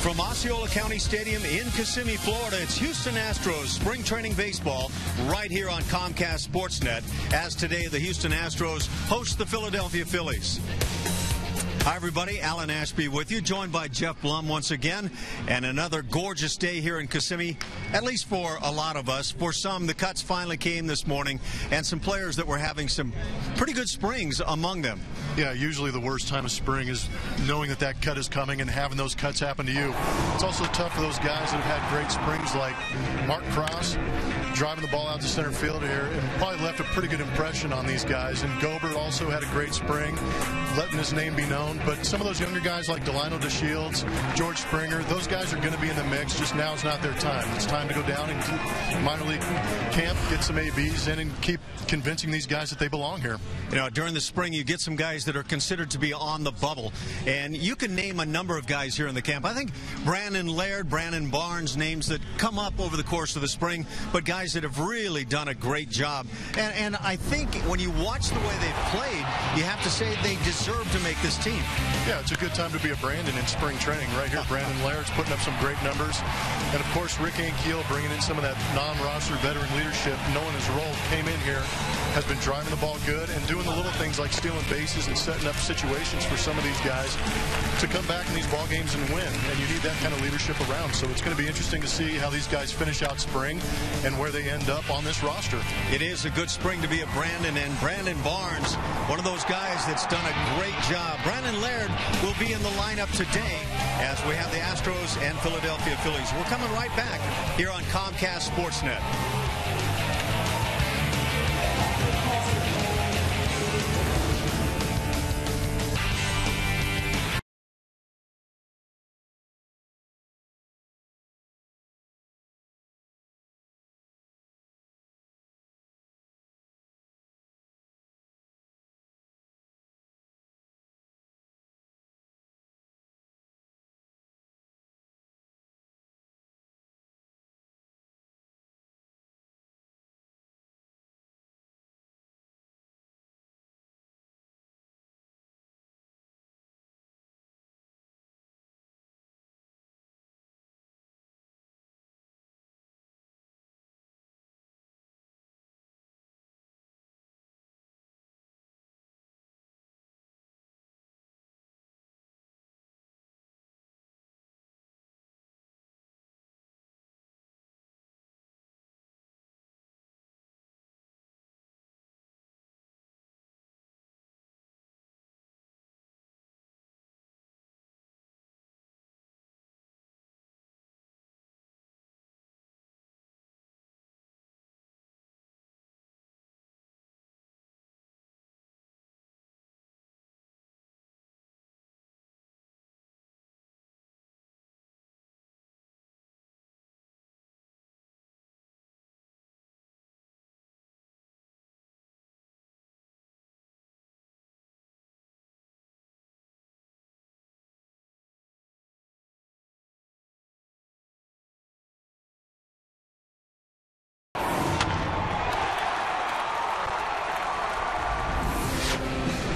From Osceola County Stadium in Kissimmee, Florida, it's Houston Astros spring training baseball right here on Comcast Sportsnet, as today the Houston Astros host the Philadelphia Phillies. Hi, everybody. Alan Ashby with you, joined by Jeff Blum once again. And another gorgeous day here in Kissimmee, at least for a lot of us. For some, the cuts finally came this morning, and some players that were having some pretty good springs among them. Yeah, usually the worst time of spring is knowing that that cut is coming and having those cuts happen to you. It's also tough for those guys that have had great springs like Mark Krause, driving the ball out to center field here, and probably left a pretty good impression on these guys. And Gobert also had a great spring, letting his name be known. But some of those younger guys like Delino DeShields, George Springer, those guys are going to be in the mix. Just now is not their time. It's time to go down and minor league camp, get some ABs in, and keep convincing these guys that they belong here. You know, during the spring, you get some guys that are considered to be on the bubble. And you can name a number of guys here in the camp. I think Brandon Laird, Brandon Barnes, names that come up over the course of the spring, but guys that have really done a great job. And I think when you watch the way they've played, you have to say they deserve to make this team. Yeah, it's a good time to be a Brandon in spring training right here. Brandon Laird's putting up some great numbers. And, of course, Rick Ankiel bringing in some of that non-roster veteran leadership, knowing his role, came in here, has been driving the ball good and doing the little things like stealing bases and setting up situations for some of these guys to come back in these ball games and win. And you need that kind of leadership around. So it's going to be interesting to see how these guys finish out spring and where they end up on this roster. It is a good spring to be a Brandon, and Brandon Barnes, one of those guys that's done a great job. Brandon Laird will be in the lineup today as we have the Astros and Philadelphia Phillies. We're coming right back here on Comcast Sportsnet.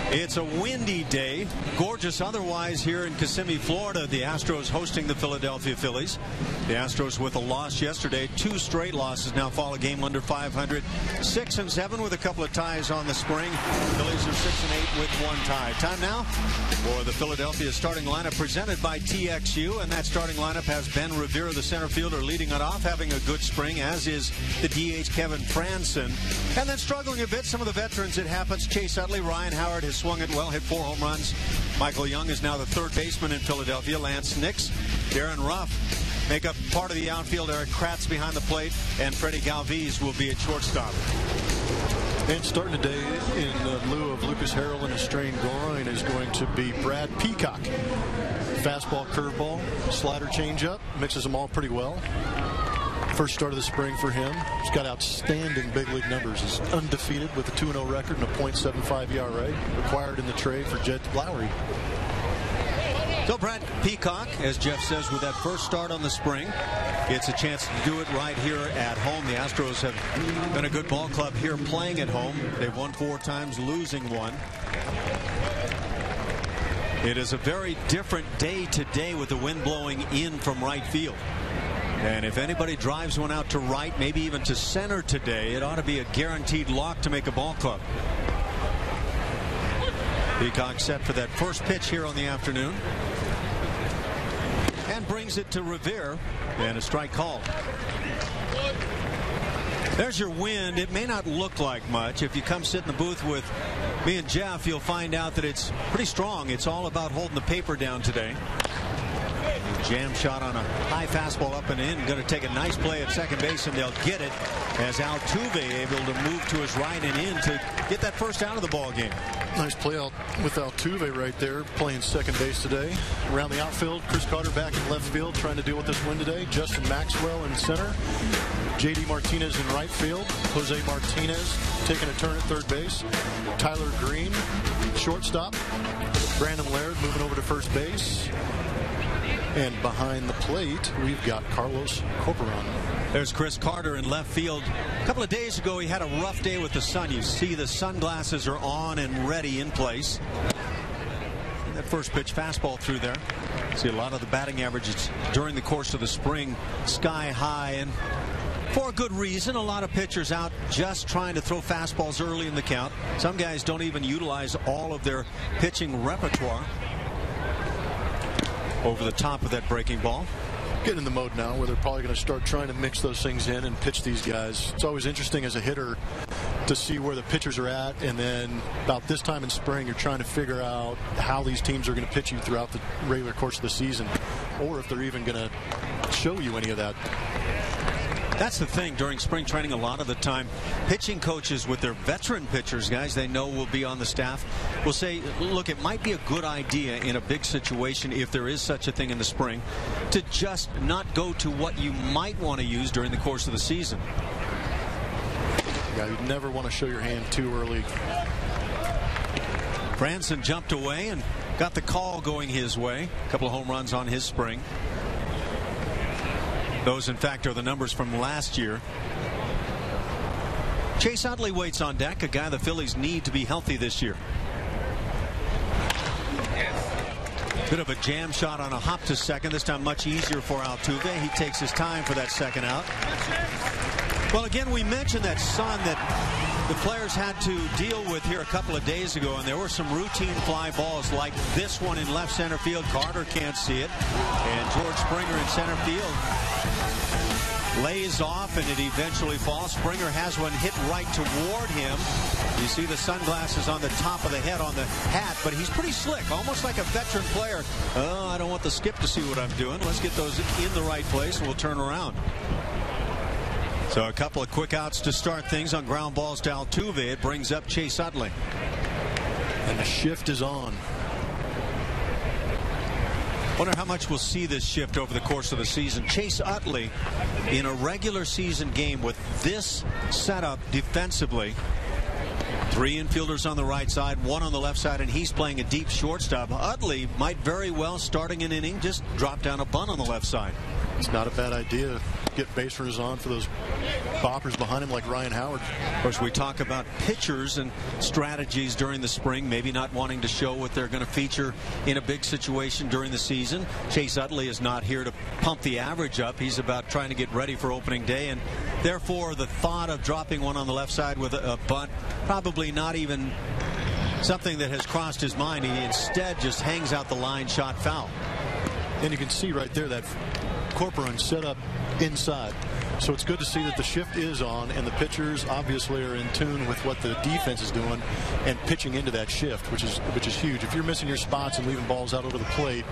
It's a windy day, gorgeous otherwise here in Kissimmee, Florida. The Astros hosting the Philadelphia Phillies. The Astros with a loss yesterday, 2 straight losses now fall a game under 500. 6-7 with a couple of ties on the spring. Phillies are 6-8 with 1 tie. Time now for the Philadelphia starting lineup presented by TXU, and that starting lineup has Ben Rivera, the center fielder, leading it off, having a good spring, as is the DH Kevin Franson. And then struggling a bit, some of the veterans. It happens. Chase Utley, Ryan Howard has swung it well, hit 4 home runs. Michael Young is now the 3rd baseman in Philadelphia. Lance Nix, Darren Ruff make up part of the outfield. Eric Kratz behind the plate, and Freddie Galvis will be at shortstop. And starting today in lieu of Lucas Harrell and a strained groin is going to be Brad Peacock. Fastball, curveball, slider, changeup, mixes them all pretty well. First start of the spring for him. He's got outstanding big league numbers. He's undefeated with a 2-0 record and a .75 ERA, acquired in the trade for Jed Lowry. So Brad Peacock, as Jeff says, with that first start on the spring, it's a chance to do it right here at home. The Astros have been a good ball club here playing at home. They've won 4 times, losing 1. It is a very different day today with the wind blowing in from right field. And if anybody drives one out to right, maybe even to center today, it ought to be a guaranteed lock to make a ball club. Peacock set for that first pitch here on the afternoon. And brings it to Revere, and a strike called. There's your wind. It may not look like much. If you come sit in the booth with me and Jeff, you'll find out that it's pretty strong. It's all about holding the paper down today. Jam shot on a high fastball up and in. Going to take a nice play at second base, and they'll get it as Altuve able to move to his right and in to get that first out of the ball game. Nice play out with Altuve right there, playing second base today. Around the outfield, Chris Carter back in left field, trying to deal with this wind today. Justin Maxwell in center. J.D. Martinez in right field. Jose Martinez taking a turn at third base. Tyler Green, shortstop. Brandon Laird moving over to first base. And behind the plate, we've got Carlos Corporon. There's Chris Carter in left field. A couple of days ago, he had a rough day with the sun. You see the sunglasses are on and ready in place. And that first pitch fastball through there. See a lot of the batting averages during the course of the spring sky high, and for a good reason. A lot of pitchers out just trying to throw fastballs early in the count. Some guys don't even utilize all of their pitching repertoire. Over the top of that breaking ball. Getting in the mode now where they're probably going to start trying to mix those things in and pitch these guys. It's always interesting as a hitter to see where the pitchers are at, and then about this time in spring you're trying to figure out how these teams are going to pitch you throughout the regular course of the season, or if they're even going to show you any of that. That's the thing during spring training. A lot of the time, pitching coaches with their veteran pitchers, guys they know will be on the staff, will say, look, it might be a good idea in a big situation, if there is such a thing in the spring, to just not go to what you might want to use during the course of the season. Yeah, you never want to show your hand too early. Branson jumped away and got the call going his way. A couple of home runs on his spring. Those, in fact, are the numbers from last year. Chase Utley waits on deck, a guy the Phillies need to be healthy this year. Bit of a jam shot on a hop to second, this time much easier for Altuve. He takes his time for that second out. Well, again, we mentioned that sun that the players had to deal with here a couple of days ago, and there were some routine fly balls like this one in left center field. Carter can't see it, and George Springer in center field lays off, and it eventually falls. Springer has one hit right toward him. You see the sunglasses on the top of the head on the hat, but he's pretty slick, almost like a veteran player. Oh, I don't want the skip to see what I'm doing. Let's get those in the right place, and we'll turn around. So a couple of quick outs to start things on ground balls to Altuve. It brings up Chase Utley. And the shift is on. Wonder how much we'll see this shift over the course of the season. Chase Utley in a regular season game with this setup defensively. 3 infielders on the right side, 1 on the left side, and he's playing a deep shortstop. Utley might very well, starting an inning, just drop down a bunt on the left side. It's not a bad idea. Get base runners on for those boppers behind him like Ryan Howard. Of course, we talk about pitchers and strategies during the spring, maybe not wanting to show what they're going to feature in a big situation during the season. Chase Utley is not here to pump the average up. He's about trying to get ready for opening day, and therefore the thought of dropping one on the left side with a bunt, probably not even something that has crossed his mind. He instead just hangs out the line, shot foul. And you can see right there that Corporon set up inside. So it's good to see that the shift is on, and the pitchers obviously are in tune with what the defense is doing and pitching into that shift, which is huge. If you're missing your spots and leaving balls out over the plate,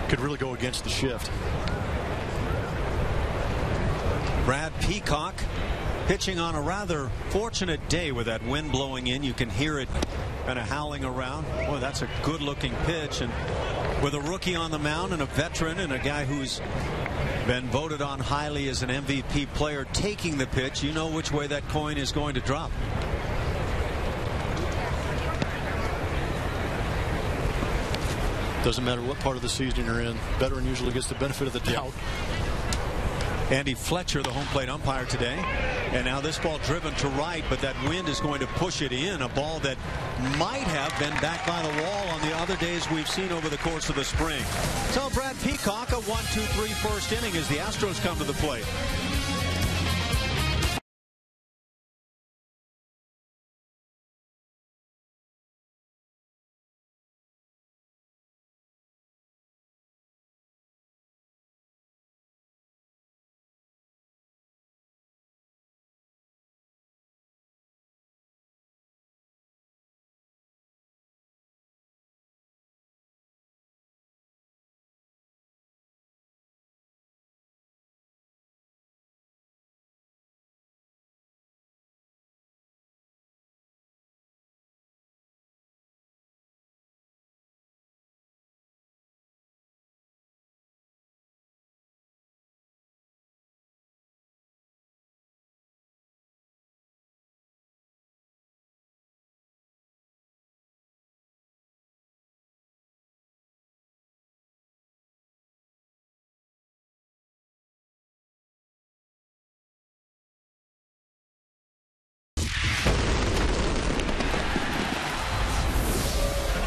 could really go against the shift. Brad Peacock pitching on a rather fortunate day with that wind blowing in. You can hear it kind of howling around. Boy, that's a good looking pitch, and with a rookie on the mound and a veteran and a guy who's been voted on highly as an MVP player taking the pitch, you know which way that coin is going to drop. Doesn't matter what part of the season you're in, veteran usually gets the benefit of the doubt. Andy Fletcher, the home plate umpire today. And now this ball driven to right, but that wind is going to push it in. A ball that might have been back by the wall on the other days we've seen over the course of the spring. So Brad Peacock, a 1-2-3 first inning as the Astros come to the plate.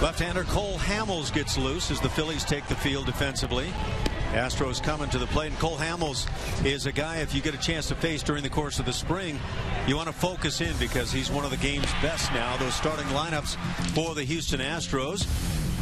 Left-hander Cole Hamels gets loose as the Phillies take the field defensively. Astros coming to the plate, and Cole Hamels is a guy, if you get a chance to face during the course of the spring, you want to focus in because he's one of the game's best now. Those starting lineups for the Houston Astros,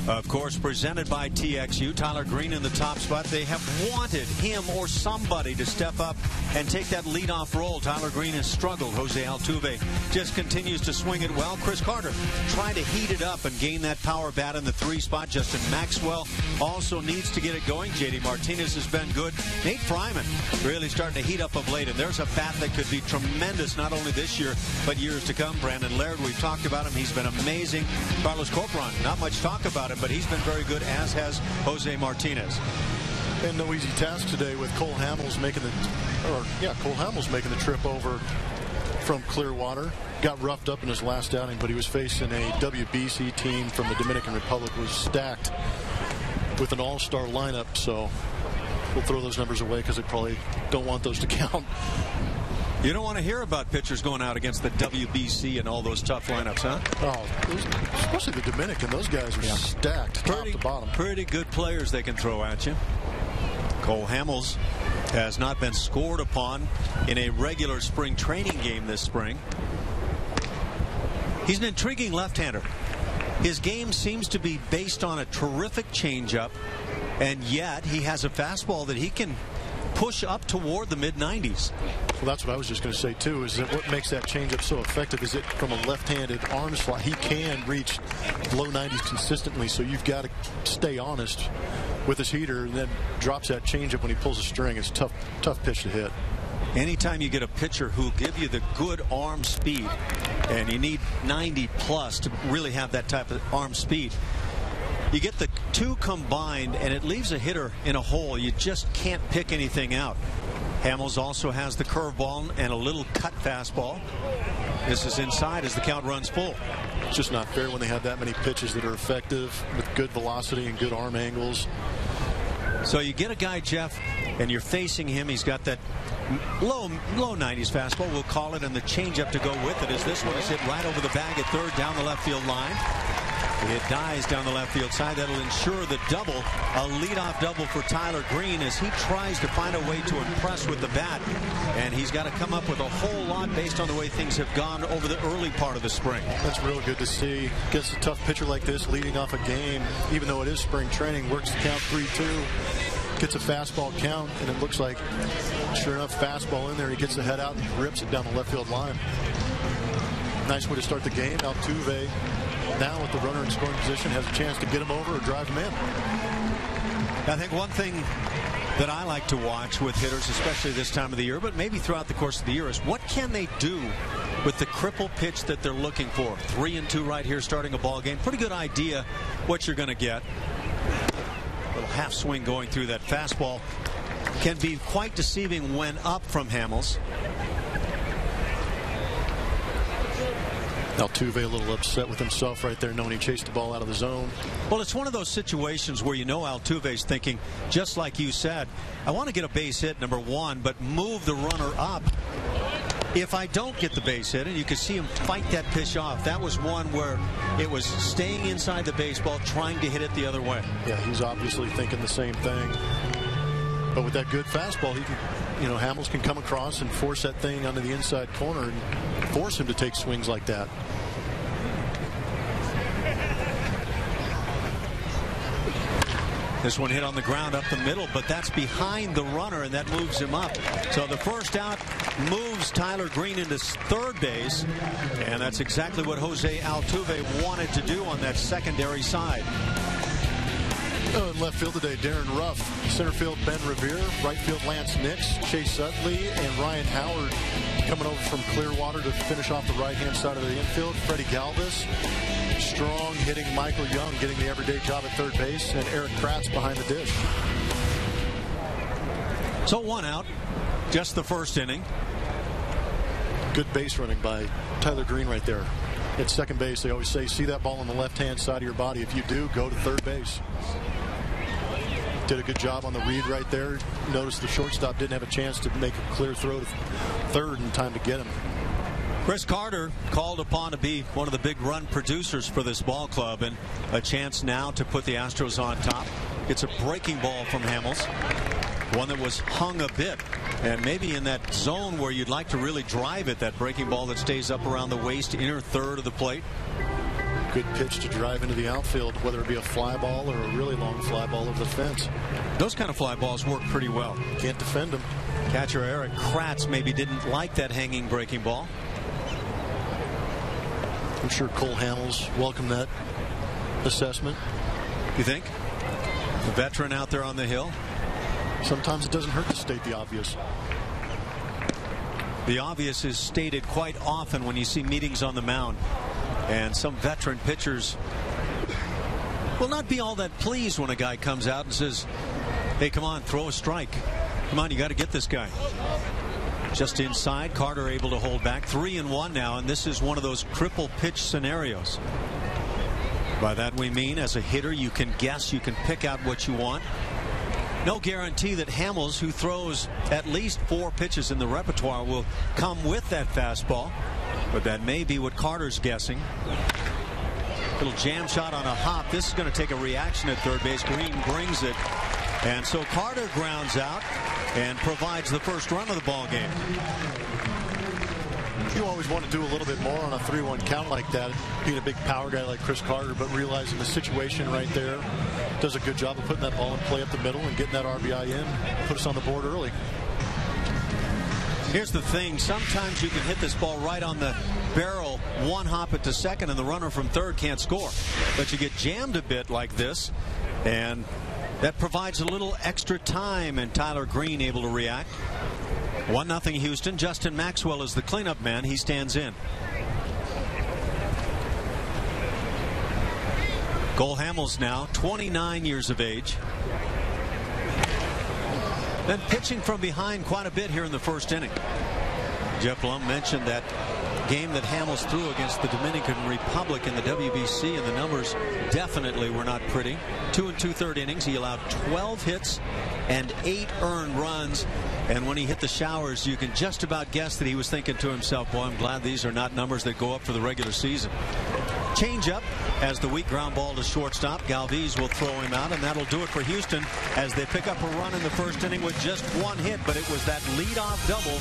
of course, presented by TXU. Tyler Green in the top spot. They have wanted him or somebody to step up and take that leadoff role. Tyler Green has struggled. Jose Altuve just continues to swing it well. Chris Carter trying to heat it up and gain that power bat in the 3 spot. Justin Maxwell also needs to get it going. JD Martinez has been good. Nate Fryman really starting to heat up of late, and there's a bat that could be tremendous not only this year but years to come. Brandon Laird, we've talked about him. He's been amazing. Carlos Corcoran, not much talk about him, but he's been very good, as has Jose Martinez. And no easy task today with Cole Hamels making the trip over from Clearwater. Got roughed up in his last outing, but he was facing a WBC team from the Dominican Republic, was stacked with an all-star lineup, so we'll throw those numbers away because they probably don't want those to count. You don't want to hear about pitchers going out against the WBC and all those tough lineups, huh? Oh, especially the Dominican. Those guys are stacked top to bottom. Pretty good players they can throw at you. Cole Hamels has not been scored upon in a regular spring training game this spring. He's an intriguing left-hander. His game seems to be based on a terrific changeup, and yet he has a fastball that he can push up toward the mid-90s. Well, that's what I was just going to say too, is that what makes that changeup so effective is it from a left-handed arm slot. He can reach low 90s consistently, so you've got to stay honest with his heater, and then drops that changeup when he pulls a string. It's a tough pitch to hit. Anytime you get a pitcher who'll give you the good arm speed, and you need 90 plus to really have that type of arm speed, you get the two combined and it leaves a hitter in a hole. You just can't pick anything out. Hamels also has the curveball and a little cut fastball. This is inside as the count runs full. It's just not fair when they have that many pitches that are effective with good velocity and good arm angles. So you get a guy, Jeff, and you're facing him. He's got that low 90s fastball, we'll call it, and the changeup to go with it as this one is hit right over the bag at third down the left field line. It dies down the left field side. That'll ensure the double, a leadoff double for Tyler Green as he tries to find a way to impress with the bat. And he's got to come up with a whole lot based on the way things have gone over the early part of the spring. That's real good to see. Gets a tough pitcher like this leading off a game, even though it is spring training, works the count 3-2. Gets a fastball count, and it looks like, sure enough, fastball in there. He gets the head out and rips it down the left field line. Nice way to start the game. Altuve, now with the runner in scoring position, has a chance to get him over or drive him in. I think one thing that I like to watch with hitters, especially this time of the year, but maybe throughout the course of the year, is what can they do with the cripple pitch that they're looking for. 3-2 right here starting a ball game. Pretty good idea what you're going to get. Little half swing going through that fastball can be quite deceiving when up from Hamels. Altuve a little upset with himself right there, knowing he chased the ball out of the zone. Well, it's one of those situations where you know Altuve's thinking, just like you said, I want to get a base hit, number one, but move the runner up if I don't get the base hit. And you could see him fight that pitch off. That was one where it was staying inside the baseball, trying to hit it the other way. Yeah, he's obviously thinking the same thing. But with that good fastball, he can, Hamels can come across and force that thing onto the inside corner and force him to take swings like that. This one hit on the ground up the middle, but that's behind the runner, and that moves him up. So the first out moves Tyler Green into third base, and that's exactly what Jose Altuve wanted to do on that secondary side. In left field today, Darren Ruff. Center field, Ben Revere. Right field, Lance Nix, Chase Utley, and Ryan Howard coming over from Clearwater to finish off the right-hand side of the infield. Freddie Galvis. Strong hitting Michael Young getting the everyday job at third base, and Eric Kratz behind the dish. So one out, just the first inning. Good base running by Tyler Green right there. At second base, they always say, see that ball on the left-hand side of your body. If you do, go to third base. Did a good job on the read right there. Notice the shortstop didn't have a chance to make a clear throw to third in time to get him. Chris Carter called upon to be one of the big run producers for this ball club, and a chance now to put the Astros on top. It's a breaking ball from Hamels, one that was hung a bit, and maybe in that zone where you'd like to really drive it, that breaking ball that stays up around the waist, inner third of the plate. Good pitch to drive into the outfield, whether it be a fly ball or a really long fly ball over the fence. Those kind of fly balls work pretty well. Can't defend them. Catcher Eric Kratz maybe didn't like that hanging breaking ball. I'm sure Cole Hamels welcomed that assessment. You think? The veteran out there on the hill. Sometimes it doesn't hurt to state the obvious. The obvious is stated quite often when you see meetings on the mound. And some veteran pitchers will not be all that pleased when a guy comes out and says, hey, come on, throw a strike. Come on, you got to get this guy. Just inside, Carter able to hold back. 3-1 now, and this is one of those cripple pitch scenarios. By that we mean, as a hitter, you can guess, you can pick out what you want. No guarantee that Hamels, who throws at least 4 pitches in the repertoire, will come with that fastball. But that may be what Carter's guessing. Little jam shot on a hop. This is going to take a reaction at third base. Green brings it. And so Carter grounds out and provides the first run of the ball game. You always want to do a little bit more on a 3-1 count like that, being a big power guy like Chris Carter, but realizing the situation right there, does a good job of putting that ball in play up the middle and getting that RBI in, put us on the board early. Here's the thing, sometimes you can hit this ball right on the barrel, one hop it to second, and the runner from third can't score. But you get jammed a bit like this, and that provides a little extra time, and Tyler Green able to react. 1-0 Houston. Justin Maxwell is the cleanup man. He stands in. Cole Hamels now 29 years of age. Then pitching from behind quite a bit here in the first inning. Jeff Blum mentioned that game that Hamels threw against the Dominican Republic in the WBC, and the numbers definitely were not pretty. 2 2/3 innings. He allowed 12 hits and 8 earned runs. And when he hit the showers, you can just about guess that he was thinking to himself, boy, I'm glad these are not numbers that go up for the regular season. Change up as the weak ground ball to shortstop. Galvis will throw him out, and that'll do it for Houston as they pick up a run in the first inning with just 1 hit. But it was that leadoff double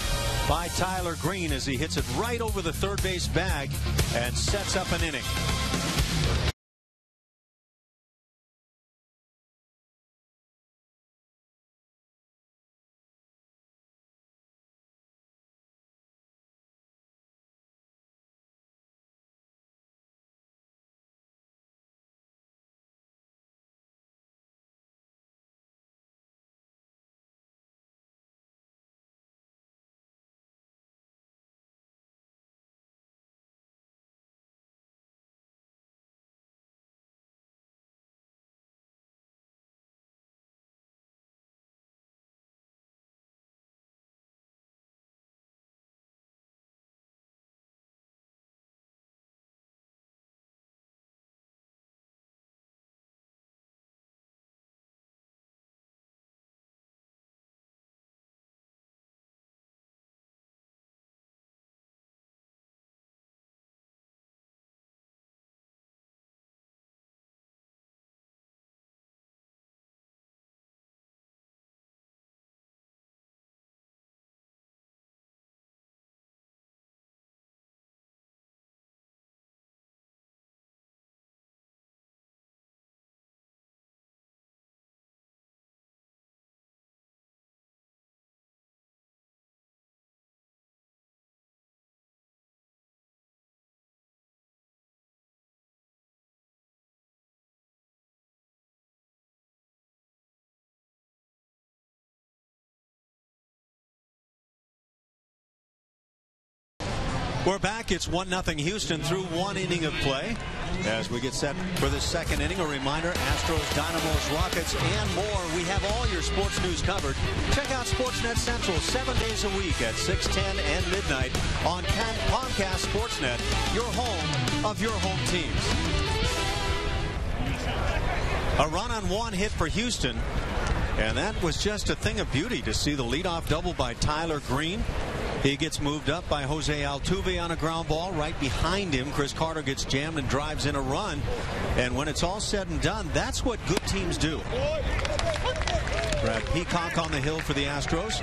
by Tyler Green as he hits it right over the third base bag and sets up an inning. We're back. It's 1-0 Houston through 1 inning of play. As we get set for the second inning, a reminder, Astros, Dynamos, Rockets, and more. We have all your sports news covered. Check out Sportsnet Central 7 days a week at 6:10 and midnight on Comcast Sportsnet, your home of your home teams. A run-on-one hit for Houston, and that was just a thing of beauty to see the leadoff double by Tyler Green. He gets moved up by Jose Altuve on a ground ball. Right behind him, Chris Carter gets jammed and drives in a run. And when it's all said and done, that's what good teams do. Brad Peacock on the hill for the Astros.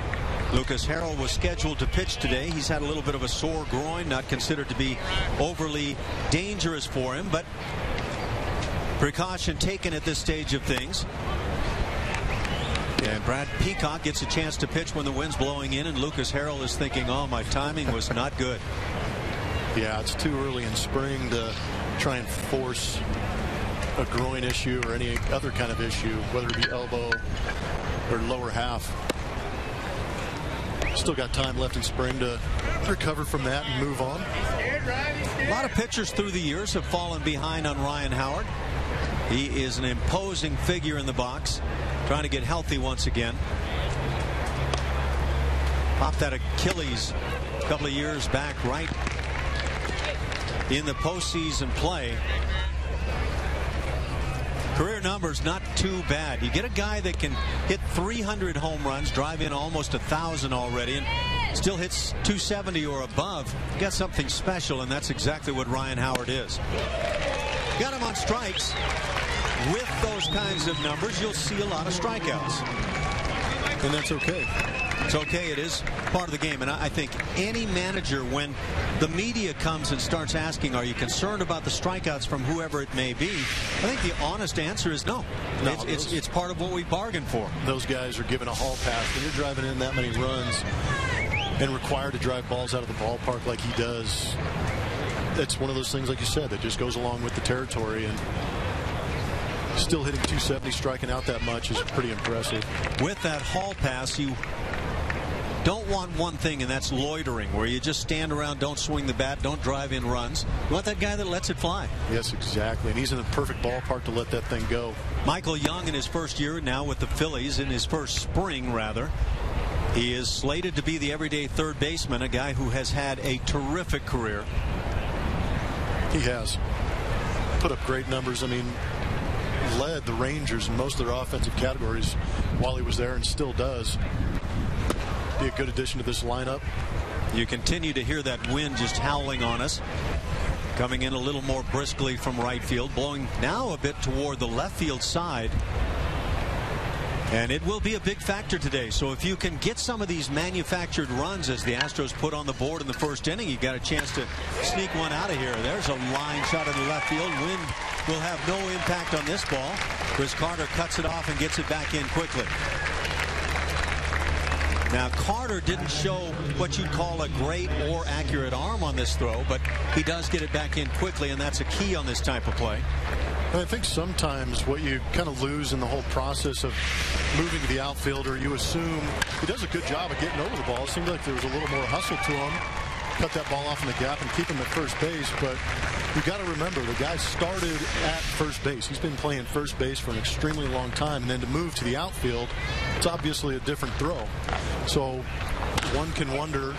Lucas Harrell was scheduled to pitch today. He's had a little bit of a sore groin, not considered to be overly dangerous for him, but precaution taken at this stage of things. And Brad Peacock gets a chance to pitch when the wind's blowing in, and Lucas Harrell is thinking, oh, my timing was not good. Yeah, it's too early in spring to try and force a groin issue or any other kind of issue, whether it be elbow or lower half. Still got time left in spring to recover from that and move on. A lot of pitchers through the years have fallen behind on Ryan Howard. He is an imposing figure in the box, trying to get healthy once again. Popped that Achilles a couple of years back, right in the postseason play. Career numbers not too bad. You get a guy that can hit 300 home runs, drive in almost 1,000 already, and still hits 270 or above. You got something special, and that's exactly what Ryan Howard is. Got him on strikes. With those kinds of numbers, you'll see a lot of strikeouts. And that's okay. It's okay. It is part of the game. And I think any manager, when the media comes and starts asking, are you concerned about the strikeouts from whoever it may be? I think the honest answer is no. It's part of what we bargained for. Those guys are given a hall pass. When you're driving in that many runs and required to drive balls out of the ballpark like he does, it's one of those things, like you said, that just goes along with the territory. And still hitting 270, striking out that much is pretty impressive. With that hall pass, you don't want one thing, and that's loitering, where you just stand around, don't swing the bat, don't drive in runs. You want that guy that lets it fly. Yes, exactly. And he's in the perfect ballpark to let that thing go. Michael Young in his first year now with the Phillies, in his first spring, rather. He is slated to be the everyday third baseman, a guy who has had a terrific career. He has. Put up great numbers. I mean, led the Rangers in most of their offensive categories while he was there, and still does. Be a good addition to this lineup. You continue to hear that wind just howling on us, coming in a little more briskly from right field, blowing now a bit toward the left field side. And it will be a big factor today. So if you can get some of these manufactured runs as the Astros put on the board in the first inning, you got a chance to sneak one out of here. There's a line shot in the left field. Wind will have no impact on this ball. Chris Carter cuts it off and gets it back in quickly. Now, Carter didn't show what you'd call a great or accurate arm on this throw, but he does get it back in quickly, and that's a key on this type of play. I think sometimes what you kind of lose in the whole process of moving to the outfielder, you assume he does a good job of getting over the ball. It seemed like there was a little more hustle to him. Cut that ball off in the gap and keep him at first base. But you got to remember, the guy started at first base. He's been playing first base for an extremely long time. And then to move to the outfield, it's obviously a different throw. So one can wonder.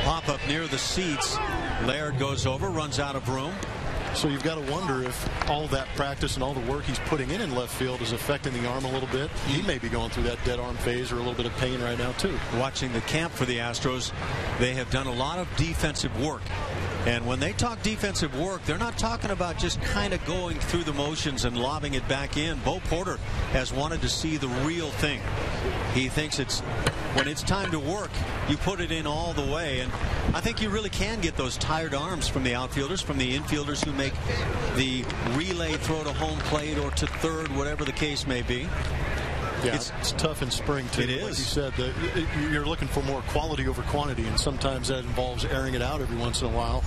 Pop up near the seats. Laird goes over, runs out of room. So you've got to wonder if all that practice and all the work he's putting in left field is affecting the arm a little bit. He may be going through that dead arm phase or a little bit of pain right now, too. Watching the camp for the Astros, they have done a lot of defensive work. And when they talk defensive work, they're not talking about just kind of going through the motions and lobbing it back in. Bo Porter has wanted to see the real thing. He thinks when it's time to work, you put it in all the way. And I think you really can get those tired arms from the outfielders, from the infielders who make the relay throw to home plate or to third, whatever the case may be. Yeah, it's tough in spring, too. It is. Like you said, you're looking for more quality over quantity, and sometimes that involves airing it out every once in a while.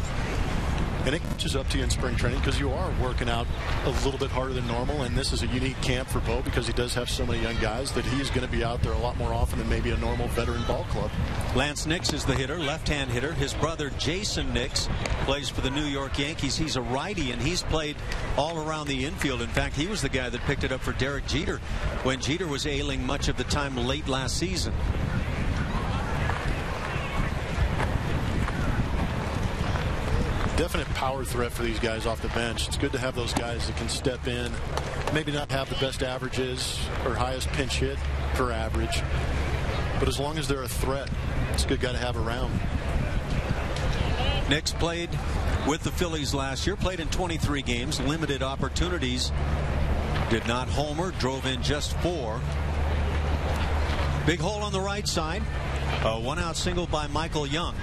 And it catches up to you in spring training because you are working out a little bit harder than normal. And this is a unique camp for Bo because he does have so many young guys that he's going to be out there a lot more often than maybe a normal veteran ball club. Lance Nix is the hitter, left-hand hitter. His brother Jason Nix plays for the New York Yankees. He's a righty, and he's played all around the infield. In fact, he was the guy that picked it up for Derek Jeter when Jeter was ailing much of the time late last season. Definite power threat for these guys off the bench. It's good to have those guys that can step in, maybe not have the best averages or highest pinch hit per average, but as long as they're a threat, it's a good guy to have around. Nix played with the Phillies last year, played in 23 games, limited opportunities, did not homer, drove in just 4. Big hole on the right side, a one-out single by Michael Young.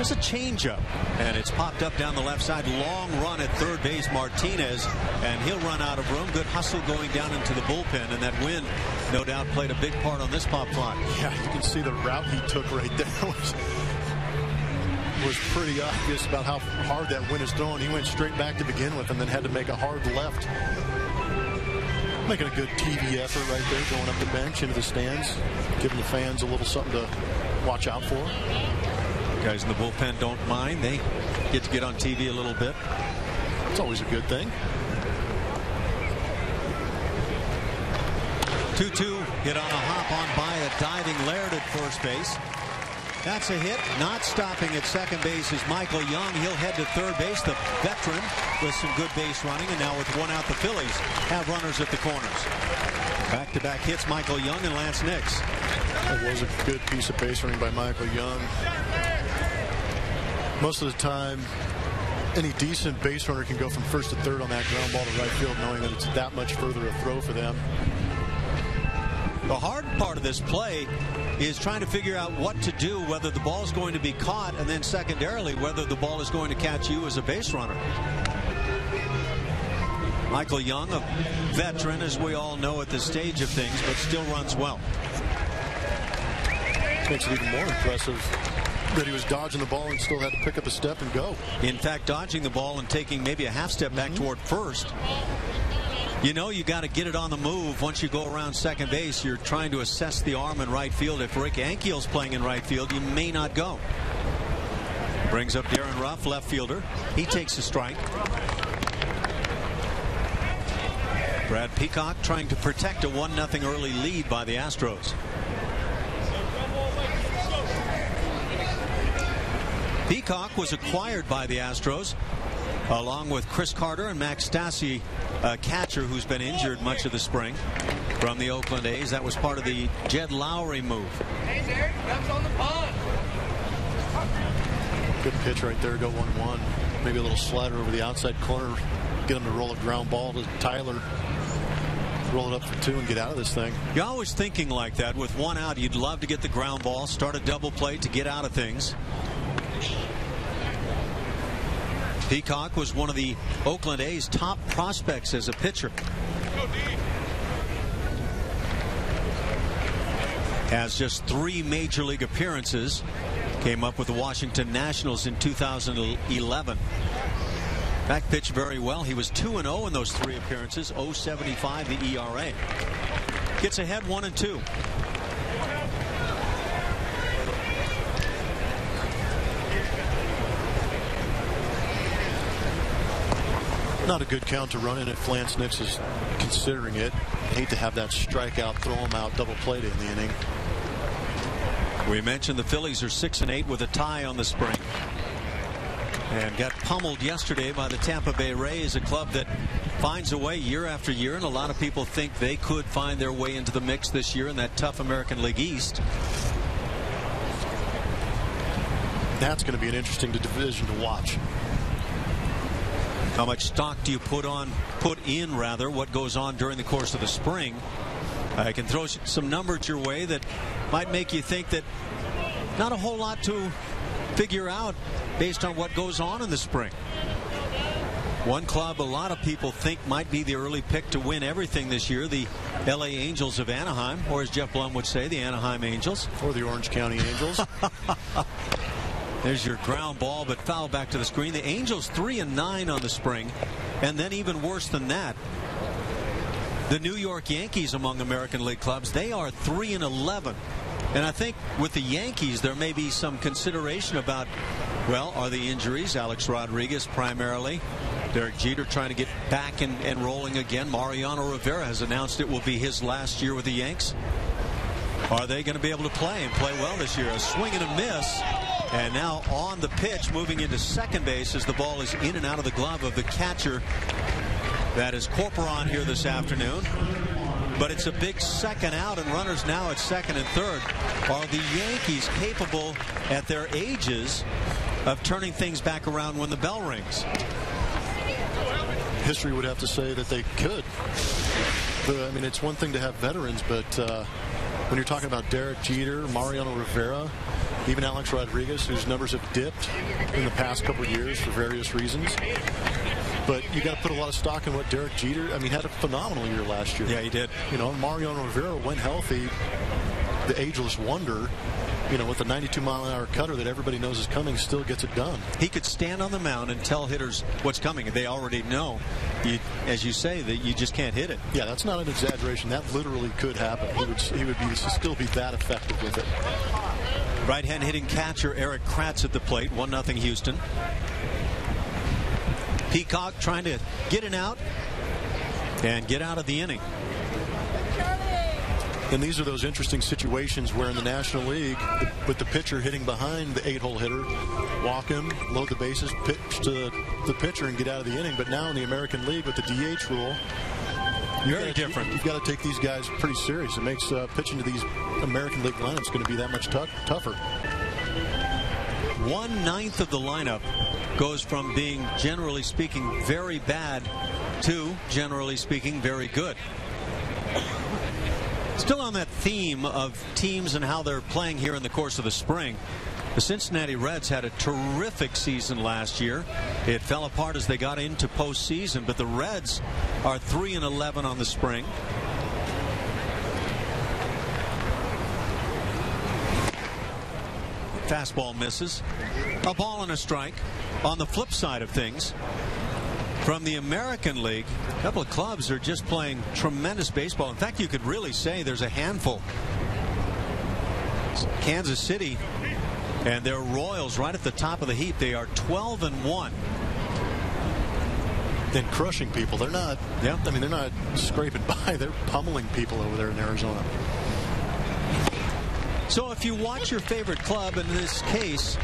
There's a changeup, and it's popped up down the left side. Long run at third base, Martinez, and he'll run out of room. Good hustle going down into the bullpen, and that wind, no doubt, played a big part on this pop fly. Yeah, you can see the route he took right there was pretty obvious about how hard that wind is throwing. He went straight back to begin with, and then had to make a hard left. Making a good TV effort right there, going up the bench into the stands, giving the fans a little something to watch out for. Guys in the bullpen don't mind. They get to get on TV a little bit. It's always a good thing. 2-2 hit on a hop on by a diving Laird at first base. That's a hit. Not stopping at second base is Michael Young. He'll head to third base, the veteran, with some good base running. And now with one out, the Phillies have runners at the corners. Back-to-back hits, Michael Young and Lance Nix. That was a good piece of base running by Michael Young. Most of the time, any decent base runner can go from first to third on that ground ball to right field, knowing that it's that much further a throw for them. The hard part of this play is trying to figure out what to do, whether the ball is going to be caught, and then secondarily, whether the ball is going to catch you as a base runner. Michael Young, a veteran, as we all know at this stage of things, but still runs well. Makes it even more impressive that he was dodging the ball and still had to pick up a step and go. In fact, dodging the ball and taking maybe a half step back toward first. You know, you got to get it on the move. Once you go around second base, you're trying to assess the arm in right field. If Rick Ankiel's playing in right field, you may not go. Brings up Darren Ruff, left fielder. He takes a strike. Brad Peacock trying to protect a 1-0 early lead by the Astros. Peacock was acquired by the Astros along with Chris Carter and Max Stassi, a catcher who's been injured much of the spring from the Oakland A's. That was part of the Jed Lowry move. Hey, Derek, that's on the pond. Good pitch right there, go 1-1. Maybe a little slider over the outside corner. Get him to roll a ground ball to Tyler. Roll it up for 2 and get out of this thing. You're always thinking like that. With one out, you'd love to get the ground ball, start a double play to get out of things. Peacock was one of the Oakland A's top prospects as a pitcher. Has just 3 major league appearances. Came up with the Washington Nationals in 2011. Back pitched very well. He was 2-0 in those 3 appearances. 0.75 the ERA. Gets ahead 1-2. Not a good count to run in if Lance Nix is considering it. Hate to have that strikeout, throw him out, double play to in the inning. We mentioned the Phillies are 6-8 with a tie on the spring. And got pummeled yesterday by the Tampa Bay Rays, a club that finds a way year after year, and a lot of people think they could find their way into the mix this year in that tough American League East. That's going to be an interesting division to watch. How much stock do you put in what goes on during the course of the spring? I can throw some numbers your way that might make you think that not a whole lot to figure out based on what goes on in the spring. One club a lot of people think might be the early pick to win everything this year, the LA Angels of Anaheim, or as Jeff Blum would say, the Anaheim Angels. Or the Orange County Angels. There's your ground ball, but foul back to the screen. The Angels 3-9 on the spring, and then even worse than that, the New York Yankees among American League clubs, they are 3-11. And I think with the Yankees, there may be some consideration about, well, are the injuries? Alex Rodriguez primarily. Derek Jeter trying to get back and rolling again. Mariano Rivera has announced it will be his last year with the Yanks. Are they going to be able to play and play well this year? A swing and a miss. And now on the pitch, moving into second base as the ball is in and out of the glove of the catcher. That is Corporon here this afternoon. But it's a big second out, and runners now at second and third. Are the Yankees capable at their ages of turning things back around when the bell rings? History would have to say that they could. But, I mean, it's one thing to have veterans, but when you're talking about Derek Jeter, Mariano Rivera, even Alex Rodriguez, whose numbers have dipped in the past couple of years for various reasons. But you got to put a lot of stock in what Derek Jeter, I mean, had a phenomenal year last year. Yeah, he did. You know, Mariano Rivera, when healthy, the ageless wonder, you know, with the 92-mile-an-hour cutter that everybody knows is coming, still gets it done. He could stand on the mound and tell hitters what's coming. They already know, as you say, that you just can't hit it. Yeah, that's not an exaggeration. That literally could happen. He would still be that effective with it. Right-hand hitting catcher Eric Kratz at the plate. 1-0 Houston. Peacock trying to get an out and get out of the inning. And these are those interesting situations where in the National League, with the pitcher hitting behind the 8-hole hitter, walk him, load the bases, pitch to the pitcher and get out of the inning. But now in the American League with the DH rule, very different. You've got to take these guys pretty serious. It makes pitching to these American League lineups going to be that much tougher. 1/9 of the lineup goes from being, generally speaking, very bad to, generally speaking, very good. Still on that theme of teams and how they're playing here in the course of the spring, the Cincinnati Reds had a terrific season last year. It fell apart as they got into postseason, but the Reds are 3-11 on the spring. Fastball misses. A ball and a strike. On the flip side of things, from the American League, a couple of clubs are just playing tremendous baseball. In fact, you could really say there's a handful. Kansas City and their Royals right at the top of the heap. They are 12-1. And crushing people. They're not, yeah. I mean, they're not scraping by. They're pummeling people over there in Arizona. So if you watch your favorite club, in this case,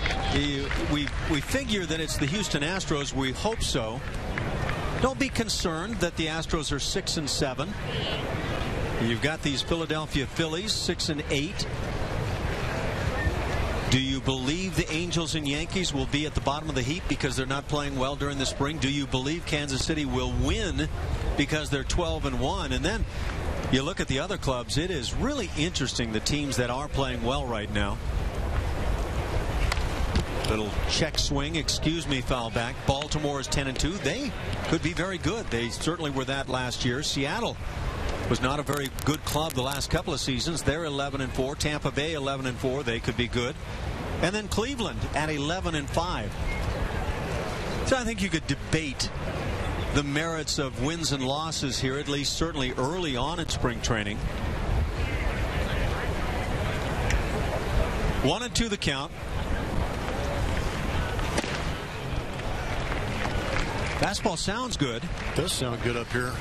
we figure that it's the Houston Astros. We hope so. Don't be concerned that the Astros are 6-7. You've got these Philadelphia Phillies 6-8. Do you believe the Angels and Yankees will be at the bottom of the heap because they're not playing well during the spring? Do you believe Kansas City will win because they're 12-1? And then you look at the other clubs. It is really interesting, the teams that are playing well right now. Little check swing, excuse me, foul back. Baltimore is 10-2. They could be very good. They certainly were that last year. Seattle was not a very good club the last couple of seasons. They're 11-4. Tampa Bay 11-4. They could be good. And then Cleveland at 11-5. So I think you could debate the merits of wins and losses here, at least certainly early on in spring training. 1-2 the count. Fastball sounds good. Does sound good up here.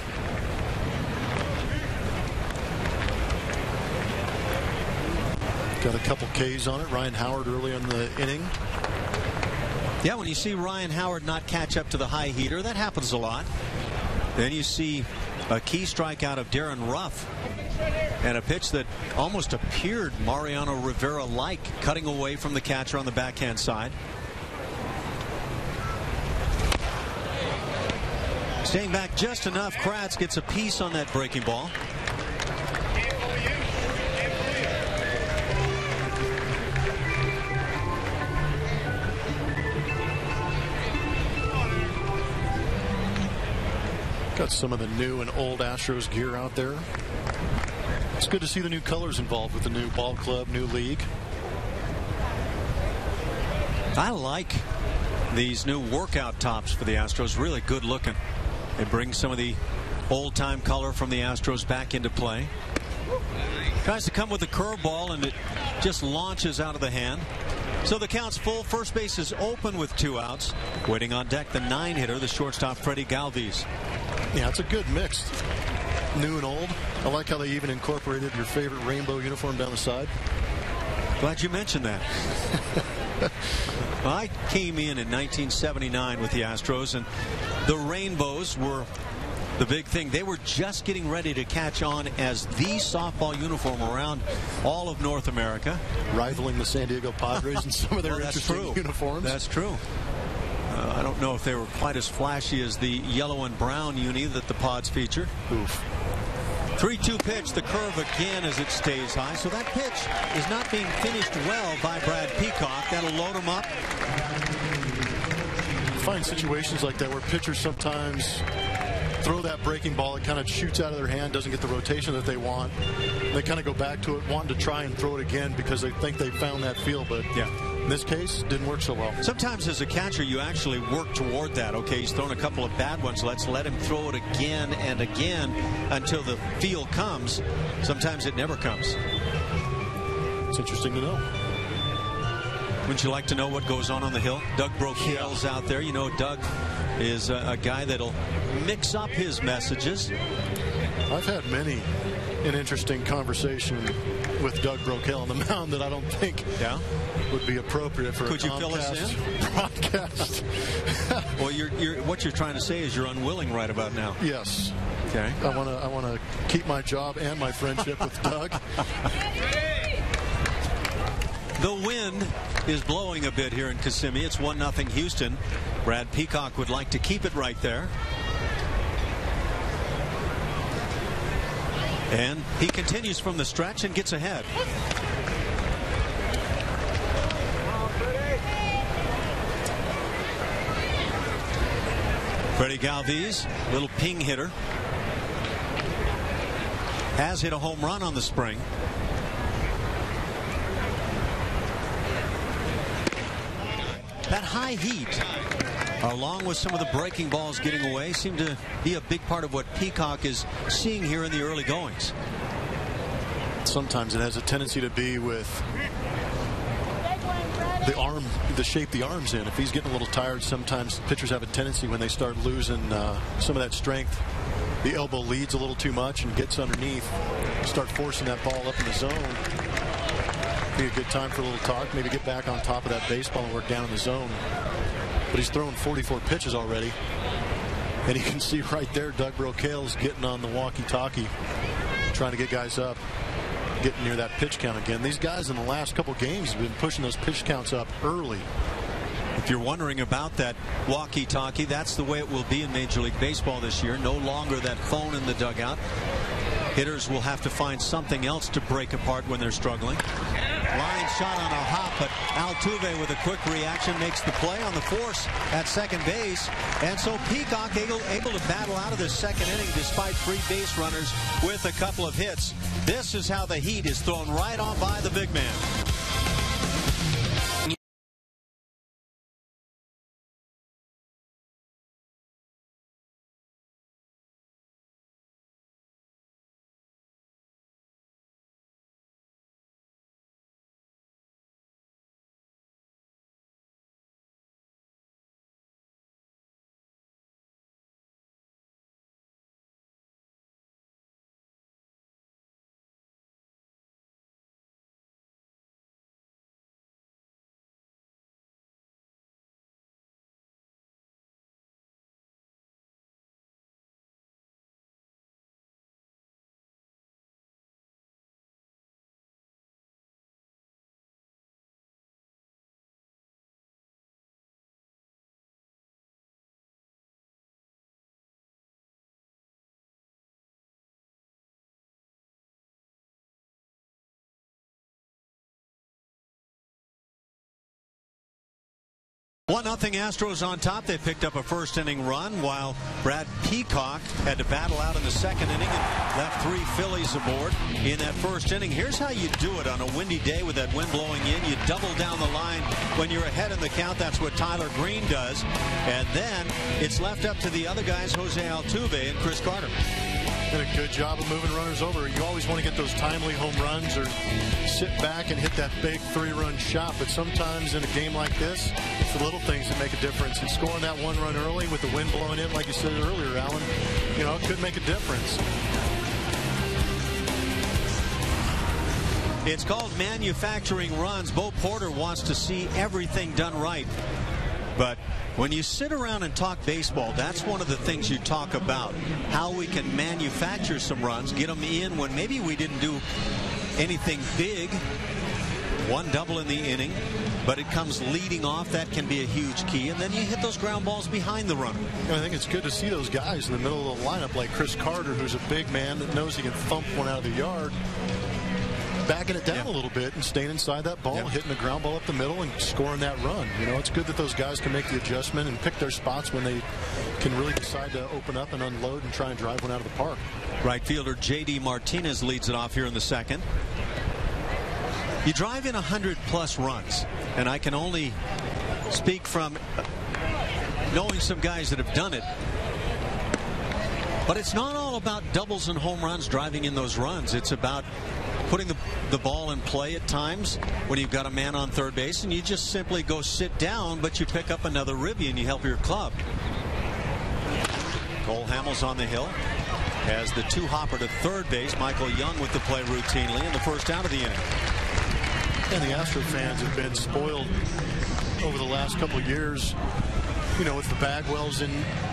Got a couple Ks on it. Ryan Howard early in the inning. Yeah, when you see Ryan Howard not catch up to the high heater, that happens a lot. Then you see a key strikeout of Darren Ruff and a pitch that almost appeared Mariano Rivera-like, cutting away from the catcher on the backhand side. Staying back just enough. Kratz gets a piece on that breaking ball. Got some of the new and old Astros gear out there. It's good to see the new colors involved with the new ball club, new league. I like these new workout tops for the Astros. Really good looking. They bring some of the old-time color from the Astros back into play. Tries to come with a curveball, and it just launches out of the hand. So the count's full. First base is open with 2 outs. Waiting on deck, the 9-hitter, the shortstop, Freddie Galvis. Yeah, it's a good mix. New and old. I like how they even incorporated your favorite rainbow uniform down the side. Glad you mentioned that. Well, I came in 1979 with the Astros, and the rainbows were the big thing. They were just getting ready to catch on as the softball uniform around all of North America. Rivaling the San Diego Padres in some of their interesting uniforms. That's true. I don't know if they were quite as flashy as the yellow and brown uni that the Pods feature. Oof. 3-2 pitch, the curve again as it stays high. So that pitch is not being finished well by Brad Peacock. That'll load him up. You find situations like that where pitchers sometimes throw that breaking ball, it kind of shoots out of their hand, doesn't get the rotation that they want. They kind of go back to it, wanting to try and throw it again because they think they found that feel, but yeah, in this case, didn't work so well. Sometimes as a catcher, you actually work toward that. Okay, he's thrown a couple of bad ones. Let's let him throw it again and again until the feel comes. Sometimes it never comes. It's interesting to know. Wouldn't you like to know what goes on the hill? Doug Broquel's out there. You know, Doug is a guy that'll mix up his messages. I've had many an interesting conversation with Doug Broquel on the mound that I don't think would be appropriate for Could a you fill us in? Broadcast. Well, what you're trying to say is you're unwilling right about now. Yes. Okay. I want to keep my job and my friendship with Doug. The wind is blowing a bit here in Kissimmee. It's 1-0 Houston. Brad Peacock would like to keep it right there. And he continues from the stretch and gets ahead. Freddie Galvis, little ping hitter, has hit a home run on the spring. That high heat, along with some of the breaking balls getting away, seem to be a big part of what Peacock is seeing here in the early goings. Sometimes it has a tendency to be with the arm, the shape the arm's in. If he's getting a little tired, sometimes pitchers have a tendency when they start losing some of that strength. The elbow leads a little too much and gets underneath. Start forcing that ball up in the zone. Be a good time for a little talk. Maybe get back on top of that baseball and work down in the zone. But he's thrown 44 pitches already. And you can see right there Doug Broquel's getting on the walkie-talkie, trying to get guys up, getting near that pitch count again. These guys in the last couple games have been pushing those pitch counts up early. If you're wondering about that walkie-talkie, that's the way it will be in Major League Baseball this year. No longer that phone in the dugout. Hitters will have to find something else to break apart when they're struggling. Line shot on a hop, but Altuve with a quick reaction makes the play on the force at second base. And so Peacock able to battle out of this second inning despite 3 base runners with a couple of hits. This is how the heat is thrown right on by the big man. 1-0 Astros on top. They picked up a first inning run while Brad Peacock had to battle out in the second inning and left 3 Phillies aboard in that first inning. Here's how you do it on a windy day with that wind blowing in. You double down the line when you're ahead in the count. That's what Tyler Green does. And then it's left up to the other guys, Jose Altuve and Chris Carter. Did a good job of moving runners over. You always want to get those timely home runs or sit back and hit that big 3-run shot. But sometimes in a game like this, it's the little things that make a difference. And scoring that 1 run early with the wind blowing in, like you said earlier, Alan, it could make a difference. It's called manufacturing runs. Bo Porter wants to see everything done right. But when you sit around and talk baseball, that's one of the things you talk about. How we can manufacture some runs, get them in when maybe we didn't do anything big. 1 double in the inning, but it comes leading off. That can be a huge key. And then you hit those ground balls behind the runner. I think it's good to see those guys in the middle of the lineup like Chris Carter, who's a big man that knows he can thump one out of the yard. Backing it down a little bit and staying inside that ball, hitting the ground ball up the middle and scoring that run. It's good that those guys can make the adjustment and pick their spots when they can really decide to open up and unload and try and drive one out of the park. Right fielder J.D. Martinez leads it off here in the second. You drive in 100+ runs, and I can only speak from knowing some guys that have done it. But it's not all about doubles and home runs driving in those runs. It's about putting the ball in play at times when you've got a man on third base and you just simply go sit down, but you pick up another ribby and you help your club. Cole Hamels on the hill has the 2-hopper to third base. Michael Young with the play routinely in the first out of the inning. And the Astro fans have been spoiled over the last couple of years, with the Bagwells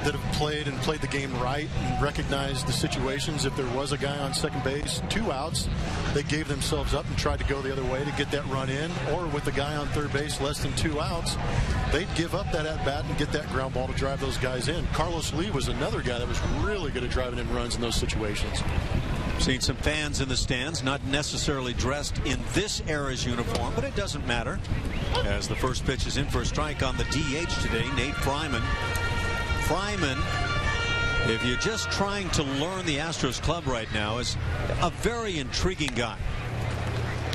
that have played the game right and recognized the situations. If there was a guy on second base, 2 outs, they gave themselves up and tried to go the other way to get that run in. Or with the guy on third base, less than 2 outs, they'd give up that at-bat and get that ground ball to drive those guys in. Carlos Lee was another guy that was really good at driving in runs in those situations. Seen some fans in the stands, not necessarily dressed in this era's uniform, but it doesn't matter. As the first pitch is in for a strike on the DH today, Nate Fryman. Fryman, if you're just trying to learn the Astros club right now, is a very intriguing guy.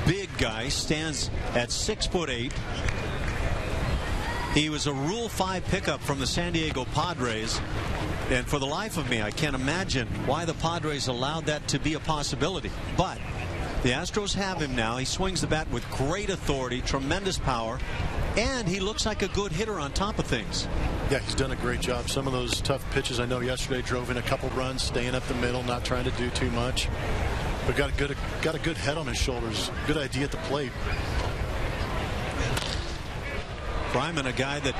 Big guy, stands at 6'8". He was a Rule 5 pickup from the San Diego Padres. And for the life of me, I can't imagine why the Padres allowed that to be a possibility. But the Astros have him now. He swings the bat with great authority, tremendous power, and he looks like a good hitter on top of things. Yeah, he's done a great job. Some of those tough pitches, I know yesterday drove in a couple runs, staying up the middle, not trying to do too much. But got a good head on his shoulders. Good idea at the plate. Fryman, a guy that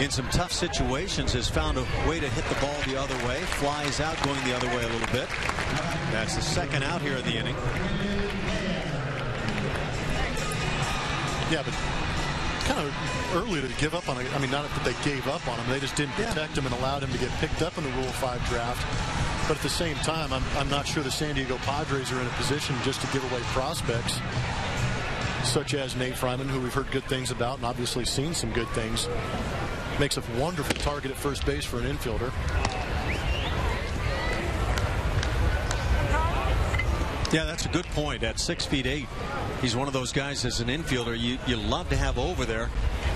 in some tough situations has found a way to hit the ball the other way, flies out going the other way a little bit. That's the second out here in the inning. Yeah, but kind of early to give up on it. I mean, not that they gave up on him, they just didn't protect him and allowed him to get picked up in the Rule 5 draft. But at the same time, I'm not sure the San Diego Padres are in a position just to give away prospects such as Nate Fryman, who we've heard good things about and obviously seen some good things. Makes a wonderful target at first base for an infielder. Yeah, that's a good point. At 6'8", he's one of those guys as an infielder you love to have over there.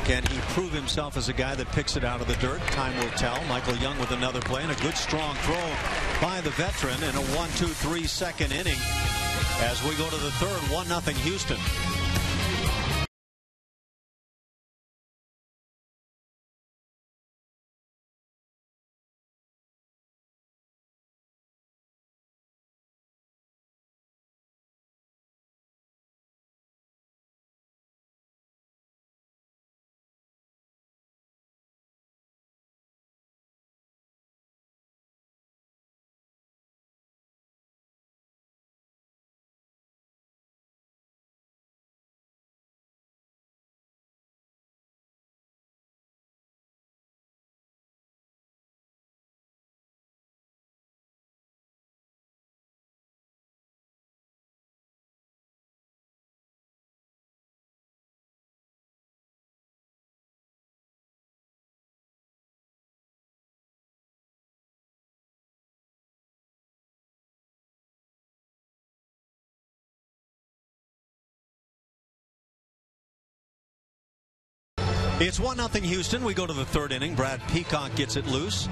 Can he prove himself as a guy that picks it out of the dirt? Time will tell. Michael Young with another play and a good strong throw by the veteran in a 1-2-3 second inning as we go to the third. 1-0 Houston. It's 1-0 Houston. We go to the third inning. Brad Peacock gets it loose.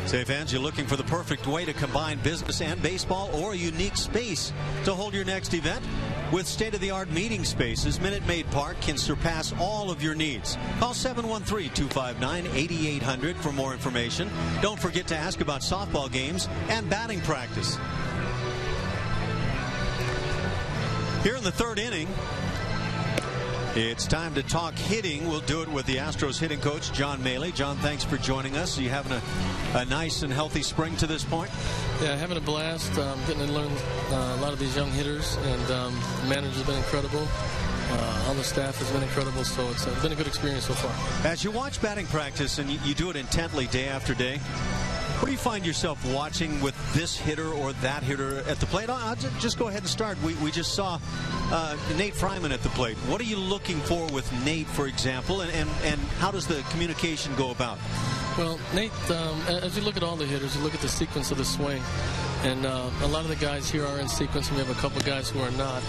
Say, fans, you're looking for the perfect way to combine business and baseball or a unique space to hold your next event? With state-of-the-art meeting spaces, Minute Maid Park can surpass all of your needs. Call 713-259-8800 for more information. Don't forget to ask about softball games and batting practice. Here in the third inning, it's time to talk hitting. We'll do it with the Astros hitting coach, John Maley. John, thanks for joining us. Are you having a nice and healthy spring to this point? Yeah, having a blast. Getting to learn a lot of these young hitters, and the manager's been incredible. All the staff has been incredible, so it's been a good experience so far. As you watch batting practice, and you do it intently day after day, what do you find yourself watching with this hitter or that hitter at the plate? I'll just go ahead and start. We just saw Nate Fryman at the plate. What are you looking for with Nate, for example, and how does the communication go about? Well, Nate, as you look at all the hitters, you look at the sequence of the swing, and a lot of the guys here are in sequence, and we have a couple guys who are not.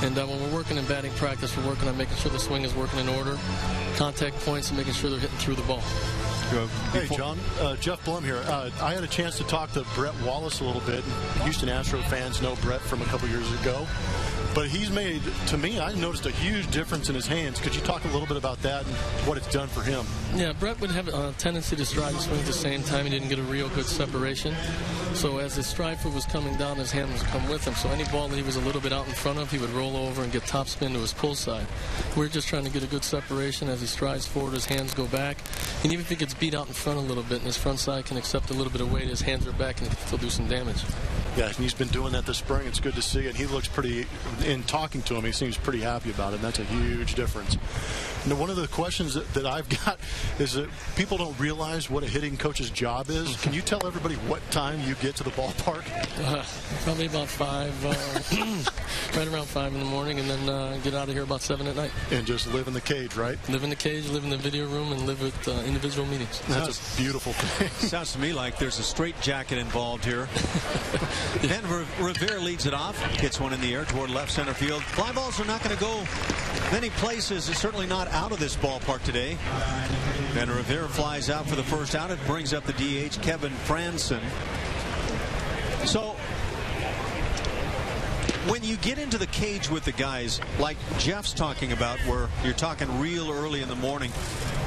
And when we're working in batting practice, we're working on making sure the swing is working in order, contact points, and making sure they're hitting through the ball. Hey, John. Jeff Blum here. I had a chance to talk to Brett Wallace a little bit. Houston Astro fans know Brett from a couple years ago. But he's made, to me, I noticed a huge difference in his hands. Could you talk a little bit about that and what it's done for him? Yeah, Brett would have a tendency to stride and swing at the same time. He didn't get a real good separation. So as his stride foot was coming down, his hand was come with him. So any ball that he was a little bit out in front of, he would roll over and get top spin to his pull side. We're just trying to get a good separation. As he strides forward, his hands go back. And even if he gets beat out in front a little bit, and his front side can accept a little bit of weight, his hands are back and he can still do some damage. Yeah, and he's been doing that this spring. It's good to see, and he looks pretty, in talking to him, he seems pretty happy about it, and that's a huge difference. Now, one of the questions that I've got is that people don't realize what a hitting coach's job is. Can you tell everybody what time you get to the ballpark? Probably about 5, right around 5 in the morning, and then get out of here about 7 at night. And just live in the cage, right? Live in the cage, live in the video room, and live at individual meetings. That's a beautiful thing. Sounds to me like there's a straitjacket involved here. Then Rivera leads it off, hits one in the air toward left center field. Fly balls are not going to go many places. It's certainly not out of this ballpark today. And Rivera flies out for the first out. It brings up the DH, Kevin Franson. So when you get into the cage with the guys, like Jeff's talking about, where you're talking real early in the morning,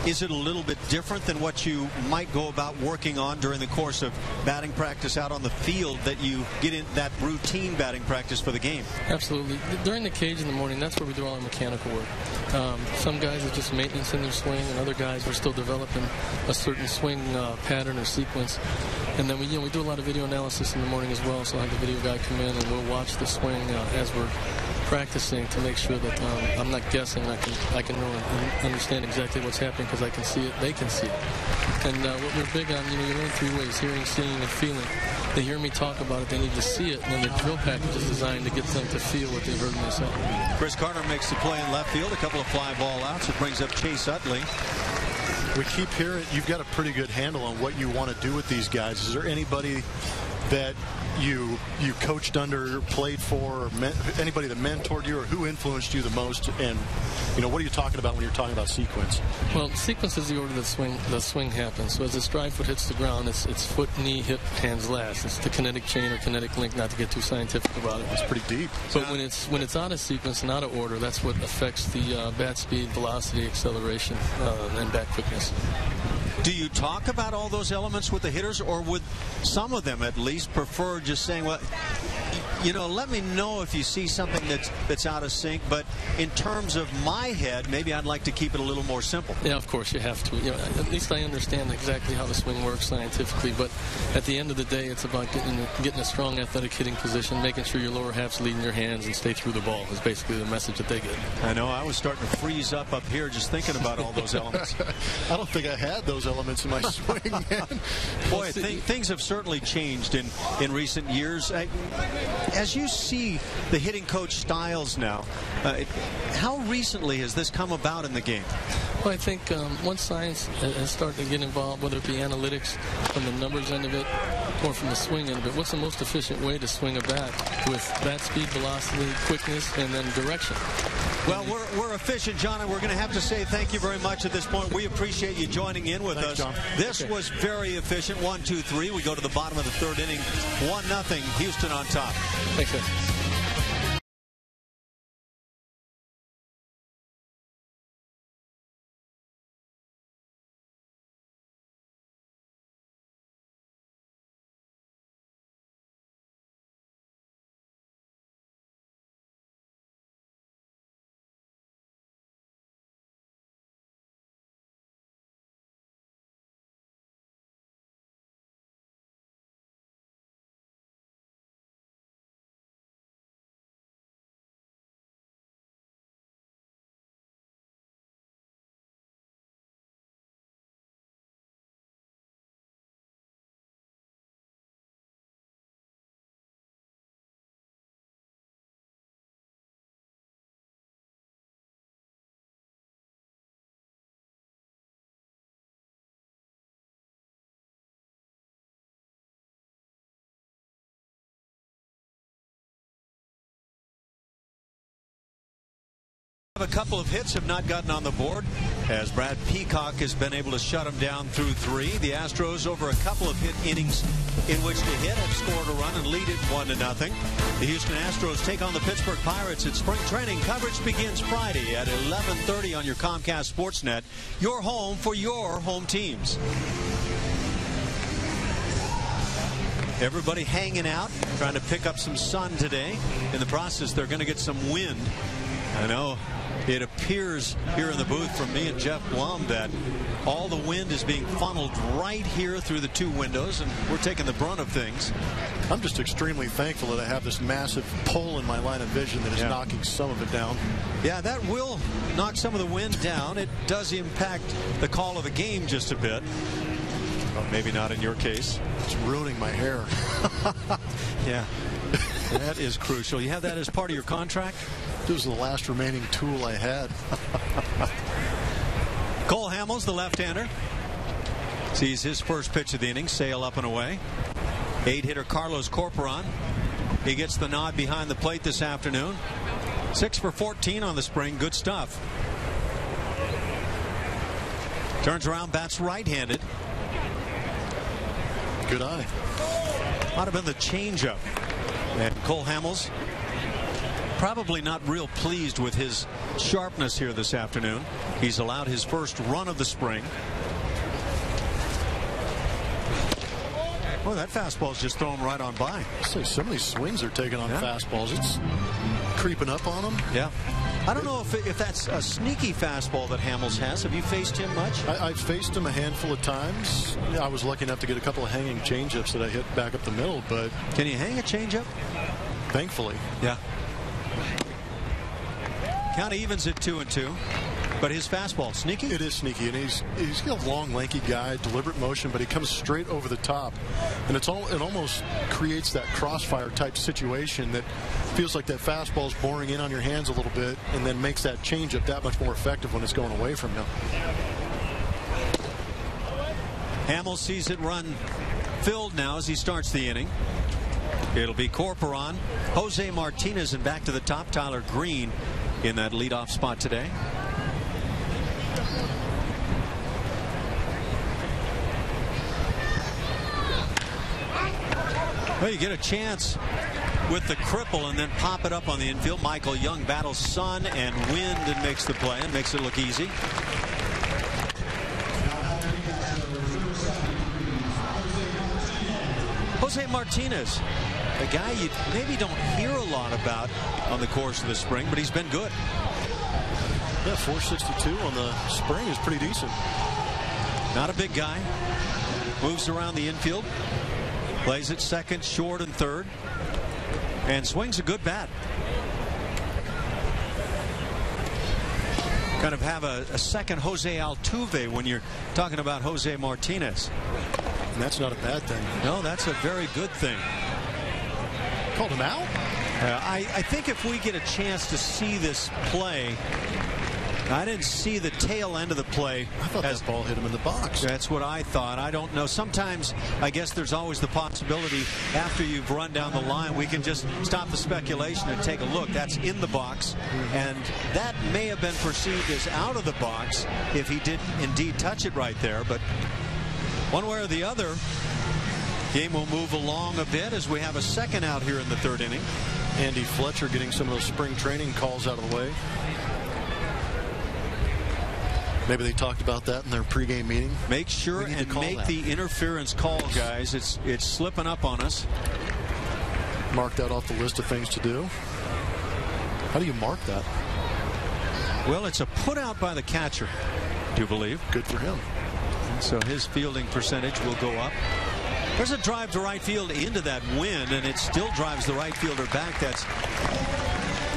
is it a little bit different than what you might go about working on during the course of batting practice out on the field, that you get in that routine batting practice for the game? Absolutely. During the cage in the morning, that's where we do all our mechanical work. Some guys are just maintenance in their swing, and other guys are still developing a certain swing pattern or sequence. And then we do a lot of video analysis in the morning as well, so I'll have the video guy come in and we'll watch the swing as we're practicing to make sure that I'm not guessing. I can know and understand exactly what's happening because I can see it, they can see it. And what we're big on, you learn 3 ways: hearing, seeing, and feeling. They hear me talk about it, they need to see it, and then their drill package is designed to get them to feel what they've heard me say. Chris Carter makes the play in left field, a couple of fly ball outs. It brings up Chase Utley. We keep hearing you've got a pretty good handle on what you want to do with these guys. Is there anybody that you coached under, played for, or anybody that mentored you, or who influenced you the most? And what are you talking about when you're talking about sequence? Well, sequence is the order that the swing happens. So as the stride foot hits the ground, it's foot, knee, hip, hands last. It's the kinetic chain or kinetic link, not to get too scientific about it. It's pretty deep. But when it's out of sequence and out of order, that's what affects the bat speed, velocity, acceleration, and bat quickness. Do you talk about all those elements with the hitters, or would some of them at least prefer just saying, well, let me know if you see something that's out of sync, but in terms of my head, maybe I'd like to keep it a little more simple? Yeah, of course you have to. At least I understand exactly how the swing works scientifically, but at the end of the day, it's about getting a strong athletic hitting position, making sure your lower half's leading your hands and stay through the ball is basically the message that they get. I know. I was starting to freeze up here just thinking about all those elements. I don't think I had those elements in my swing, man. Boy, things have certainly changed in recent years. As you see the hitting coach styles now, how recently has this come about in the game? Well, I think once science has started to get involved, whether it be analytics from the numbers end of it, more from the swing end, but what's the most efficient way to swing a bat with bat speed, velocity, quickness, and then direction? Well, we're efficient, John, and we're going to have to say thank you very much at this point. We appreciate you joining in with us. John. This was very efficient. 1, 2, 3. We go to the bottom of the third inning. 1-0. Houston on top. Thanks, guys. A couple of hits have not gotten on the board as Brad Peacock has been able to shut them down through 3. The Astros, over a couple of hit innings in which to hit, have scored a run and lead it 1-0. The Houston Astros take on the Pittsburgh Pirates at spring training. Coverage begins Friday at 11:30 on your Comcast Sportsnet, your home for your home teams. Everybody hanging out, trying to pick up some sun today. In the process, they're going to get some wind. I know it appears here in the booth from me and Jeff Blum that all the wind is being funneled right here through the 2 windows, and we're taking the brunt of things. I'm just extremely thankful that I have this massive pole in my line of vision that is knocking some of it down. Yeah, that will knock some of the wind down. It does impact the call of the game just a bit. Well, maybe not in your case. It's ruining my hair. Yeah, that is crucial. You have that as part of your contract? This was the last remaining tool I had. Cole Hamels, the left-hander, sees his first pitch of the inning sail up and away. 8-hitter Carlos Corporon. He gets the nod behind the plate this afternoon. 6 for 14 on the spring. Good stuff. Turns around, bats right-handed. Good eye. Might have been the changeup. And Cole Hamels probably not real pleased with his sharpness here this afternoon. He's allowed his first run of the spring. Well, that fastball's just thrown right on by. Say some of these swings are taking on fastballs. It's creeping up on them. Yeah. I don't know if that's a sneaky fastball that Hamels has. Have you faced him much? I've faced him a handful of times. I was lucky enough to get a couple of hanging changeups that I hit back up the middle, but... Can you hang a changeup? Thankfully. Yeah. Count evens at 2-2. But his fastball, sneaky? It is sneaky, and he's a long, lanky guy, deliberate motion, but he comes straight over the top. And it almost creates that crossfire type situation that feels like that fastball's boring in on your hands a little bit and then makes that changeup that much more effective when it's going away from you. Hamels sees it run filled now as he starts the inning. It'll be Corporon, Jose Martinez, and back to the top, Tyler Green in that leadoff spot today. Well, you get a chance with the cripple and then pop it up on the infield. Michael Young battles sun and wind and makes the play and makes it look easy. Jose Martinez, a guy you maybe don't hear a lot about on the course of the spring, but he's been good. Yeah, 462 on the spring is pretty decent. Not a big guy. Moves around the infield. Plays at second, short, and third. And swings a good bat. Kind of have a second Jose Altuve when you're talking about Jose Martinez. And that's not a bad thing. No, that's a very good thing. Called him out? I think if we get a chance to see this play, I didn't see the tail end of the play. I thought that ball hit him in the box. That's what I thought. I don't know. Sometimes I guess there's always the possibility after you've run down the line, we can just stop the speculation and take a look. That's in the box, and that may have been perceived as out of the box if he did indeed touch it right there. But one way or the other, game will move along a bit as we have a second out here in the third inning. Andy Fletcher getting some of those spring training calls out of the way. Maybe they talked about that in their pregame meeting. Make sure and make the interference call, guys. It's slipping up on us. Mark that off the list of things to do. How do you mark that? Well, it's a put out by the catcher, do you believe? Good for him. So his fielding percentage will go up. There's a drive to right field into that wind, and it still drives the right fielder back. That's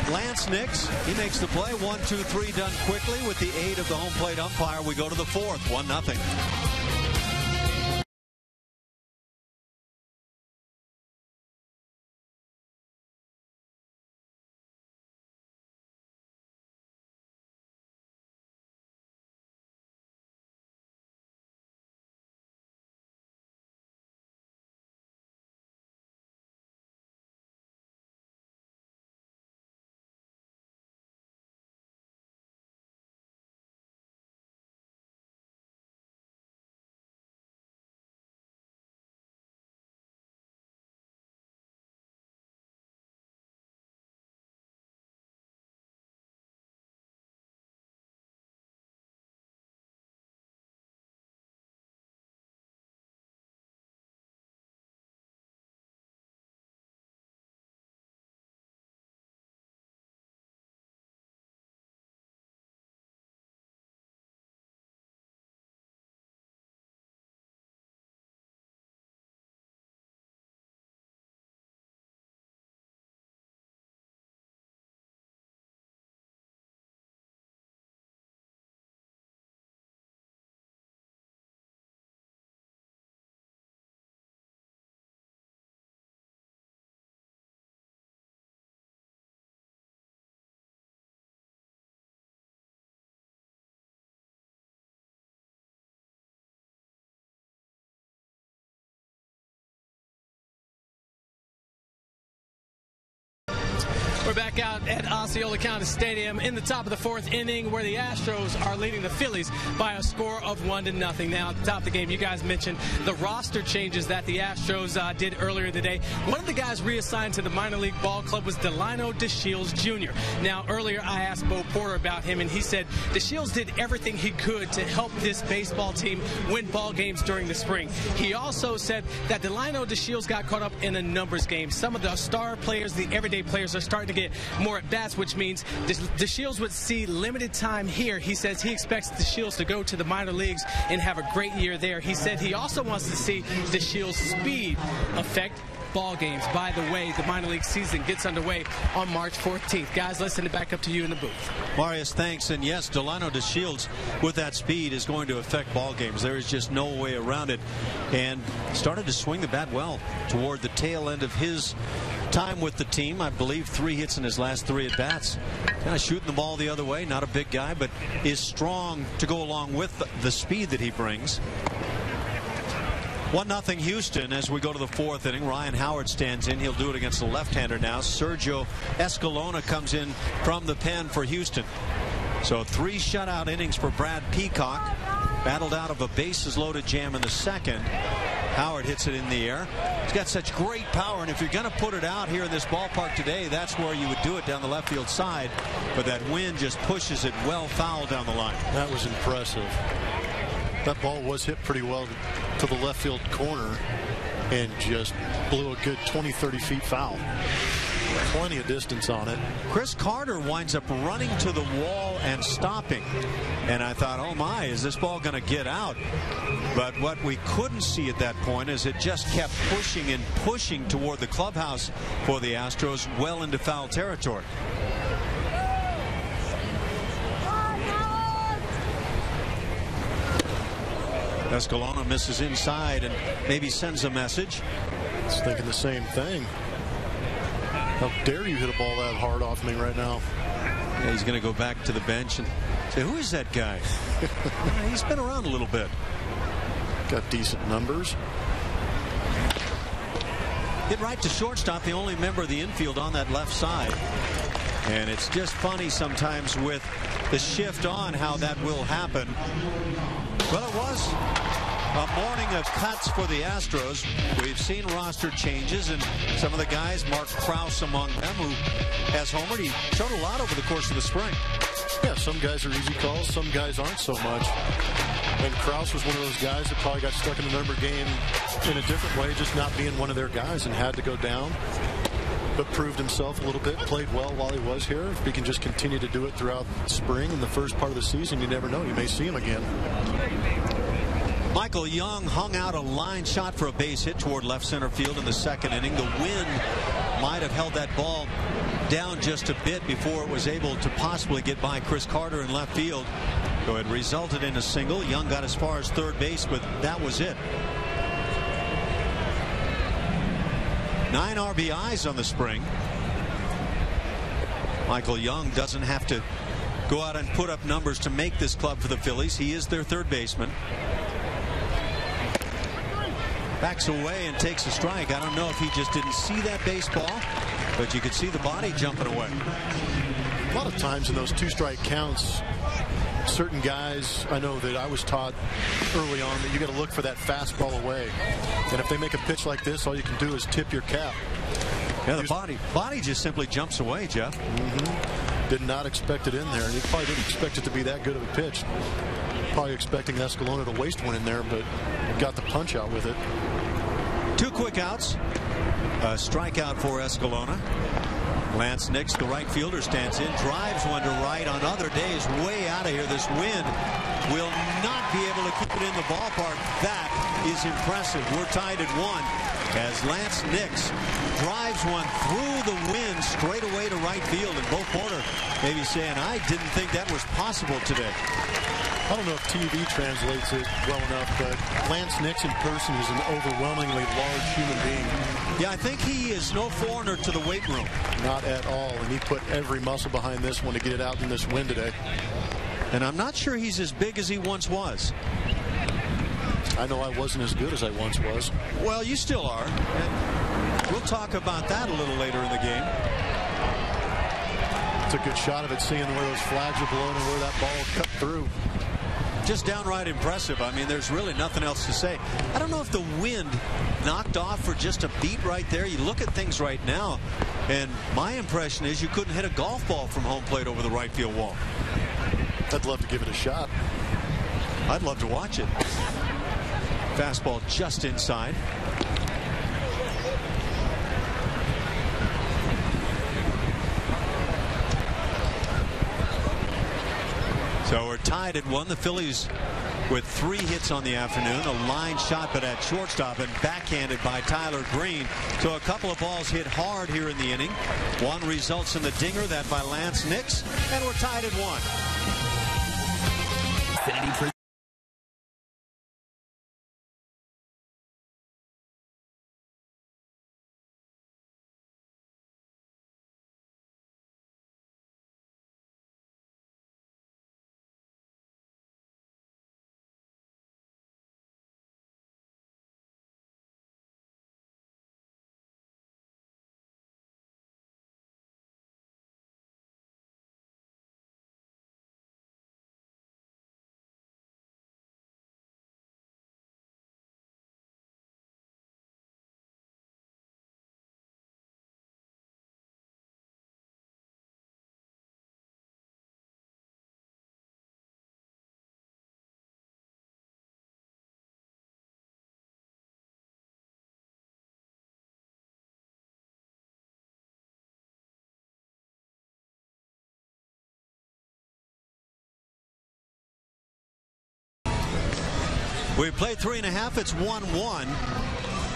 Lance Nix. He makes the play. 1, 2, 3 done quickly with the aid of the home plate umpire. We go to the fourth. 1-0. We're back out at Osceola County Stadium in the top of the fourth inning, where the Astros are leading the Phillies by a score of 1-0. Now, at the top of the game, you guys mentioned the roster changes that the Astros did earlier in the day. One of the guys reassigned to the minor league ball club was Delino DeShields Jr. Now, earlier I asked Bo Porter about him, and he said DeShields did everything he could to help this baseball team win ball games during the spring. He also said that Delino DeShields got caught up in a numbers game. Some of the star players, the everyday players, are starting to get more at bats, which means DeShields would see limited time here. He says he expects DeShields to go to the minor leagues and have a great year there. He said he also wants to see DeShields' speed affect ball games. By the way, the minor league season gets underway on March 14th. Guys, let's send it back up to you in the booth. Marius, thanks. And yes, Delino DeShields with that speed is going to affect ball games. There is just no way around it. And started to swing the bat well toward the tail end of his time with the team. I believe 3 hits in his last 3 at bats. Kind of shooting the ball the other way. Not a big guy, but is strong to go along with the speed that he brings. 1-0 Houston as we go to the fourth inning. Ryan Howard stands in. He'll do it against the left-hander now. Sergio Escalona comes in from the pen for Houston. So 3 shutout innings for Brad Peacock. Battled out of a bases-loaded jam in the second. Howard hits it in the air. He's got such great power, and if you're going to put it out here in this ballpark today, that's where you would do it, down the left field side. But that wind just pushes it well foul down the line. That was impressive. That ball was hit pretty well to the left field corner and just blew a good 20-30 feet foul. Plenty of distance on it. Chris Carter winds up running to the wall and stopping. And I thought, oh my, is this ball going to get out? But what we couldn't see at that point is it just kept pushing and pushing toward the clubhouse for the Astros, well into foul territory. Escalona misses inside and maybe sends a message. He's thinking the same thing. How dare you hit a ball that hard off me right now? Yeah, he's going to go back to the bench and Say, who is that guy? He's been around a little bit. Got decent numbers. Hit right to shortstop, the only member of the infield on that left side. And it's just funny sometimes with the shift on how that will happen. Well, it was a morning of cuts for the Astros. We've seen roster changes, and some of the guys, Mark Krause among them, who has homered. He showed a lot over the course of the spring. Yeah, some guys are easy calls, some guys aren't so much. And Krause was one of those guys that probably got stuck in the number game in a different way, just not being one of their guys, and had to go down. But proved himself a little bit, played well while he was here. If he can just continue to do it throughout spring and the first part of the season, you never know. You may see him again. Michael Young hung out a line shot for a base hit toward left center field in the second inning. The wind might have held that ball down just a bit before it was able to possibly get by Chris Carter in left field. So it resulted in a single. Young got as far as third base, but that was it. 9 RBIs on the spring. Michael Young doesn't have to go out and put up numbers to make this club for the Phillies. He is their third baseman. Backs away and takes a strike. I don't know if he just didn't see that baseball, but you could see the body jumping away. A lot of times in those 2-strike counts, certain guys, I know that I was taught early on that you got to look for that fastball away. And if they make a pitch like this, all you can do is tip your cap. Yeah, the body just simply jumps away, Jeff. Did not expect it in there. And he probably didn't expect it to be that good of a pitch. Probably expecting Escalona to waste one in there, but got the punch out with it. 2 quick outs. A strikeout for Escalona. Lance Nix, the right fielder, stands in, drives one to right. On other days, way out of here. This wind will not be able to keep it in the ballpark. That is impressive. We're tied at 1 as Lance Nix drives one through the wind straight away to right field. And Bo Porter maybe saying, I didn't think that was possible today. I don't know if TV translates it well enough, but Lance Nix in person is an overwhelmingly large human being. Yeah, I think he is no foreigner to the weight room. Not at all, and he put every muscle behind this one to get it out in this wind today. And I'm not sure he's as big as he once was. I know I wasn't as good as I once was. Well, you still are. And we'll talk about that a little later in the game. It's a good shot of it, seeing where those flags are blown and where that ball cut through. Just downright impressive. I mean, there's really nothing else to say. I don't know if the wind knocked off for just a beat right there. You look at things right now, and my impression is you couldn't hit a golf ball from home plate over the right field wall. I'd love to give it a shot. I'd love to watch it. Fastball just inside. So we're tied at 1. The Phillies with 3 hits on the afternoon. A line shot, but at shortstop and backhanded by Tyler Green. So a couple of balls hit hard here in the inning. One results in the dinger, that by Lance Nix, and we're tied at 1. We've played 3.5. It's 1-1.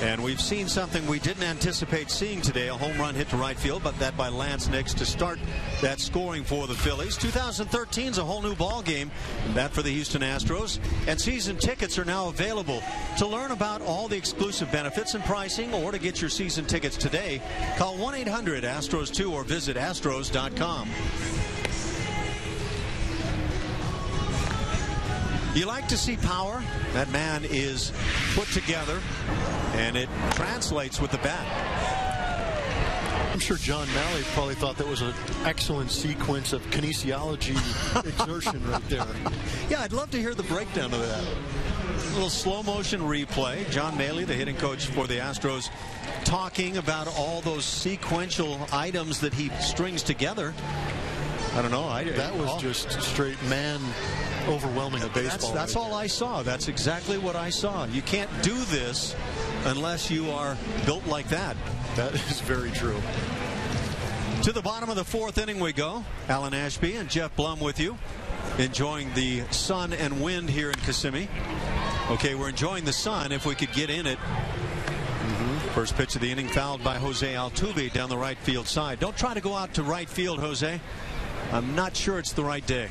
And we've seen something we didn't anticipate seeing today, a home run hit to right field, but that by Lance Nix to start that scoring for the Phillies. 2013 is a whole new ball game, that for the Houston Astros. And season tickets are now available. To learn about all the exclusive benefits and pricing, or to get your season tickets today, call 1-800-ASTROS2 or visit astros.com. You like to see power. That man is put together, and it translates with the bat. I'm sure John Malley probably thought that was an excellent sequence of kinesiology exertion right there. Yeah, I'd love to hear the breakdown of that. A little slow motion replay. John Malley, the hitting coach for the Astros, talking about all those sequential items that he strings together. I don't know. That was just straight man overwhelming a baseball. That's all I saw. That's exactly what I saw. You can't do this unless you are built like that. That is very true. To the bottom of the fourth inning we go. Alan Ashby and Jeff Blum with you, enjoying the sun and wind here in Kissimmee. Okay, we're enjoying the sun if we could get in it. First pitch of the inning fouled by Jose Altuve down the right field side. Don't try to go out to right field, Jose. I'm not sure it's the right day.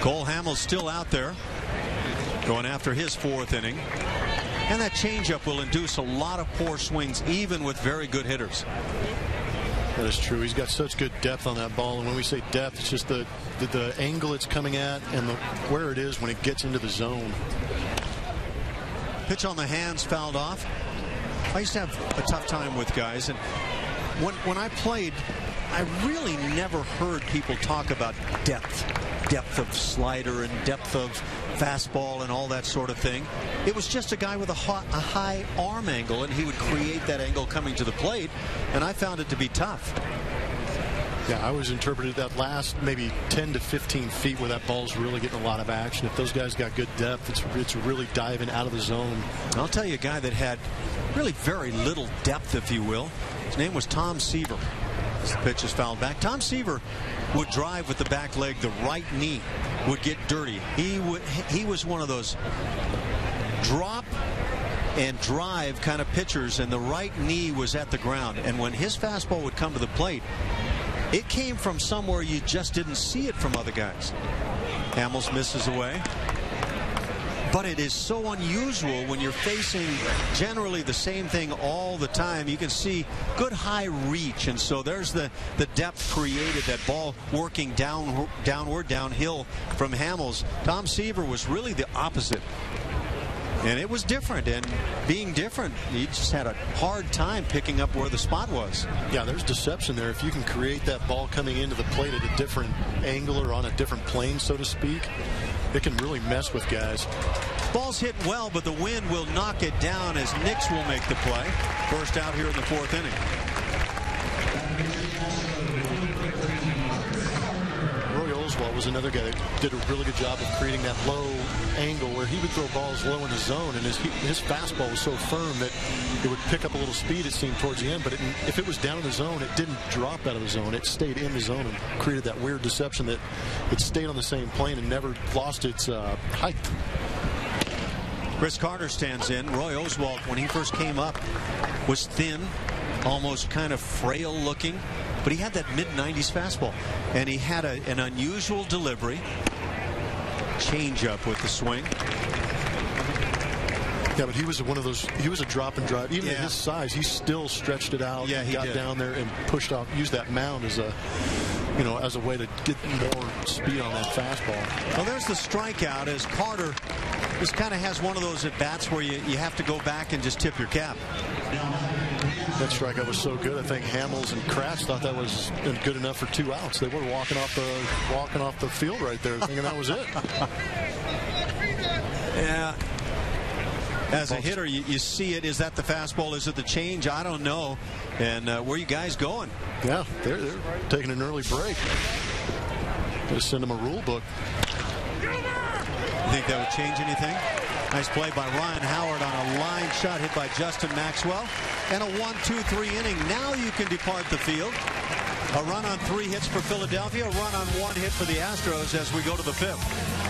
Cole Hamels still out there, going after his fourth inning. And that changeup will induce a lot of poor swings, even with very good hitters. That is true. He's got such good depth on that ball. And when we say depth, it's just the angle it's coming at and where it is when it gets into the zone. Pitch on the hands fouled off. I used to have a tough time with guys. And when I played, I really never heard people talk about depth of slider and depth of fastball and all that sort of thing. It was just a guy with a high arm angle, and he would create that angle coming to the plate, and I found it to be tough. Yeah, I always interpreted that last maybe 10 to 15 feet where that ball's really getting a lot of action. If those guys got good depth, it's really diving out of the zone. I'll tell you a guy that had really very little depth, if you will. His name was Tom Seaver. This pitch is fouled back. Tom Seaver would drive with the back leg. The right knee would get dirty. He was one of those drop and drive kind of pitchers, and the right knee was at the ground. And when his fastball would come to the plate, it came from somewhere you just didn't see it from other guys. Hamels misses away. But it is so unusual when you're facing generally the same thing all the time. You can see good high reach, and so there's the depth created, that ball working downhill from Hamels. Tom Seaver was really the opposite. And it was different, and being different, he just had a hard time picking up where the spot was. Yeah, there's deception there. If you can create that ball coming into the plate at a different angle or on a different plane, so to speak, it can really mess with guys. Ball's hit well, but the wind will knock it down as Nix will make the play. First out here in the fourth inning. Oswalt was another guy that did a really good job of creating that low angle where he would throw balls low in the zone, and his fastball was so firm that it would pick up a little speed, it seemed, towards the end. But if it was down in the zone, it didn't drop out of the zone. It stayed in the zone and created that weird deception that it stayed on the same plane and never lost its height. Chris Carter stands in. Roy Oswalt, when he first came up, was thin, almost kind of frail looking, but he had that mid-90s fastball, and he had an unusual delivery. Change-up with the swing. Yeah, but he was one of those. He was a drop and drive. Even at his size, he still stretched it out. Yeah, and he got did. Down there and pushed off. Used that mound as a, as a way to get more speed on that fastball. Well, there's the strikeout as Carter just kind of has one of those at bats where you have to go back and just tip your cap. That strikeout was so good. I think Hamels and Kratz thought that was good enough for 2 outs. They were walking off the field right there, thinking that was it. Yeah. As a hitter, you see it. Is that the fastball? Is it the change? I don't know. And where are you guys going? Yeah, they're taking an early break. Just send them a rule book. You think that would change anything? Nice play by Ryan Howard on a line shot hit by Justin Maxwell. And a 1-2-3 inning. Now you can depart the field. A run on 3 hits for Philadelphia. A run on 1 hit for the Astros as we go to the 5th.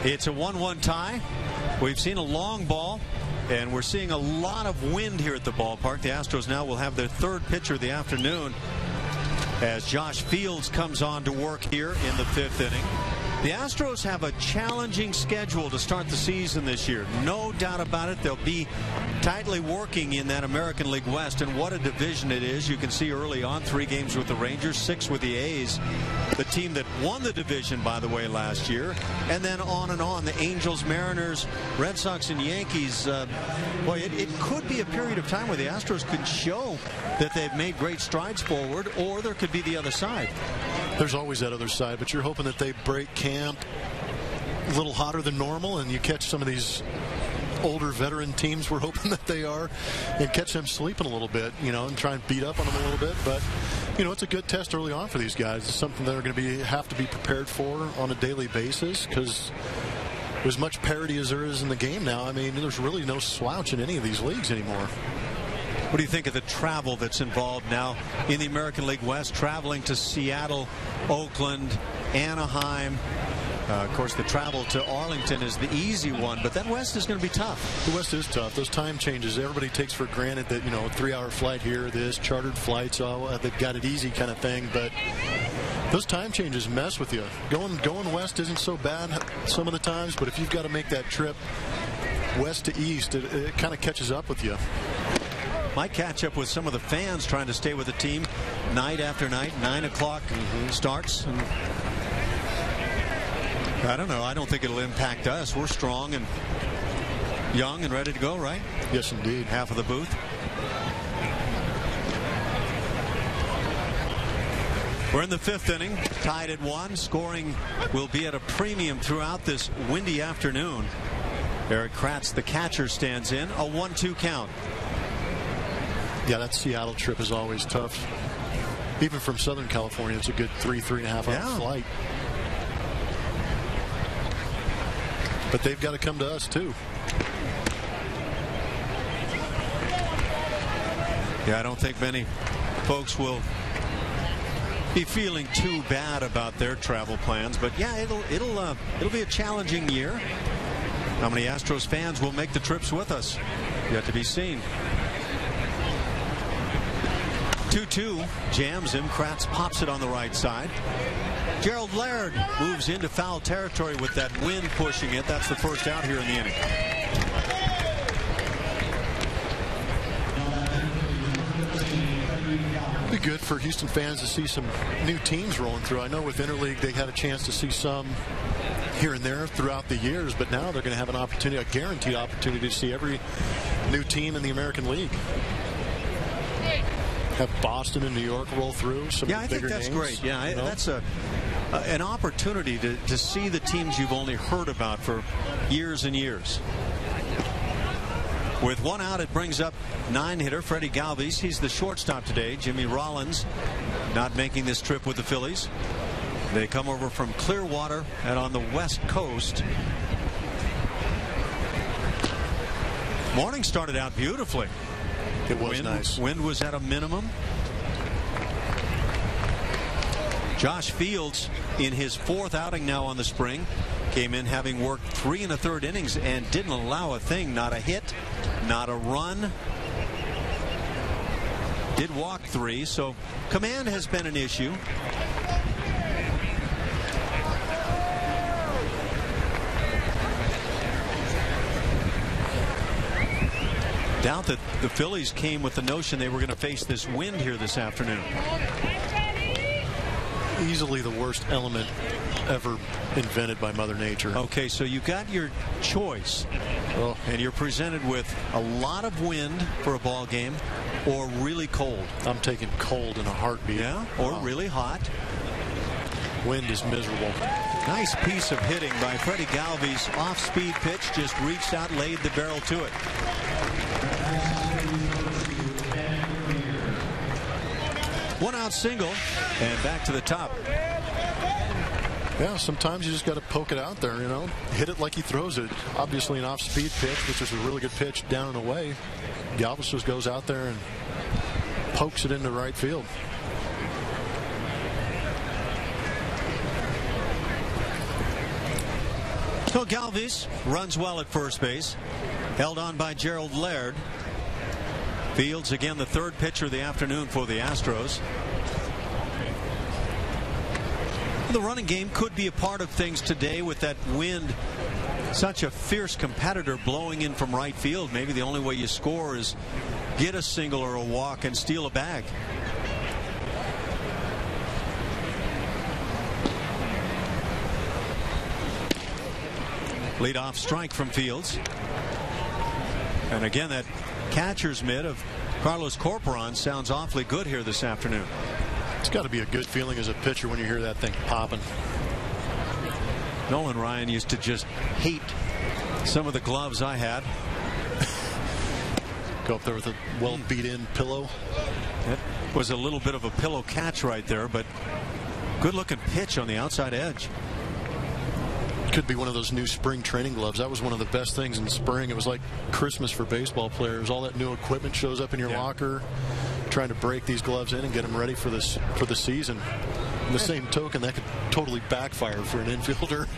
It's a 1-1 tie. We've seen a long ball, and we're seeing a lot of wind here at the ballpark. The Astros now will have their third pitcher of the afternoon as Josh Fields comes on to work here in the 5th inning. The Astros have a challenging schedule to start the season this year. No doubt about it. They'll be tightly working in that American League West, and what a division it is. You can see early on 3 games with the Rangers, 6 with the A's, the team that won the division, by the way, last year, and then on and on. The Angels, Mariners, Red Sox, and Yankees. Boy, it could be a period of time where the Astros could show that they've made great strides forward, or there could be the other side. There's always that other side, but you're hoping that they break camp a little hotter than normal and you catch some of these older veteran teams, we're hoping that they are, and catch them sleeping a little bit, you know, and try and beat up on them a little bit. But, you know, it's a good test early on for these guys. It's something they're going to have to be prepared for on a daily basis, because as much parity as there is in the game now, I mean, there's really no slouch in any of these leagues anymore. What do you think of the travel that's involved now in the American League West, traveling to Seattle, Oakland, Anaheim? Of course, the travel to Arlington is the easy one, but that West is going to be tough. The West is tough. Those time changes, everybody takes for granted that, you know, a 3-hour flight here, this, chartered flights, oh, they've got it easy kind of thing, but those time changes mess with you. Going west isn't so bad some of the times, but if you've got to make that trip west to east, it kind of catches up with you. Might catch up with some of the fans trying to stay with the team night after night. 9 o'clock starts. And I don't know. I don't think it'll impact us. We're strong and young and ready to go, right? Yes, indeed. Half of the booth. We're in the 5th inning, tied at 1. Scoring will be at a premium throughout this windy afternoon. Eric Kratz, the catcher, stands in. A 1-2 count. Yeah, that Seattle trip is always tough. Even from Southern California, it's a good 3.5 hour flight. But they've got to come to us, too. Yeah, I don't think many folks will be feeling too bad about their travel plans. But yeah, it'll be a challenging year. How many Astros fans will make the trips with us? Yet to be seen. 2-2, jams him. Kratz pops it on the right side. Gerald Laird moves into foul territory with that wind pushing it. That's the first out here in the inning. It'd be good for Houston fans to see some new teams rolling through. I know with Interleague they had a chance to see some here and there throughout the years, but now they're going to have an opportunity, a guaranteed opportunity, to see every new team in the American League. Have Boston and New York roll through some I bigger think that's names, great. Yeah, you know? that's an opportunity to see the teams you've only heard about for years and years. With 1 out, it brings up 9-hitter Freddie Galvis. He's the shortstop today. Jimmy Rollins not making this trip with the Phillies. They come over from Clearwater and on the West Coast. Morning started out beautifully. It was nice. Wind was at a minimum. Josh Fields, in his 4th outing now on the spring, came in having worked 3 1/3 innings and didn't allow a thing. Not a hit, not a run. Did walk 3, so command has been an issue. Doubt that the Phillies came with the notion they were going to face this wind here this afternoon. Easily the worst element ever invented by Mother Nature. Okay, so you got your choice, and you're presented with a lot of wind for a ball game or really cold. I'm taking cold in a heartbeat. Yeah, or really hot. Wind is miserable. Nice piece of hitting by Freddie Galvis. Off-speed pitch, just reached out, laid the barrel to it. One out single, and back to the top. Yeah, sometimes you just got to poke it out there, you know. Hit it like he throws it. Obviously an off-speed pitch, which is a really good pitch down and away. Galvis just goes out there and pokes it into right field. So Galvis runs well at first base. Held on by Gerald Laird. Fields again the third pitcher of the afternoon for the Astros. The running game could be a part of things today with that wind. Such a fierce competitor blowing in from right field. Maybe the only way you score is get a single or a walk and steal a bag. Leadoff strike from Fields. And again, that catcher's mitt of Carlos Corporon sounds awfully good here this afternoon. It's got to be a good feeling as a pitcher when you hear that thing popping. Nolan Ryan used to just hate some of the gloves I had. Go up there with a well beat in pillow. That was a little bit of a pillow catch right there, but good looking pitch on the outside edge. Could be one of those new spring training gloves. That was one of the best things in spring. It was like Christmas for baseball players. All that new equipment shows up in your locker. Trying to break these gloves in and get them ready for the season. In the same token, that could totally backfire for an infielder.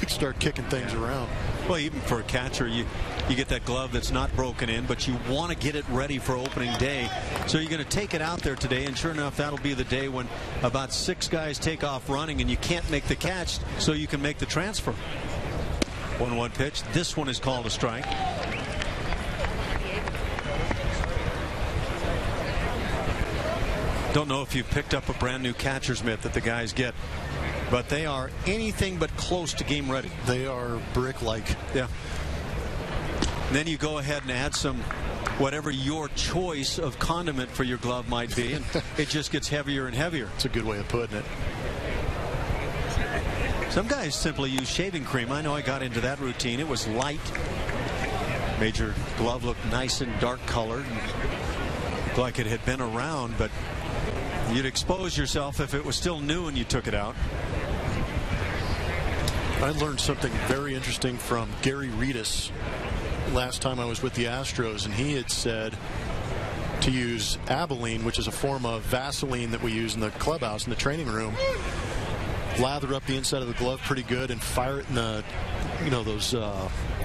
Start kicking things around. Well, even for a catcher, you get that glove that's not broken in, but you want to get it ready for opening day. So you're going to take it out there today, and sure enough, that'll be the day when about 6 guys take off running and you can't make the catch, so you can make the transfer. 1-1 pitch. This one is called a strike. Don't know if you picked up a brand new catcher's mitt that the guys get, but they are anything but close to game ready. They are brick-like. Yeah. And then you go ahead and add some whatever your choice of condiment for your glove might be, and it just gets heavier and heavier. It's a good way of putting it. Some guys simply use shaving cream. I know I got into that routine. It was light. Made your glove look nice and dark colored, and looked like it had been around, but you'd expose yourself if it was still new and you took it out. I learned something very interesting from Gary Reedus last time I was with the Astros, and he had said to use Abilene, which is a form of Vaseline that we use in the clubhouse in the training room, lather up the inside of the glove pretty good and fire it in the, those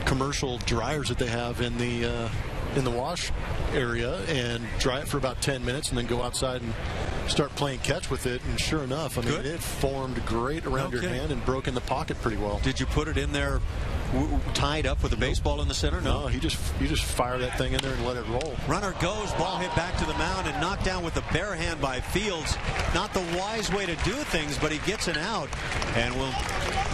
commercial dryers that they have in the wash area, and dry it for about 10 minutes and then go outside and start playing catch with it. And sure enough, I mean, it formed great around your hand and broke in the pocket pretty well. Did you put it in there tied up with a baseball in the center? No, you just fire that thing in there and let it roll. Runner goes, ball hit back to the mound and knocked down with the bare hand by Fields. Not the wise way to do things, but he gets an out, and will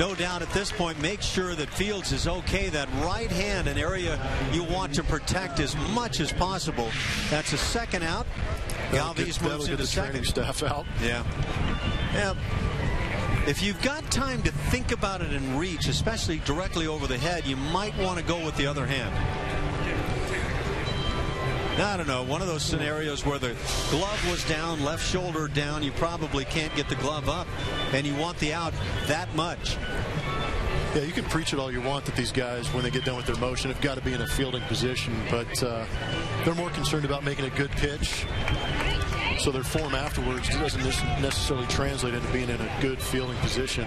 no doubt at this point make sure that Fields is okay. That right hand, an area you want to protect as much as possible. That's a second out. Galvis moves into the training staff out. Yeah. If you've got time to think about it and reach, especially directly over the head, you might want to go with the other hand. Now, I don't know, one of those scenarios where the glove was down, left shoulder down, you probably can't get the glove up, and you want the out that much. Yeah, you can preach it all you want that these guys, when they get done with their motion, have got to be in a fielding position, but they're more concerned about making a good pitch. So their form afterwards doesn't necessarily translate into being in a good fielding position.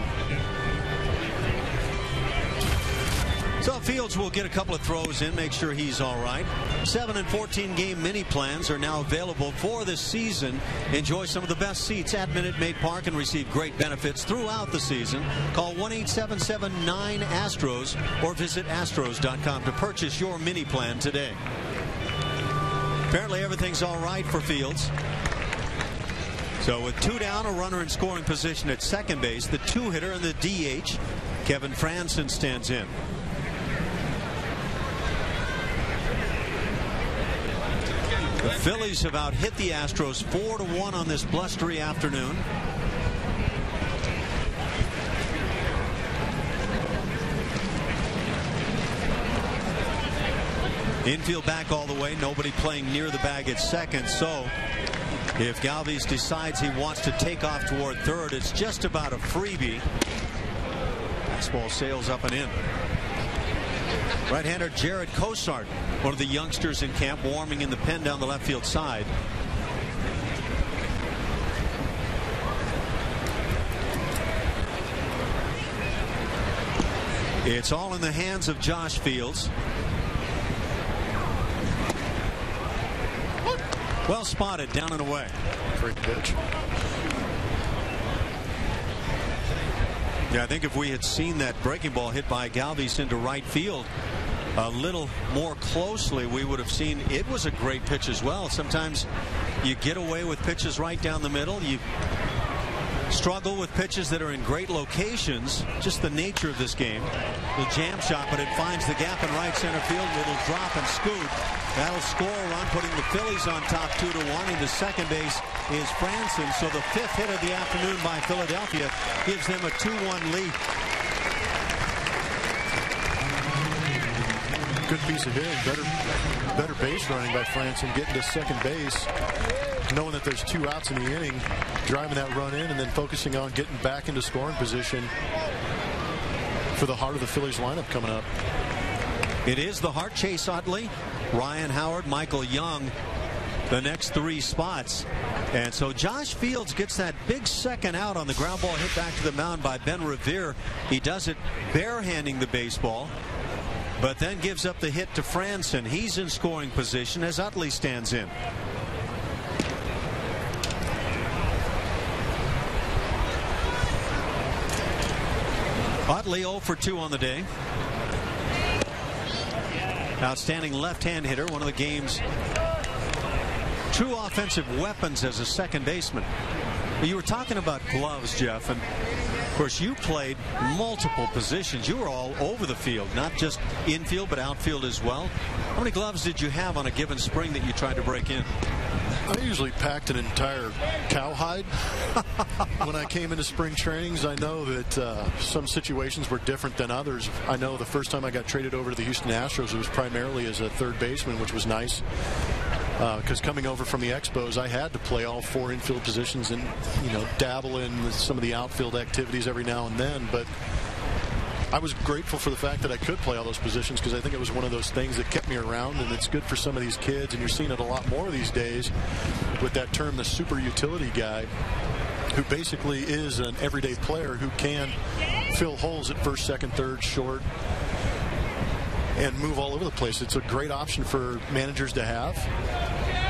So Fields will get a couple of throws in, make sure he's all right. 7 and 14 game mini plans are now available for this season. Enjoy some of the best seats at Minute Maid Park and receive great benefits throughout the season. Call 1-877-9-ASTROS or visit astros.com to purchase your mini plan today. Apparently everything's all right for Fields. So with 2 down, a runner in scoring position at second base, the 2-hitter and the DH, Kevin Franson, stands in. The Phillies have out-hit the Astros 4-1 on this blustery afternoon. Infield back all the way, nobody playing near the bag at second, so if Galvis decides he wants to take off toward third, it's just about a freebie. Fastball sails up and in. Right-hander Jared Cosart, one of the youngsters in camp, warming in the pen down the left field side. It's all in the hands of Josh Fields. Well spotted, down and away. Great pitch. Yeah, I think if we had seen that breaking ball hit by Galvis into right field a little more closely, we would have seen it was a great pitch as well. Sometimes you get away with pitches right down the middle. You struggle with pitches that are in great locations. Just the nature of this game. The jam shot, but it finds the gap in right center field. It'll drop and scoot. That'll score a run, putting the Phillies on top 2-1. Into second base is Franson. So the 5th hit of the afternoon by Philadelphia gives them a 2-1 lead. Good piece of hitting. Better base running by Franson, getting to second base, knowing that there's 2 outs in the inning, driving that run in, and then focusing on getting back into scoring position for the heart of the Phillies lineup coming up. It is the heart. Chase Utley, Ryan Howard, Michael Young, the next 3 spots. And so Josh Fields gets that big second out on the ground ball hit back to the mound by Ben Revere. He does it barehanding the baseball, but then gives up the hit to Franson. He's in scoring position as Utley stands in. Utley 0 for 2 on the day. Outstanding left-hand hitter, one of the game's true offensive weapons as a second baseman. You were talking about gloves, Jeff, and of course you played multiple positions. You were all over the field, not just infield but outfield as well. How many gloves did you have on a given spring that you tried to break in? I usually packed an entire cowhide when I came into spring trainings. I know that some situations were different than others. I know the first time I got traded over to the Houston Astros, it was primarily as a third baseman, which was nice. Because coming over from the Expos, I had to play all 4 infield positions and, dabble in some of the outfield activities every now and then. But I was grateful for the fact that I could play all those positions, because I think it was one of those things that kept me around, and it's good for some of these kids. And you're seeing it a lot more these days with that term, the super utility guy, who basically is an everyday player who can fill holes at first, second, third, short, and move all over the place. It's a great option for managers to have.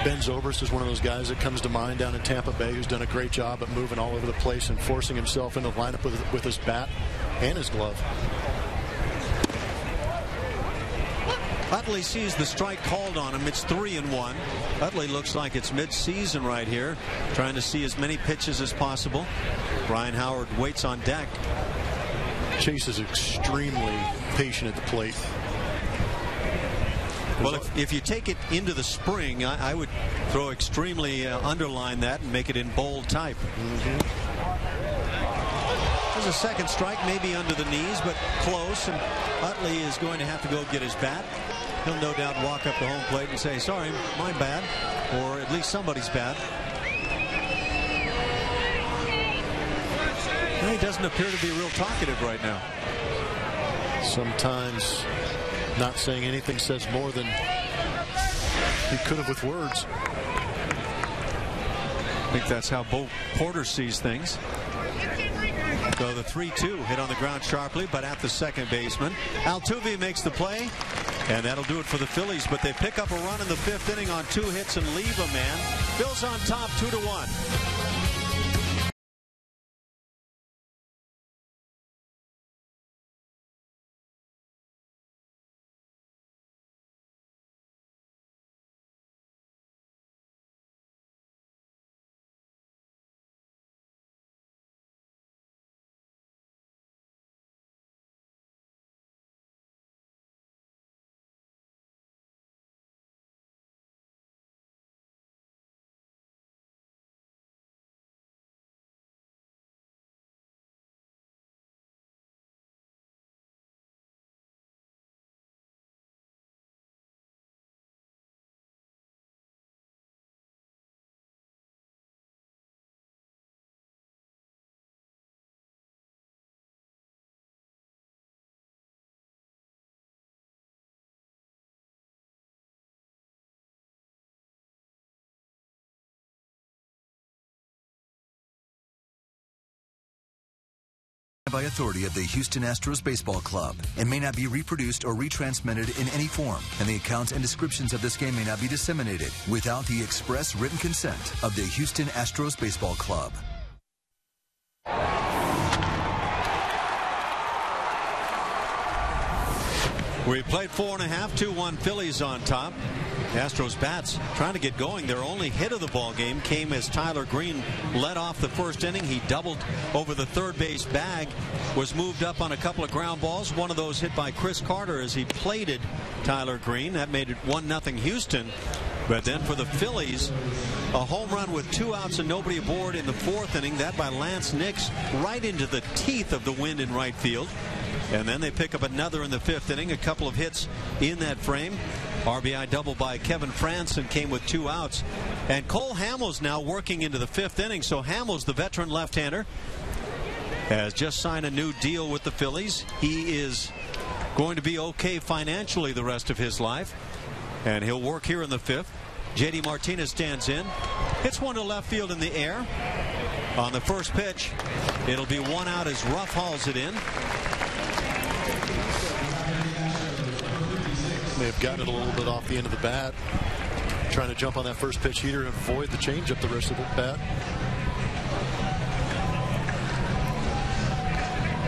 Ben Zobrist is one of those guys that comes to mind down in Tampa Bay, who's done a great job at moving all over the place and forcing himself into the lineup with his bat and his glove. Utley sees the strike called on him. It's 3-1. Utley looks like it's mid-season right here, trying to see as many pitches as possible. Ryan Howard waits on deck. Chase is extremely patient at the plate. Well, if you take it into the spring, I would throw extremely underline that and make it in bold type. There's a second strike, maybe under the knees, but close, and Utley is going to have to go get his bat. He'll no doubt walk up the home plate and say, sorry, my bad, or at least somebody's bad. And he doesn't appear to be real talkative right now. Sometimes not saying anything says more than he could have with words. I think that's how Bo Porter sees things. So the 3-2 hit on the ground sharply, but at the second baseman. Altuve makes the play, and that'll do it for the Phillies. But they pick up a run in the 5th inning on 2 hits and leave a man. Phil's on top 2-1. by authority of the Houston Astros Baseball Club and may not be reproduced or retransmitted in any form, and the accounts and descriptions of this game may not be disseminated without the express written consent of the Houston Astros Baseball Club. We played 4.5, 2-1 Phillies on top. Astros bats trying to get going. Their only hit of the ball game came as Tyler Green led off the first inning. He doubled over the third base bag, was moved up on a couple of ground balls. One of those hit by Chris Carter as he plated Tyler Green. That made it 1-0 Houston. But then for the Phillies, a home run with 2 outs and nobody aboard in the fourth inning. That by Lance Nix right into the teeth of the wind in right field. And then they pick up another in the fifth inning. A couple of hits in that frame. RBI double by Kevin Franson came with 2 outs. And Cole Hamels now working into the fifth inning. So Hamels, the veteran left-hander, has just signed a new deal with the Phillies. He is going to be okay financially the rest of his life. And he'll work here in the fifth. J.D. Martinez stands in. Hits one to left field in the air. On the first pitch, it'll be 1 out as Ruff hauls it in. May have gotten it a little bit off the end of the bat, trying to jump on that first pitch heater and avoid the changeup the rest of the bat.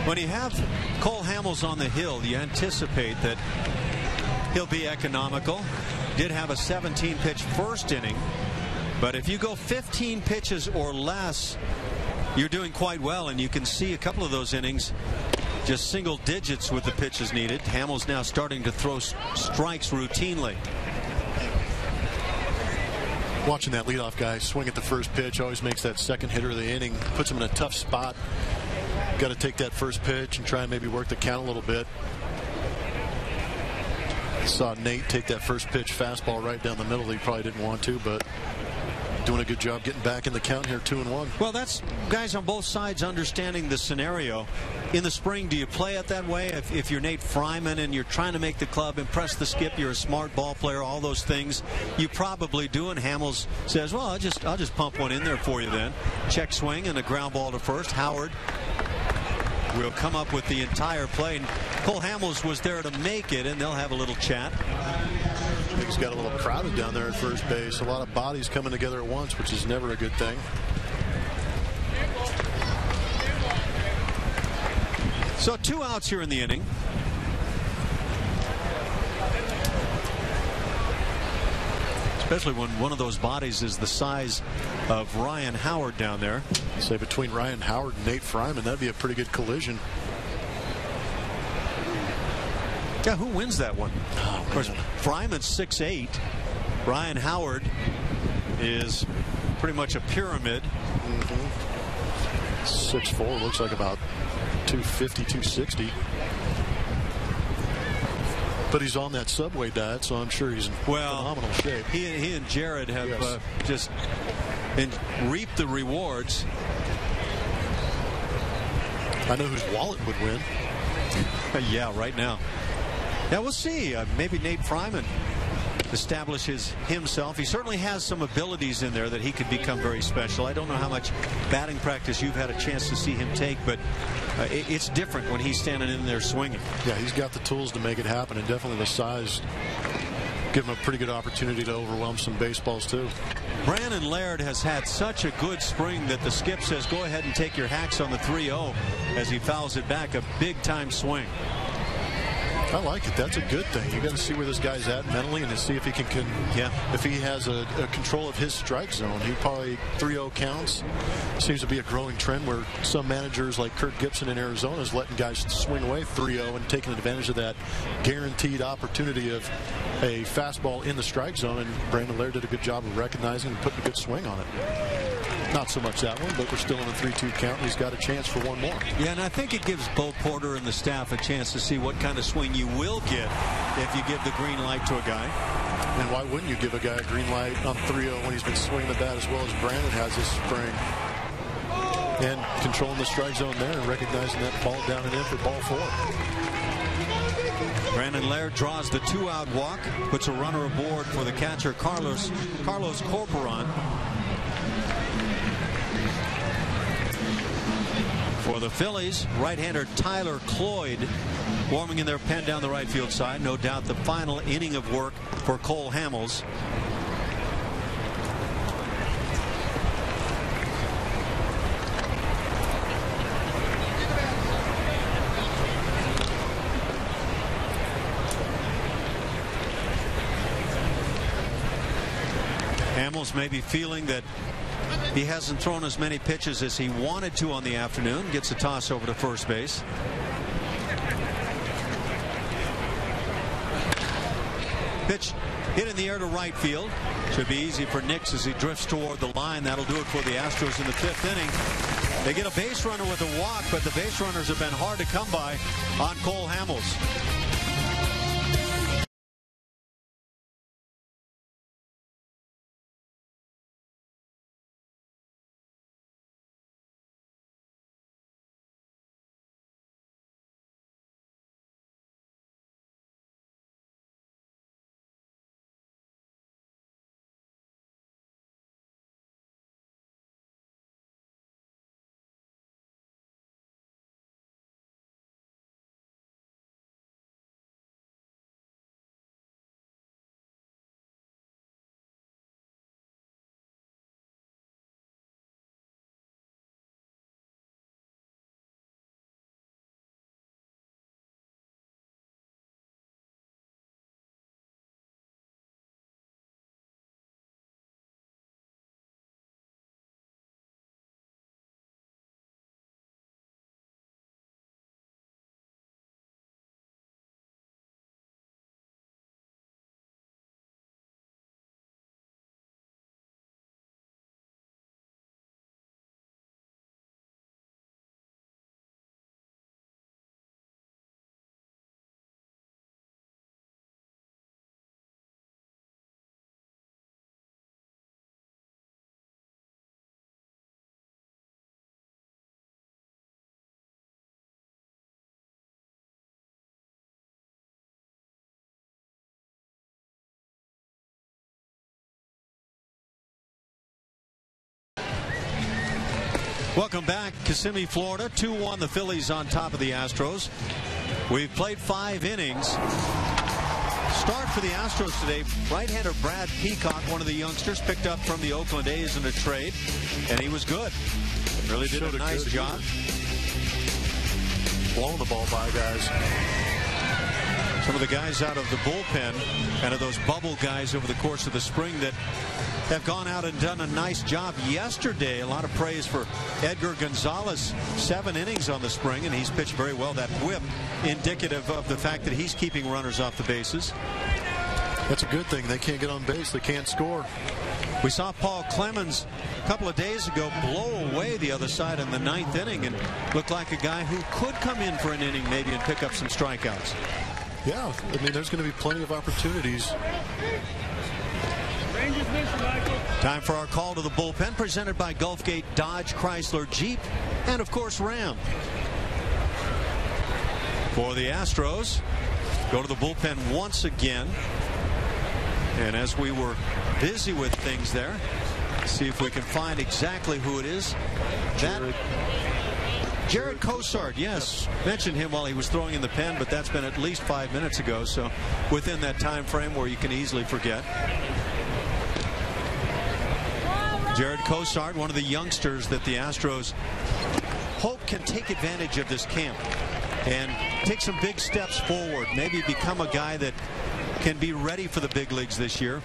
When you have Cole Hamels on the hill, you anticipate that he'll be economical. Did have a 17-pitch first inning, but if you go 15 pitches or less, you're doing quite well, and you can see a couple of those innings just single digits with the pitches needed. Hamels now starting to throw strikes routinely. Watching that leadoff guy swing at the first pitch always makes that second hitter of the inning, puts him in a tough spot. Got to take that first pitch and try and maybe work the count a little bit. Saw Nate take that first pitch fastball right down the middle. He probably didn't want to, but doing a good job getting back in the count here, 2-1. Well, that's guys on both sides understanding the scenario. In the spring, do you play it that way? If you're Nate Fryman and you're trying to make the club, impress the skip, you're a smart ball player, all those things, you probably do. And Hamels says, well, I'll just pump one in there for you then. Check swing and a ground ball to first. Howard will come up with the entire play. And Cole Hamels was there to make it, and they'll have a little chat. He's got a little crowded down there at first base. A lot of bodies coming together at once, which is never a good thing. So 2 outs here in the inning. Especially when one of those bodies is the size of Ryan Howard down there. Say between Ryan Howard and Nate Fryman, that'd be a pretty good collision. Yeah, who wins that one? Oh, of course, Fryman's 6'8". Ryan Howard is pretty much a pyramid. 6'4", looks like about 250, 260. But he's on that Subway diet, so I'm sure he's in phenomenal shape. He and Jared have just reaped the rewards. I know whose wallet would win. Yeah, right now. Yeah, we'll see. Maybe Nate Fryman establishes himself. He certainly has some abilities in there that he could become very special. I don't know how much batting practice you've had a chance to see him take, but it's different when he's standing in there swinging. Yeah, he's got the tools to make it happen, and definitely the size give him a pretty good opportunity to overwhelm some baseballs too. Brandon Laird has had such a good spring that the skip says go ahead and take your hacks on the 3-0 as he fouls it back. A big-time swing. I like it. That's a good thing. You got to see where this guy's at mentally and to see if he can if he has a control of his strike zone. He probably 3-0 counts. Seems to be a growing trend where some managers like Kurt Gibson in Arizona is letting guys swing away 3-0 and taking advantage of that guaranteed opportunity of a fastball in the strike zone. And Brandon Laird did a good job of recognizing and putting a good swing on it. Not so much that one, but we're still in a 3-2 count, and he's got a chance for one more. Yeah, and I think it gives Bo Porter and the staff a chance to see what kind of swing you will get if you give the green light to a guy. And why wouldn't you give a guy a green light on 3-0 when he's been swinging the bat as well as Brandon has this spring? And controlling the strike zone there and recognizing that ball down and in for ball 4. Brandon Laird draws the 2-out walk, puts a runner aboard for the catcher Carlos Corporon. For the Phillies, right-hander Tyler Cloyd warming in their pen down the right field side. No doubt the final inning of work for Cole Hamels. Hamels may be feeling that he hasn't thrown as many pitches as he wanted to on the afternoon. Gets a toss over to first base. Pitch hit in the air to right field. Should be easy for Nix as he drifts toward the line. That'll do it for the Astros in the 5th inning. They get a base runner with a walk, but the base runners have been hard to come by on Cole Hamels. Welcome back, Kissimmee, Florida. 2-1, the Phillies on top of the Astros. We've played 5 innings. Start for the Astros today. Right-hander Brad Peacock, one of the youngsters, picked up from the Oakland A's in a trade, and he was good. Really did a nice job. Blowing the ball by guys. Some of the guys out of the bullpen, kind of those bubble guys over the course of the spring that have gone out and done a nice job. Yesterday, a lot of praise for Edgar Gonzalez. 7 innings on the spring, and he's pitched very well. That whip indicative of the fact that he's keeping runners off the bases. That's a good thing. They can't get on base. They can't score. We saw Paul Clemens a couple of days ago blow away the other side in the 9th inning and looked like a guy who could come in for an inning maybe and pick up some strikeouts. Yeah, I mean, there's going to be plenty of opportunities. Time for our call to the bullpen, presented by Gulfgate Dodge, Chrysler, Jeep, and of course Ram. For the Astros, go to the bullpen once again. And as we were busy with things there, see if we can find exactly who it is. Jared Cosart, yes, mentioned him while he was throwing in the pen, but that's been at least 5 minutes ago, so within that time frame where you can easily forget. Jared Cosart, one of the youngsters that the Astros hope can take advantage of this camp and take some big steps forward, maybe become a guy that can be ready for the big leagues this year.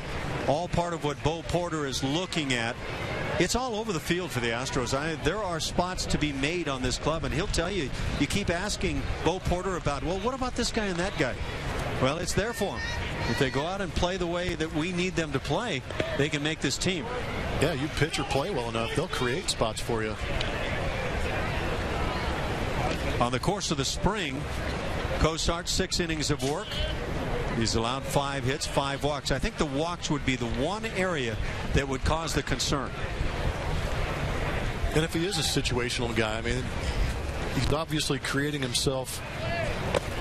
All part of what Bo Porter is looking at. It's all over the field for the Astros. There are spots to be made on this club, and he'll tell you, you keep asking Bo Porter about, well, what about this guy and that guy? Well, it's there for them. If they go out and play the way that we need them to play, they can make this team. Yeah, you pitch or play well enough, they'll create spots for you. On the course of the spring, Cosart, 6 innings of work. He's allowed 5 hits, 5 walks. I think the walks would be the one area that would cause the concern. And if he is a situational guy, I mean, he's obviously creating himself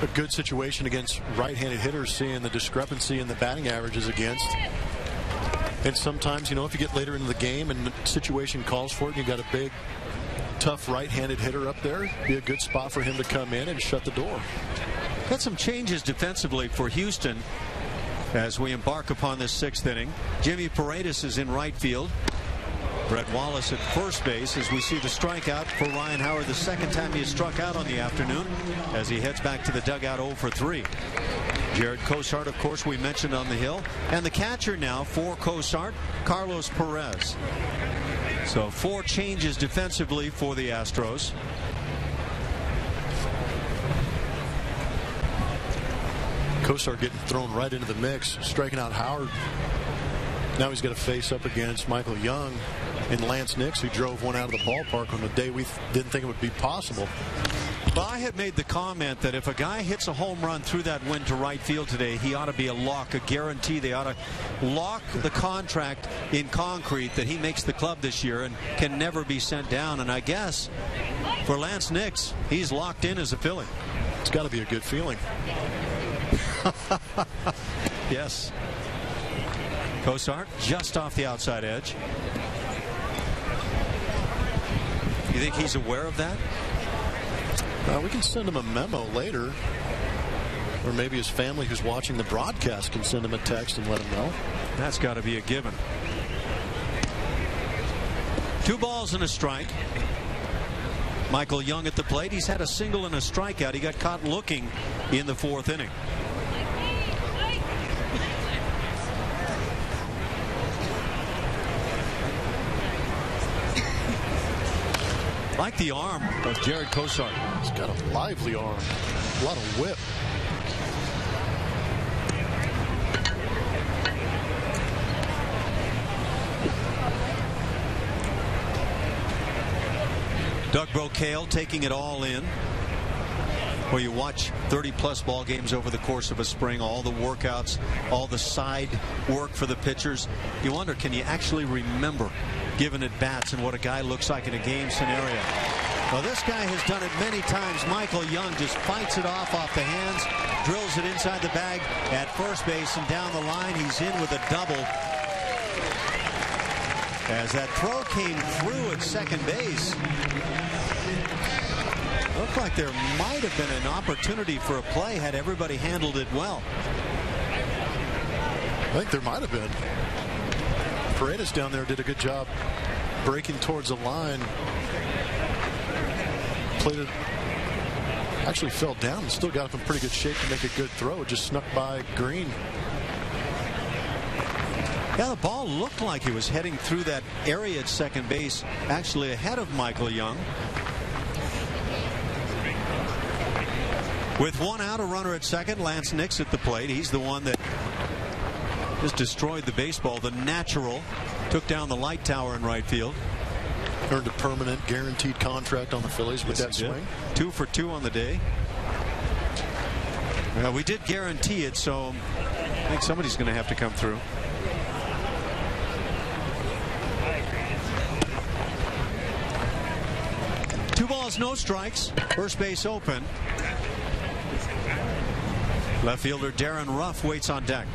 a good situation against right-handed hitters, seeing the discrepancy in the batting averages against. And sometimes, you know, if you get later into the game and the situation calls for it, and you got a big tough right-handed hitter up there. Be a good spot for him to come in and shut the door. Got some changes defensively for Houston as we embark upon this 6th inning. Jimmy Paredes is in right field. Brett Wallace at first base as we see the strikeout for Ryan Howard, the second time he has struck out on the afternoon as he heads back to the dugout 0 for 3. Jared Cosart, of course, we mentioned on the hill. And the catcher now for Cosart, Carlos Perez. So 4 changes defensively for the Astros. Cosart getting thrown right into the mix, striking out Howard. Now he's got to face up against Michael Young and Lance Nix, who drove one out of the ballpark on the day we didn't think it would be possible. Well, I had made the comment that if a guy hits a home run through that wind to right field today, he ought to be a lock, a guarantee. They ought to lock the contract in concrete that he makes the club this year and can never be sent down. And I guess for Lance Nix, he's locked in as a Philly. It's got to be a good feeling. Yes. Cosart just off the outside edge. You think he's aware of that? We can send him a memo later. Or maybe his family who's watching the broadcast can send him a text and let him know. That's got to be a given. 2 balls and a strike. Michael Young at the plate. He's had a single and a strikeout. He got caught looking in the 4th inning. Like the arm of Jared Cosart. He's got a lively arm. A lot of whip. Doug Brocail taking it all in. Where you watch 30-plus ball games over the course of a spring, all the workouts, all the side work for the pitchers. You wonder, can you actually remember giving at bats and what a guy looks like in a game scenario? Well, this guy has done it many times. Michael Young just fights it off the hands, drills it inside the bag at first base, and down the line he's in with a double. As that throw came through at second base, looked like there might have been an opportunity for a play had everybody handled it well. I think there might have been. Paredes down there did a good job breaking towards the line. Played it, actually fell down and still got up in pretty good shape to make a good throw. It just snuck by Green. Yeah, the ball looked like it was heading through that area at second base, actually ahead of Michael Young. With 1 out, a runner at second, Lance Nix at the plate. He's the one that just destroyed the baseball. The natural took down the light tower in right field. Earned a permanent guaranteed contract on the Phillies with that swing. 2 for 2 on the day. Well, we did guarantee it, so I think somebody's going to have to come through. Two balls, no strikes. First base open. Left fielder Darren Ruff waits on deck.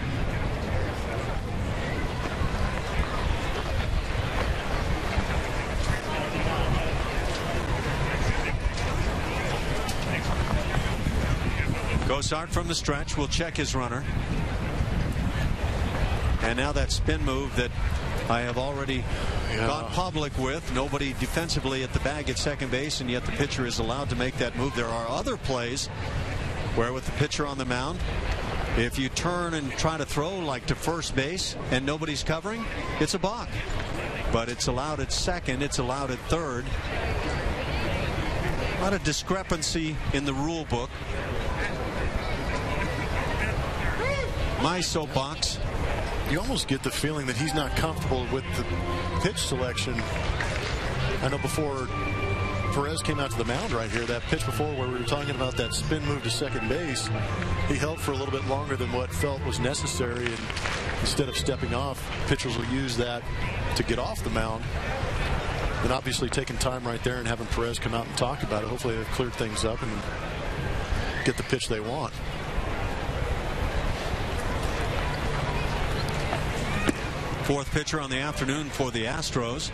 Cosart from the stretch will check his runner. And now that spin move that I have already gone public with. Nobody defensively at the bag at second base, and yet the pitcher is allowed to make that move. There are other plays where with the pitcher on the mound, if you turn and try to throw like to first base and nobody's covering, it's a balk. But it's allowed at second, it's allowed at third. A lot of discrepancy in the rule book. My soapbox. You almost get the feeling that he's not comfortable with the pitch selection. I know before Perez came out to the mound right here, that pitch before where we were talking about that spin move to second base, he held for a little bit longer than what felt was necessary, and instead of stepping off, pitchers will use that to get off the mound. And obviously taking time right there and having Perez come out and talk about it. Hopefully they've cleared things up and get the pitch they want. Fourth pitcher on the afternoon for the Astros.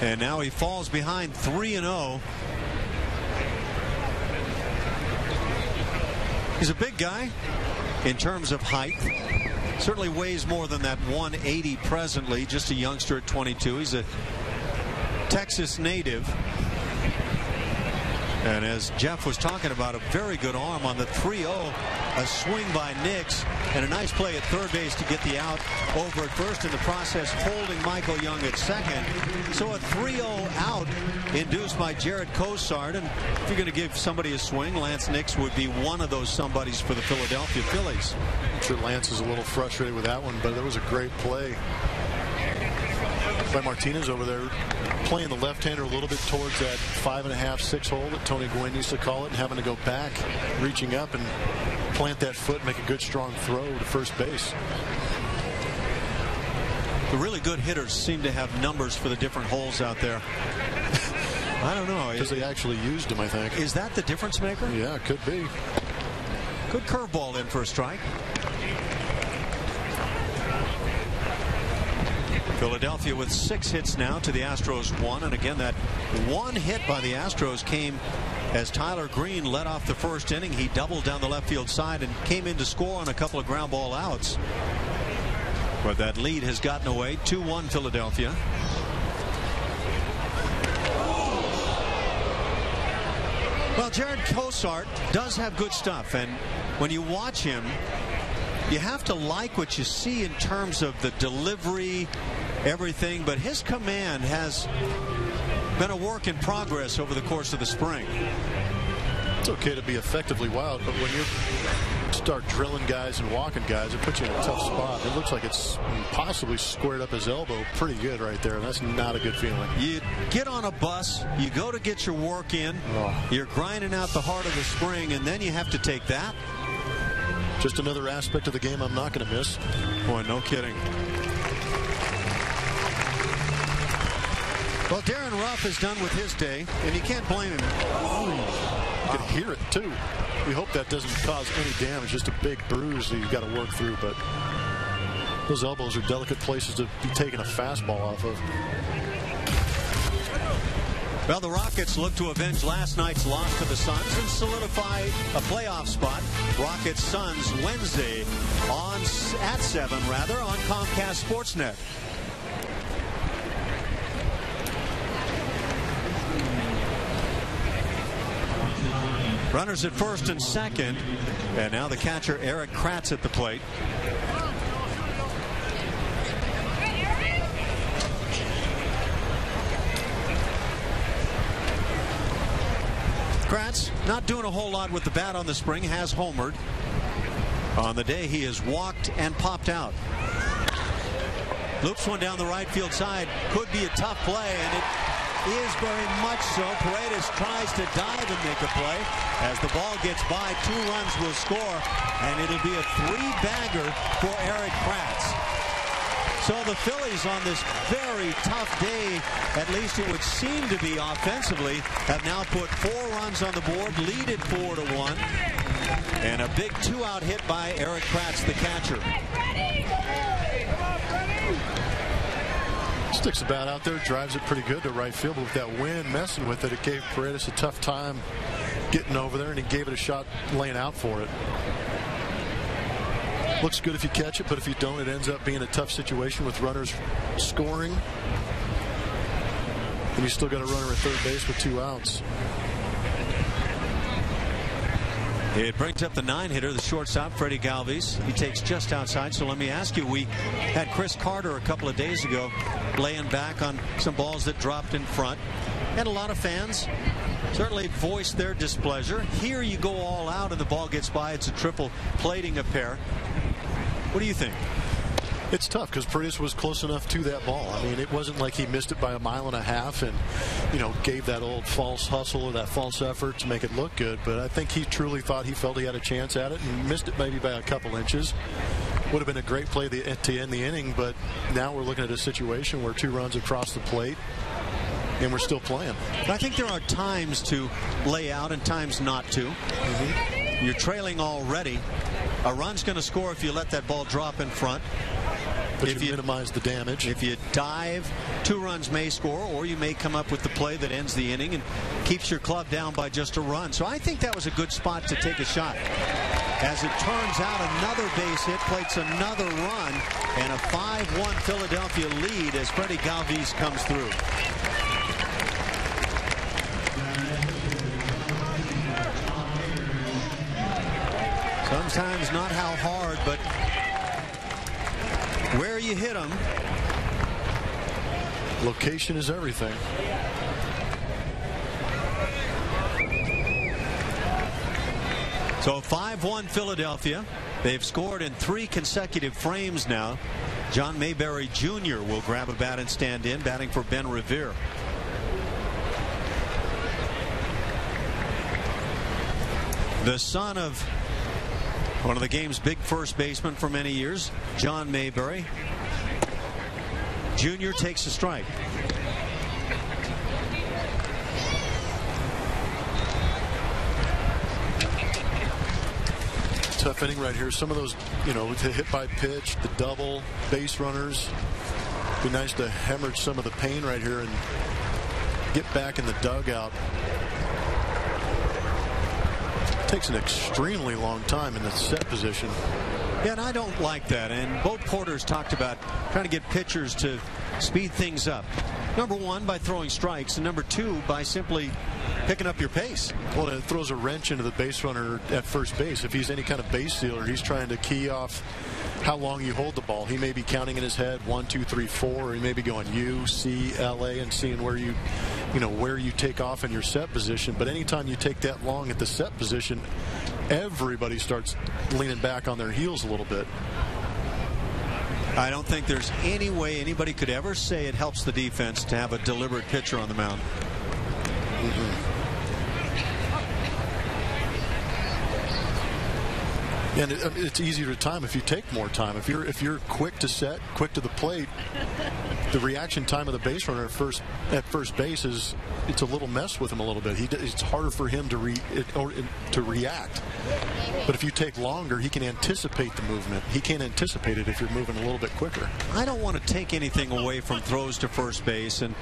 And now he falls behind 3-0. He's a big guy in terms of height. Certainly weighs more than that 180 presently. Just a youngster at 22. He's a Texas native. And as Jeff was talking about, a very good arm on the 3-0. A swing by Nix and a nice play at third base to get the out over at first, in the process holding Michael Young at second. So a 3-0 out induced by Jared Cosart. And if you're going to give somebody a swing, Lance Nix would be one of those somebodies for the Philadelphia Phillies. I'm sure Lance is a little frustrated with that one, but it was a great play by Martinez over there, playing the left-hander a little bit towards that 5.5, 6 hole that Tony Gwynn used to call it, and having to go back, reaching up and plant that foot, make a good strong throw to first base. The really good hitters seem to have numbers for the different holes out there. I don't know. Because they actually used them, I think. Is that the difference maker? Yeah, it could be. Good curveball in for a strike. Philadelphia with 6 hits now to the Astros 1. And again, that one hit by the Astros came as Tyler Green led off the first inning. He doubled down the left field side and came in to score on a couple of ground ball outs. But that lead has gotten away. 2-1 Philadelphia. Well, Jared Cosart does have good stuff, and when you watch him, you have to like what you see in terms of the delivery, everything, but his command has been a work in progress over the course of the spring. It's okay to be effectively wild, but when you start drilling guys and walking guys, it puts you in a tough spot. It looks like it's possibly squared up his elbow pretty good right there, and that's not a good feeling. You get on a bus, you go to get your work in, you're grinding out the heart of the spring, and then you have to take that. Just another aspect of the game I'm not going to miss. Boy, no kidding. Well, Darren Ruff is done with his day, and you can't blame him. You can hear it, too. We hope that doesn't cause any damage, just a big bruise that you've got to work through. But those elbows are delicate places to be taking a fastball off of. Well, the Rockets look to avenge last night's loss to the Suns and solidify a playoff spot. Rockets Suns Wednesday at 7 on Comcast Sportsnet. Runners at first and second, and now the catcher Eric Kratz at the plate. Kratz not doing a whole lot with the bat on the spring, has homered. On the day he has walked and popped out. Loops one down the right field side. Could be a tough play, and it is very much so. Paredes tries to dive and make a play. As the ball gets by, 2 runs will score, and it'll be a 3-bagger for Eric Kratz. So the Phillies on this very tough day, at least it would seem to be offensively, have now put 4 runs on the board, lead it 4-1, and a big 2-out hit by Eric Kratz, the catcher. Sticks the bat out there, drives it pretty good to right field, but with that wind messing with it, it gave Paredes a tough time getting over there, and he gave it a shot laying out for it. Looks good if you catch it, but if you don't, it ends up being a tough situation with runners scoring. And you still got a runner at third base with 2 outs. It brings up the 9-hitter, the shortstop, Freddie Galvis. He takes just outside. So let me ask you, we had Chris Carter a couple of days ago laying back on some balls that dropped in front. And a lot of fans certainly voiced their displeasure. Here you go all out and the ball gets by. It's a triple, plating a pair. What do you think? It's tough because Paredes was close enough to that ball. I mean, it wasn't like he missed it by 1.5 miles and, you know, gave that old false hustle or that false effort to make it look good. But I think he truly thought he felt he had a chance at it and missed it maybe by a couple inches. Would have been a great play to end the inning, but now we're looking at a situation where 2 runs across the plate and we're still playing. I think there are times to lay out and times not to. You're trailing already. A run's going to score if you let that ball drop in front. but you minimize the damage. If you dive, 2 runs may score, or you may come up with the play that ends the inning and keeps your club down by just a run. So I think that was a good spot to take a shot. As it turns out, another base hit plates another run, and a 5-1 Philadelphia lead as Freddie Galvis comes through. Sometimes not how hard, but where you hit them. Location is everything. So 5-1 Philadelphia. They've scored in 3 consecutive frames now. John Mayberry Jr. will grab a bat and stand in, batting for Ben Revere. The son of one of the game's big first basemen for many years, John Mayberry Jr. takes a strike. Tough inning right here. Some of those, the hit by pitch, the double, base runners. Be nice to hemorrhage some of the pain right here and get back in the dugout. Takes an extremely long time in the set position. Yeah, and I don't like that. And both Porters talked about trying to get pitchers to speed things up. Number 1, by throwing strikes, and number 2, by simply picking up your pace. Well, it throws a wrench into the base runner at first base. If he's any kind of base stealer, he's trying to key off how long you hold the ball. He may be counting in his head 1, 2, 3, 4, or he may be going U, C, L, A, and seeing where where you take off in your set position. But anytime you take that long at the set position, everybody starts leaning back on their heels a little bit. I don't think there's any way anybody could ever say it helps the defense to have a deliberate pitcher on the mound. And it's easier to time if you take more time. If you're quick to set, quick to the plate, the reaction time of the base runner at first base it's a little mess with him a little bit. It's harder for him to react. But if you take longer, he can anticipate the movement. He can't anticipate it if you're moving a little bit quicker. I don't want to take anything away from throws to first base and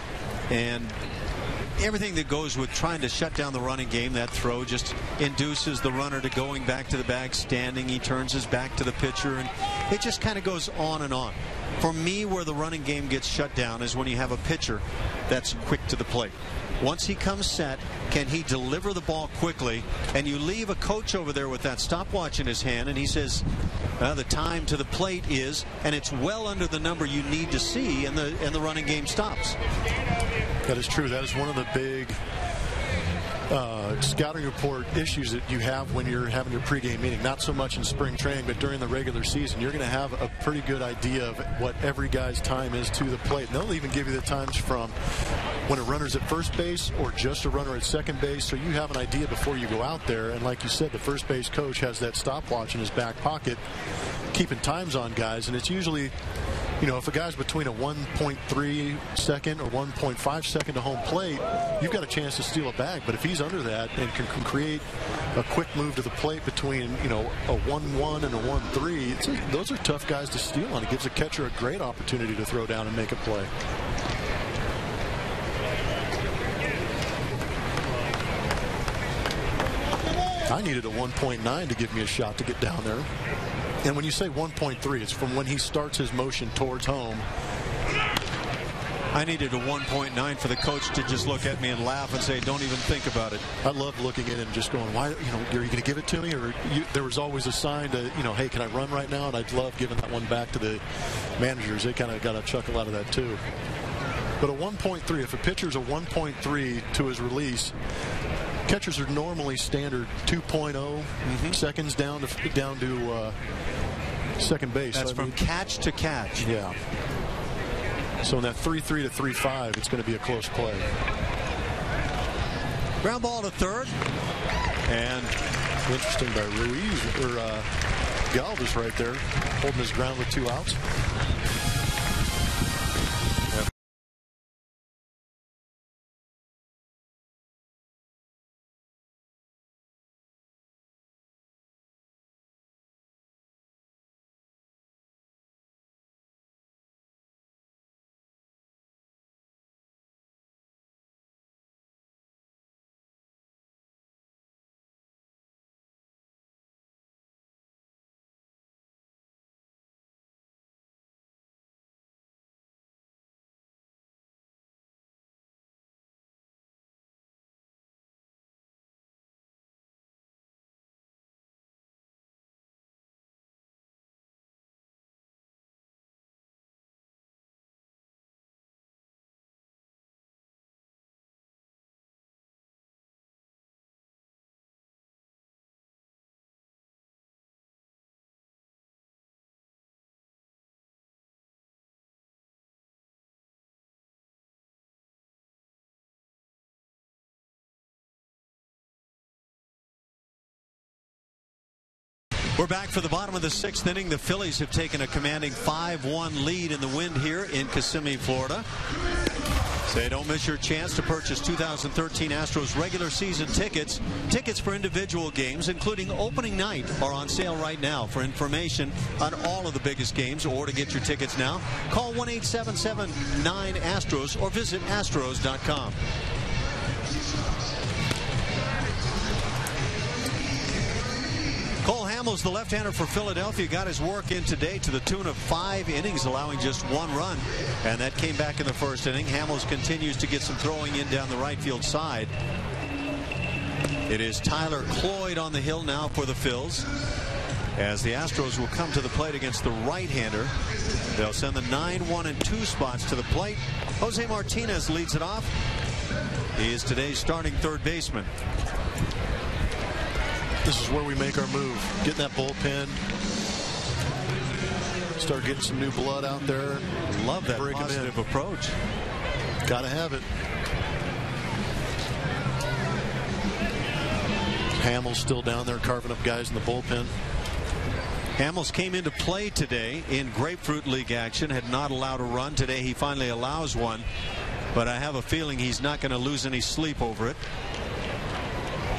everything that goes with trying to shut down the running game. That throw just induces the runner to going back to the bag, standing. He turns his back to the pitcher, and it just kind of goes on and on. For me, where the running game gets shut down is when you have a pitcher that's quick to the plate. Once he comes set, can he deliver the ball quickly? And you leave a coach over there with that stopwatch in his hand, and he says the time to the plate is, and it's well under the number you need to see, and the running game stops. That is true. That is one of the big scouting report issues that you have when you're having your pregame meeting. Not so much in spring training, but during the regular season, you're going to have a pretty good idea of what every guy's time is to the plate. And they'll even give you the times from when a runner's at first base or just a runner at second base, so you have an idea before you go out there. And like you said, the first base coach has that stopwatch in his back pocket, keeping times on guys, and it's usually, if a guy's between a 1.3 second or 1.5 second to home plate, you've got a chance to steal a bag. But if he's under that and can create a quick move to the plate between, a 1-1 and a 1-3, those are tough guys to steal on. It gives a catcher a great opportunity to throw down and make a play. I needed a 1.9 to give me a shot to get down there. And when you say 1.3, it's from when he starts his motion towards home. I needed a 1.9 for the coach to just look at me and laugh and say, don't even think about it. I love looking at him just going, why, are you going to give it to me? Or there was always a sign to, hey, can I run right now? And I'd love giving that one back to the managers. They kind of got a chuckle out of that too. But a 1.3, if a pitcher's a 1.3 to his release, catchers are normally standard 2.0 seconds down to second base. That's from catch to catch. Yeah. So in that 3-3 to 3-5, it's going to be a close play. Ground ball to third. And interesting by Ruiz, or Galvis right there, holding his ground with 2 outs. We're back for the bottom of the 6th inning. The Phillies have taken a commanding 5-1 lead in the Wind here in Kissimmee, Florida. Say, don't miss your chance to purchase 2013 Astros regular season tickets. Tickets for individual games, including opening night, are on sale right now. For information on all of the biggest games or to get your tickets now, call 1-877-9-ASTROS or visit astros.com. Cole Hamels, the left-hander for Philadelphia, got his work in today to the tune of 5 innings, allowing just 1 run, and that came back in the first inning. Hamels continues to get some throwing in down the right field side. It is Tyler Cloyd on the hill now for the Phils, as the Astros will come to the plate against the right-hander. They'll send the 9, 1, and 2 spots to the plate. Jose Martinez leads it off. He is today's starting third baseman. This is where we make our move. Get in that bullpen. Start getting some new blood out there. Love that positive approach. Gotta have it. Hamels still down there carving up guys in the bullpen. Hamels came into play today in Grapefruit League action, had not allowed a run. Today he finally allows one, but I have a feeling he's not going to lose any sleep over it.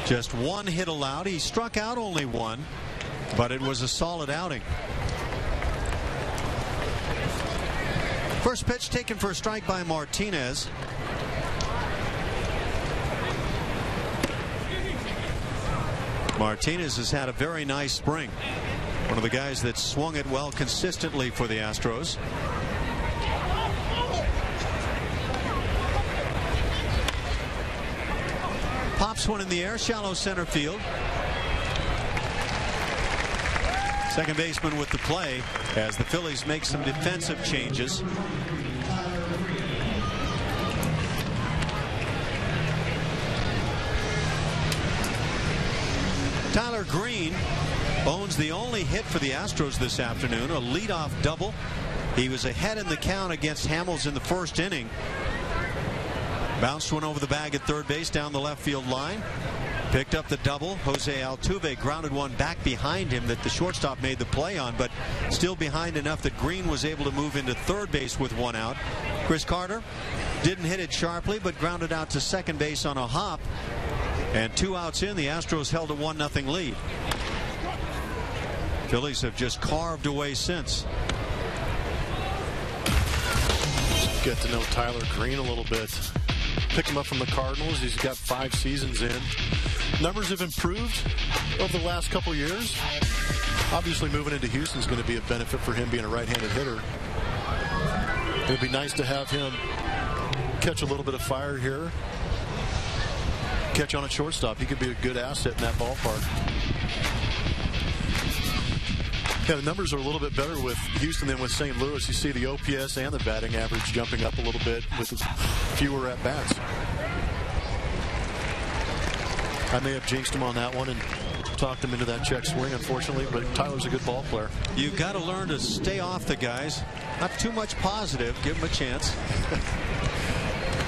Just 1 hit allowed. He struck out only 1, but it was a solid outing. First pitch taken for a strike by Martinez. Martinez has had a very nice spring. One of the guys that swung it well consistently for the Astros. Pops one in the air, shallow center field. Second baseman with the play as the Phillies make some defensive changes. Tyler Green owns the only hit for the Astros this afternoon, a leadoff double. He was ahead in the count against Hamels in the first inning. Bounced one over the bag at third base down the left field line. Picked up the double. Jose Altuve grounded one back behind him that the shortstop made the play on, but still behind enough that Green was able to move into third base with 1 out. Chris Carter didn't hit it sharply, but grounded out to second base on a hop. And 2 outs in, the Astros held a 1-0 lead. Phillies have just carved away since. Get to know Tyler Green a little bit. Picked him up from the Cardinals. He's got 5 seasons in. Numbers have improved over the last couple years. Obviously, moving into Houston is going to be a benefit for him being a right-handed hitter. It would be nice to have him catch a little bit of fire here. Catch on at shortstop. He could be a good asset in that ballpark. Yeah, the numbers are a little bit better with Houston than with St. Louis. You see the OPS and the batting average jumping up a little bit with fewer at-bats. I may have jinxed him on that one and talked him into that check swing, unfortunately, but Tyler's a good ball player. You've got to learn to stay off the guys. Not too much positive. Give him a chance.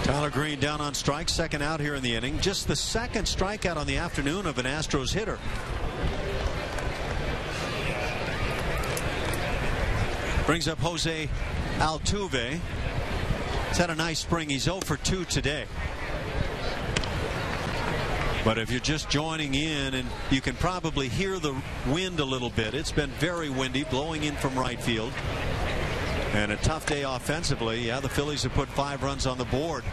Tyler Green down on strike, second out here in the inning. Just the second strikeout on the afternoon of an Astros hitter. Brings up Jose Altuve. He's had a nice spring. He's 0 for 2 today. But if you're just joining in, and you can probably hear the wind a little bit. It's been very windy, blowing in from right field. And a tough day offensively. Yeah, the Phillies have put 5 runs on the board.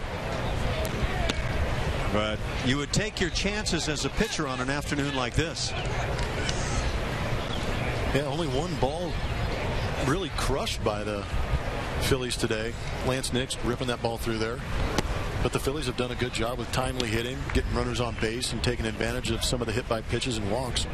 But you would take your chances as a pitcher on an afternoon like this. Yeah, only 1 ball really crushed by the Phillies today. Lance Nix ripping that ball through there. But the Phillies have done a good job with timely hitting, getting runners on base, and taking advantage of some of the hit by pitches and walks.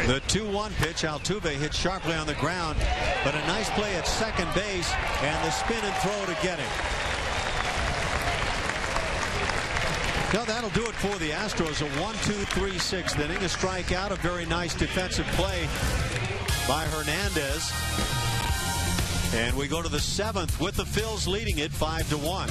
The 2-1 pitch, Altuve hit sharply on the ground, but a nice play at second base, and the spin and throw to get him. Now that'll do it for the Astros. A 1-2-3-6th inning, a strikeout, a very nice defensive play by Hernandez. And we go to the 7th with the Phils leading it 5-1.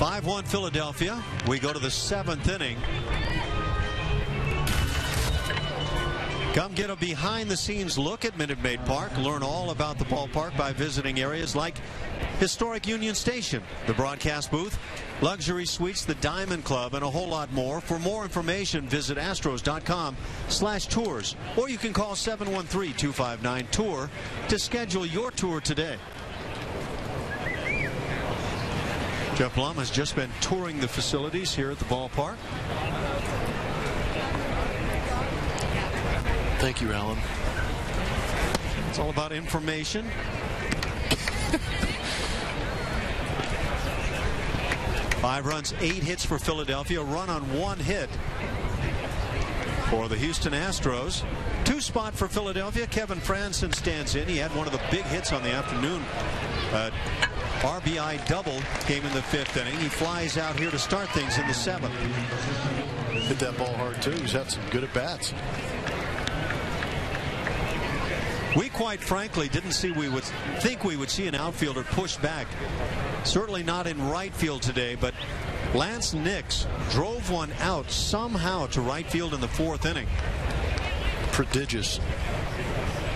5-1 Philadelphia. We go to the 7th inning. Come get a behind-the-scenes look at Minute Maid Park. Learn all about the ballpark by visiting areas like historic Union Station, the broadcast booth, luxury suites, the Diamond Club, and a whole lot more. For more information, visit astros.com/tours, or you can call 713-259-TOUR to schedule your tour today. Jeff Blum has just been touring the facilities here at the ballpark. Thank you, Alan. It's all about information. Five runs, 8 hits for Philadelphia. Run on 1 hit for the Houston Astros. 2 spot for Philadelphia. Kevin Franson stands in. He had one of the big hits on the afternoon. RBI double came in the 5th inning. He flies out here to start things in the 7th. Hit that ball hard, too. He's had some good at-bats. We quite frankly didn't think we would see an outfielder push back. Certainly not in right field today, but Lance Nix drove one out somehow to right field in the 4th inning. Prodigious.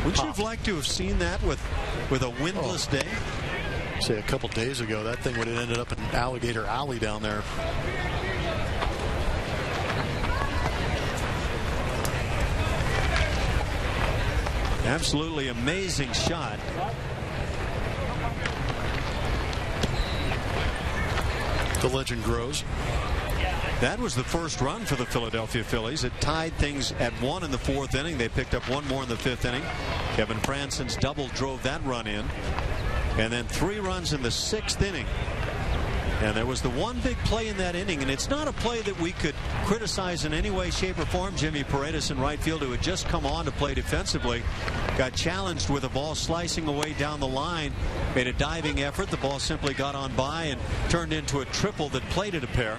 Wouldn't you have liked to have seen that with a windless day? Say a couple days ago, that thing would have ended up in Alligator Alley down there. Absolutely amazing shot. The legend grows. That was the first run for the Philadelphia Phillies. It tied things at 1 in the 4th inning. They picked up 1 more in the 5th inning. Kevin Franson's double drove that run in. And then 3 runs in the 6th inning. And there was the one big play in that inning, and it's not a play that we could criticize in any way, shape, or form. Jimmy Paredes in right field, who had just come on to play defensively, got challenged with a ball slicing away down the line, made a diving effort. The ball simply got on by and turned into a triple that plated a pair.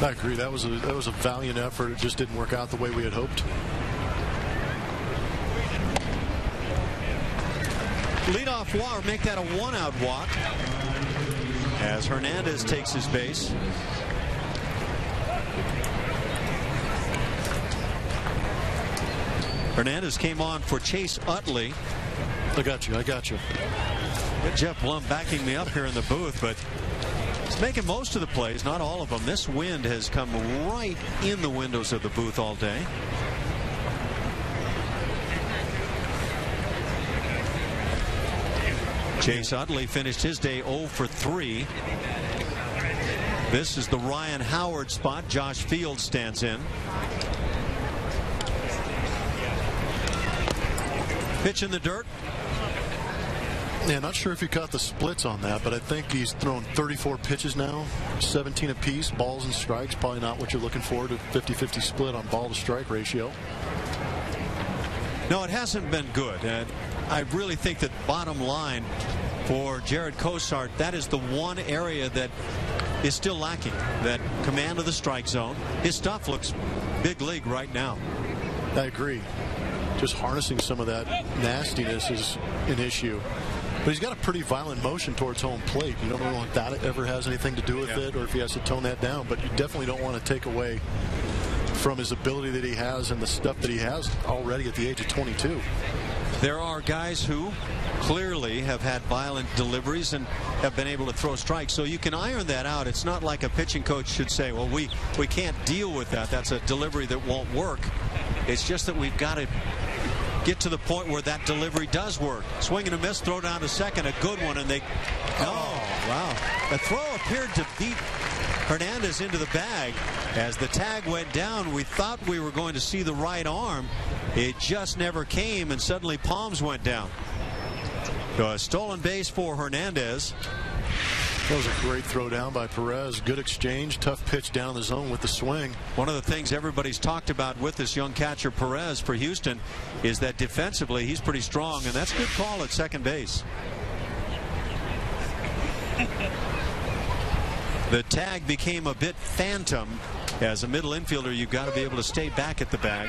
I agree. That was a valiant effort. It just didn't work out the way we had hoped. Leadoff walk, make that a 1-out walk as Hernandez takes his base. Hernandez came on for Chase Utley. I got you. Got Jeff Blum backing me up here in the booth, but he's making most of the plays, not all of them. This wind has come right in the windows of the booth all day. Chase Utley finished his day 0 for 3. This is the Ryan Howard spot. Josh Fields stands in. Pitch in the dirt. Yeah, not sure if he caught the splits on that, but I think he's thrown 34 pitches now, 17 apiece, balls and strikes. Probably not what you're looking for, to 50-50 split on ball to strike ratio. No, it hasn't been good. I really think that bottom line for Jared Cosart, that is the one area that is still lacking, that command of the strike zone. His stuff looks big league right now. I agree. Just harnessing some of that nastiness is an issue. But he's got a pretty violent motion towards home plate. You don't know if that ever has anything to do with it, or if he has to tone that down. But you definitely don't want to take away from his ability that he has and the stuff that he has already at the age of 22. There are guys who clearly have had violent deliveries and have been able to throw strikes, so you can iron that out. It's not like a pitching coach should say, well, we can't deal with that. That's a delivery that won't work. It's just that we've got to get to the point where that delivery does work. Swing and a miss, throw down to second, a good one, and they... Oh, wow. The throw appeared to beat Hernandez into the bag. As the tag went down, we thought we were going to see the right arm. It just never came, and suddenly palms went down. So a stolen base for Hernandez. That was a great throw down by Perez. Good exchange, tough pitch down the zone with the swing. One of the things everybody's talked about with this young catcher Perez for Houston is that defensively he's pretty strong, and that's a good call at second base. The tag became a bit phantom. As a middle infielder, you've got to be able to stay back at the bag.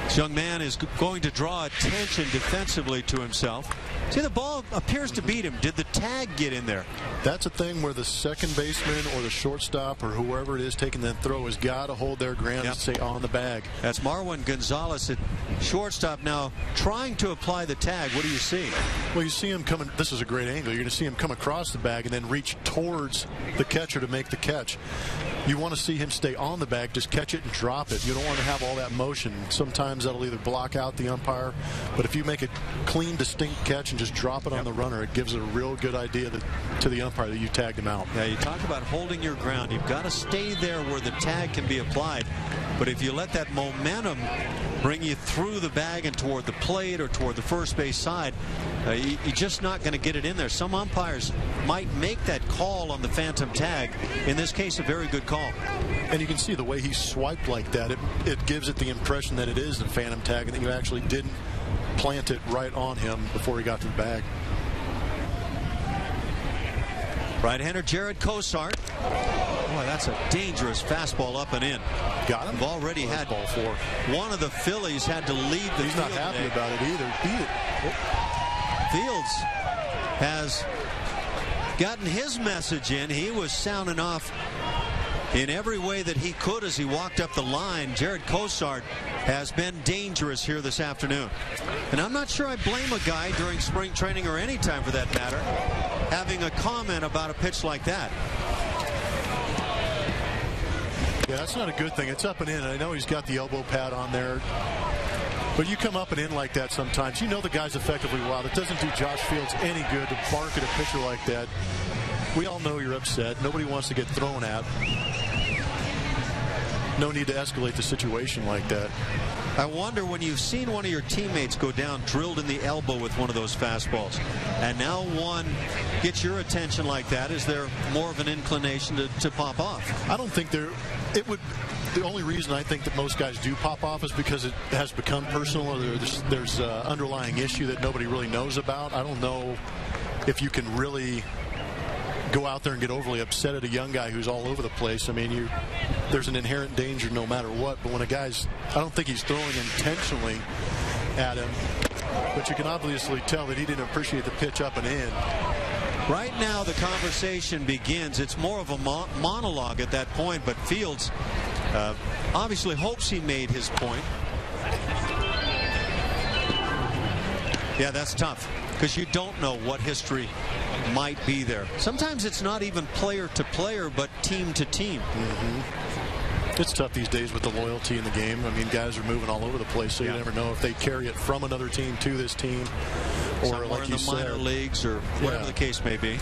This young man is going to draw attention defensively to himself. See, the ball appears to beat him. Did the tag get in there? That's a thing where the second baseman or the shortstop or whoever it is taking that throw has got to hold their ground and stay on the bag. That's Marwin Gonzalez at shortstop now trying to apply the tag. What do you see? Well, you see him coming. This is a great angle. You're going to see him come across the bag and then reach towards the catcher to make the catch. You want to see him stay on the bag, just catch it and drop it. You don't want to have all that motion. Sometimes that'll either block out the umpire, but if you make a clean, distinct catch and just drop it on the runner, it gives a real good idea to the umpire that you tagged him out. Yeah, you talk about holding your ground. You've got to stay there where the tag can be applied. But if you let that momentum bring you through the bag and toward the plate or toward the first base side, you're just not going to get it in there. Some umpires might make that call on the phantom tag. In this case, a very good call. And you can see the way he swiped like that. It gives it the impression that it is a phantom tag and that you actually didn't plant it right on him before he got to the bag. Right-hander Jared Cosart. Boy, that's a dangerous fastball up and in. Got him. We've already had ball four. One of the Phillies had to leave the He's field not happy today. about it either. Beat it. Fields has gotten his message in. He was sounding off in every way that he could as he walked up the line. Jared Cosart has been dangerous here this afternoon. And I'm not sure I blame a guy during spring training or any time for that matter having a comment about a pitch like that. Yeah, that's not a good thing. It's up and in. I know he's got the elbow pad on there. But you come up and in like that sometimes. You know the guy's effectively wild. It doesn't do Josh Fields any good to bark at a pitcher like that. We all know you're upset. Nobody wants to get thrown at. No need to escalate the situation like that. I wonder when you've seen one of your teammates go down drilled in the elbow with one of those fastballs, and now one gets your attention like that, is there more of an inclination to pop off? I don't think it would. The only reason I think that most guys do pop off is because it has become personal, or there's an underlying issue that nobody really knows about. I don't know if you can really go out there and get overly upset at a young guy who's all over the place. I mean, there's an inherent danger no matter what. But when a guy's, I don't think he's throwing intentionally at him, but you can obviously tell that he didn't appreciate the pitch up and in. Right now the conversation begins. It's more of a monologue at that point, but Fields obviously hopes he made his point. Yeah, that's tough because you don't know what history might be there. Sometimes it's not even player to player, but team to team. It's tough these days with the loyalty in the game. I mean, guys are moving all over the place, so you never know if they carry it from another team to this team, or somewhere like in you the said, minor leagues or whatever the case may be.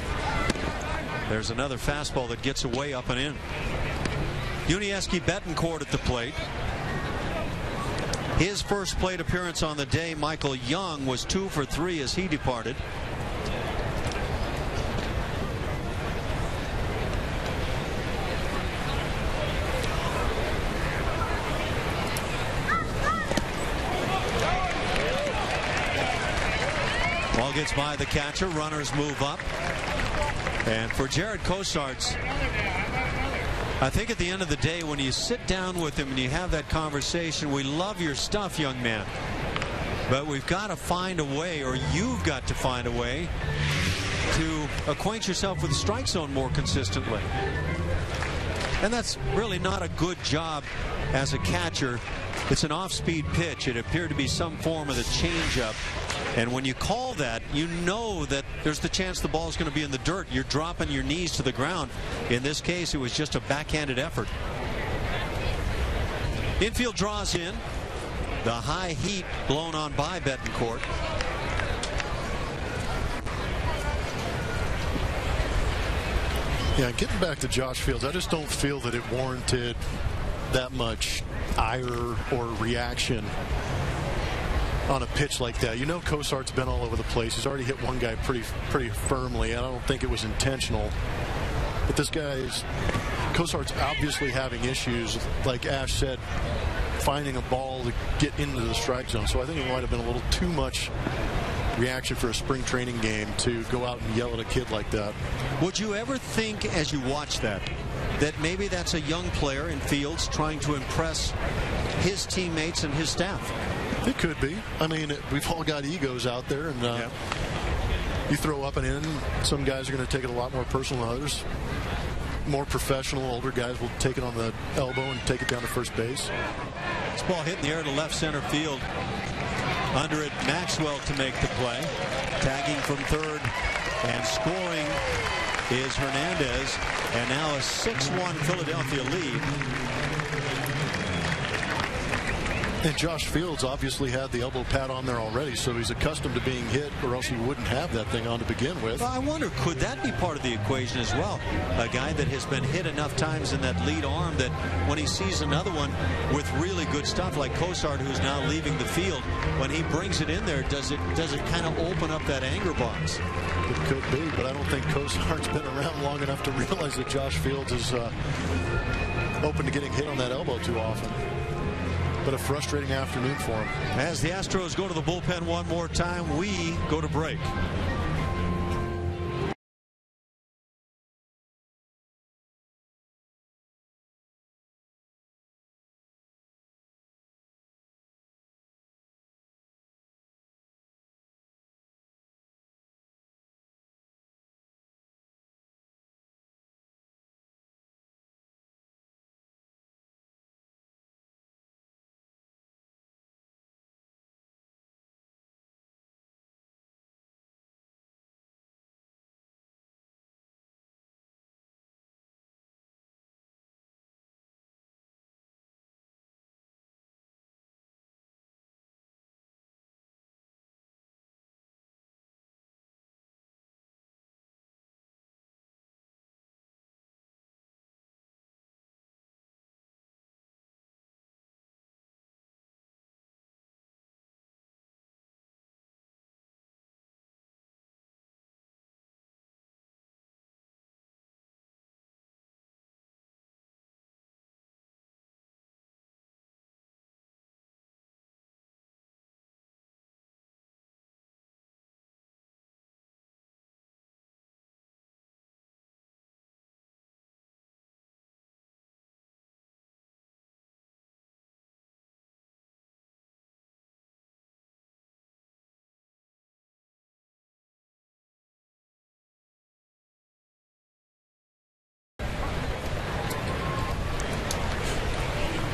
There's another fastball that gets away up and in. Unieski Betancourt at the plate. His first plate appearance on the day, Michael Young, was 2 for 3 as he departed. Ball gets by the catcher. Runners move up. And for Jared Cosarts, I think at the end of the day, when you sit down with him and you have that conversation, we love your stuff, young man, but we've got to find a way, or you've got to find a way to acquaint yourself with the strike zone more consistently. And that's really not a good job as a catcher. It's an off-speed pitch. It appeared to be some form of the changeup. And when you call that, you know that there's the chance the ball is going to be in the dirt. You're dropping your knees to the ground. In this case, it was just a backhanded effort. Infield draws in. The high heat blown on by Betancourt. Yeah, getting back to Josh Fields, I just don't feel that it warranted that much ire or reaction on a pitch like that. You know, Cosart's been all over the place. He's already hit one guy pretty firmly, and I don't think it was intentional. But this guy's, Cosart's obviously having issues, like Ash said, finding a ball to get into the strike zone. So I think it might have been a little too much reaction for a spring training game to go out and yell at a kid like that. Would you ever think, as you watch that maybe that's a young player in Fields trying to impress his teammates and his staff? It could be. I mean, we've all got egos out there, and you throw up and in, some guys are going to take it a lot more personal than others. More professional, older guys will take it on the elbow and take it down to first base. This ball hit in the air to left center field. Under it, Maxwell to make the play. Tagging from third and scoring is Hernandez. And now a 6-1 Philadelphia lead. And Josh Fields obviously had the elbow pad on there already, so he's accustomed to being hit, or else he wouldn't have that thing on to begin with. Well, I wonder, could that be part of the equation as well? A guy that has been hit enough times in that lead arm that when he sees another one with really good stuff like Cosart, who's now leaving the field, when he brings it in there, does it kind of open up that anger box? It could be, but I don't think Cosart's been around long enough to realize that Josh Fields is open to getting hit on that elbow too often. But a frustrating afternoon for him. As the Astros go to the bullpen one more time, we go to break.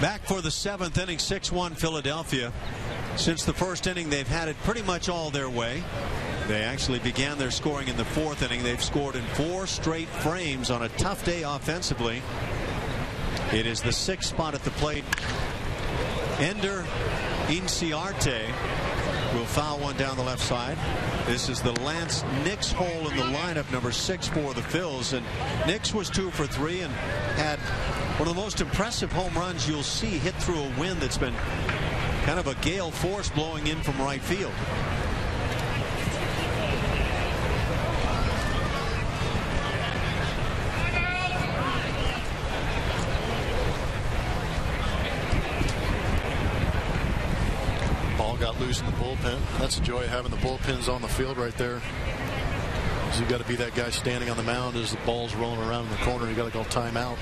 Back for the 7th inning, 6-1 Philadelphia. Since the first inning, they've had it pretty much all their way. They actually began their scoring in the 4th inning. They've scored in 4 straight frames on a tough day offensively. It is the 6th spot at the plate. Ender Inciarte will foul one down the left side. This is the Lance Nix hole in the lineup, number 6 for the Phils. And Nix was 2 for 3 and had one of the most impressive home runs you'll see hit through a wind that's been kind of a gale force blowing in from right field. Ball got loose in the bullpen. That's the joy of having the bullpens on the field right there. You've got to be that guy standing on the mound as the ball's rolling around in the corner. You got to go timeout.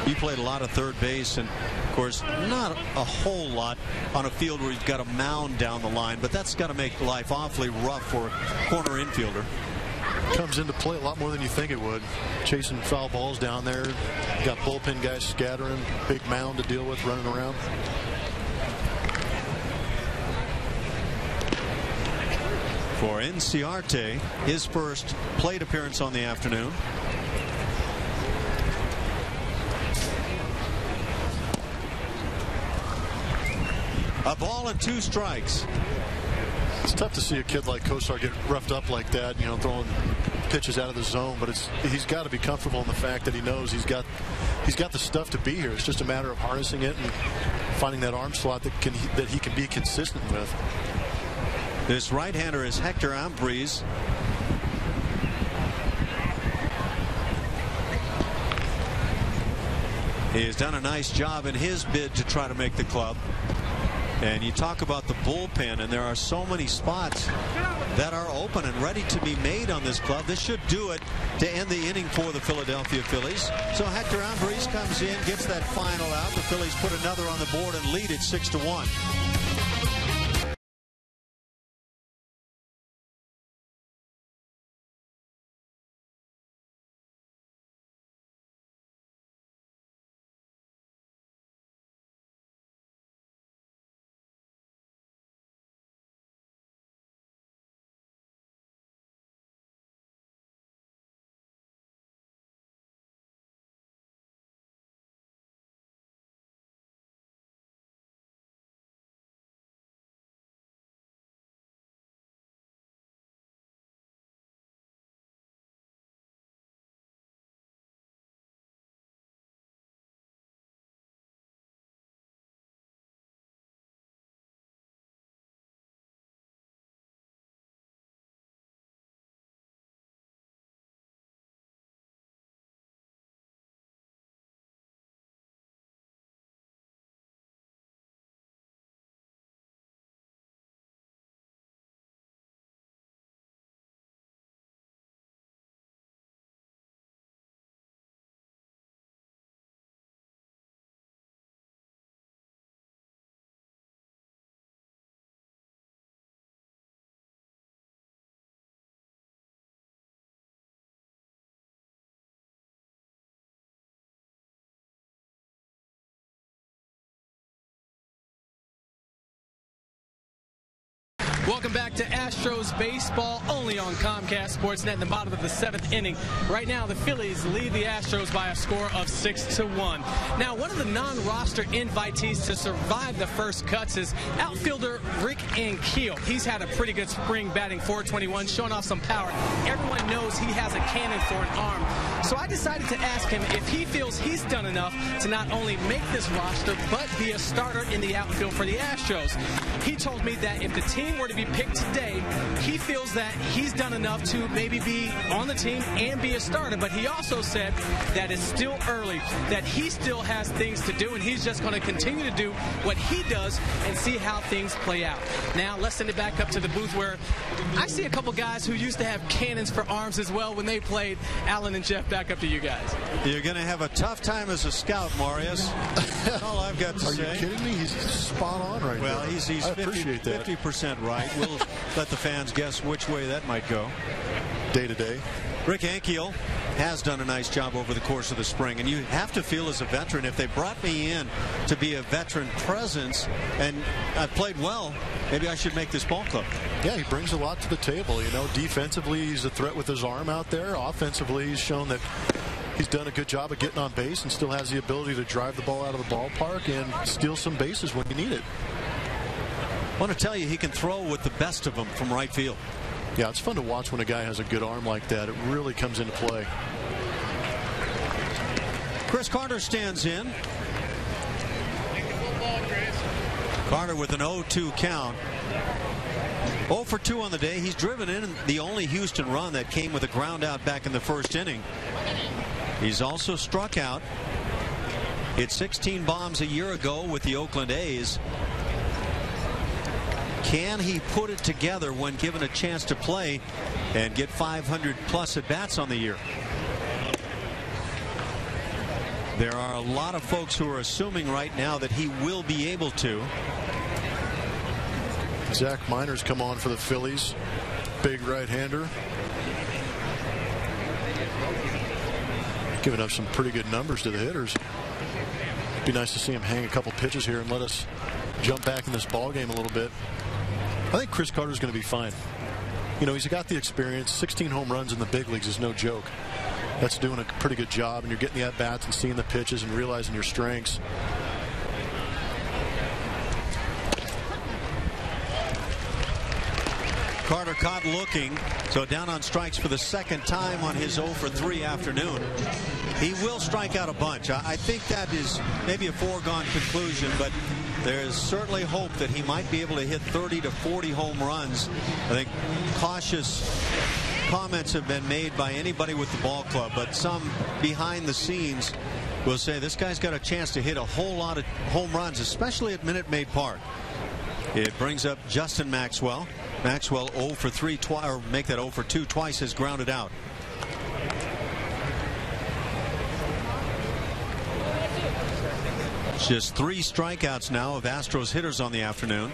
He played a lot of third base, and of course not a whole lot on a field where you've got a mound down the line, but that's got to make life awfully rough for a corner infielder. Comes into play a lot more than you think it would. Chasing foul balls down there. Got bullpen guys scattering. Big mound to deal with running around. For Inciarte, his first plate appearance on the afternoon. A ball and 2 strikes. It's tough to see a kid like Cosart get roughed up like that, you know, throwing pitches out of the zone, but he's got to be comfortable in the fact that he knows he's got the stuff to be here. It's just a matter of harnessing it and finding that arm slot that he can be consistent with. This right-hander is Hector Ambriz. He has done a nice job in his bid to try to make the club. And you talk about the bullpen, and there are so many spots that are open and ready to be made on this club. This should do it to end the inning for the Philadelphia Phillies. So Hector Ambriz comes in, gets that final out. The Phillies put another on the board and lead it 6-1. Welcome back to Astros baseball, only on Comcast Sportsnet in the bottom of the 7th inning. Right now, the Phillies lead the Astros by a score of 6-1. Now, one of the non-roster invitees to survive the first cuts is outfielder Rick Ankiel. He's had a pretty good spring, batting .421, showing off some power. Everyone knows he has a cannon for an arm. So I decided to ask him if he feels he's done enough to not only make this roster, but be a starter in the outfield for the Astros. He told me that if the team were to be picked today, he feels that he's done enough to maybe be on the team and be a starter. But he also said that it's still early, that he still has things to do, and he's just going to continue to do what he does and see how things play out. Now, let's send it back up to the booth where I see a couple guys who used to have cannons for arms as well when they played. Alan and Jeff, back up to you guys. You're going to have a tough time as a scout, Marius. That's all I've got to say. Are you kidding me? He's spot on right now. Well, he's 50% right. We'll let the fans guess which way that might go. Day to day. Rick Ankiel has done a nice job over the course of the spring, and you have to feel as a veteran, if they brought me in to be a veteran presence and I've played well, maybe I should make this ball club. Yeah, he brings a lot to the table. You know, defensively, he's a threat with his arm out there. Offensively, he's shown that he's done a good job of getting on base and still has the ability to drive the ball out of the ballpark and steal some bases when you need it. I want to tell you, he can throw with the best of them from right field. Yeah, it's fun to watch when a guy has a good arm like that. It really comes into play. Chris Carter stands in. Carter with an 0-2 count. 0 for 2 on the day. He's driven in the only Houston run that came with a ground out back in the first inning. He's also struck out. Hit 16 bombs a year ago with the Oakland A's. Can he put it together when given a chance to play and get 500 plus at bats on the year? There are a lot of folks who are assuming right now that he will be able to. Zach Minor's come on for the Phillies. Big right-hander. Giving up some pretty good numbers to the hitters. Be nice to see him hang a couple pitches here and let us jump back in this ball game a little bit. I think Chris Carter's going to be fine. You know, he's got the experience. 16 home runs in the big leagues is no joke. That's doing a pretty good job, and you're getting the at-bats and seeing the pitches and realizing your strengths. Carter caught looking, so down on strikes for the second time on his 0 for 3 afternoon. He will strike out a bunch. I think that is maybe a foregone conclusion, but there is certainly hope that he might be able to hit 30 to 40 home runs. I think cautious comments have been made by anybody with the ball club, but some behind the scenes will say this guy's got a chance to hit a whole lot of home runs, especially at Minute Maid Park. It brings up Justin Maxwell. Maxwell 0 for 3 twice, or make that 0 for 2 twice, has grounded out. Just 3 strikeouts now of Astros hitters on the afternoon.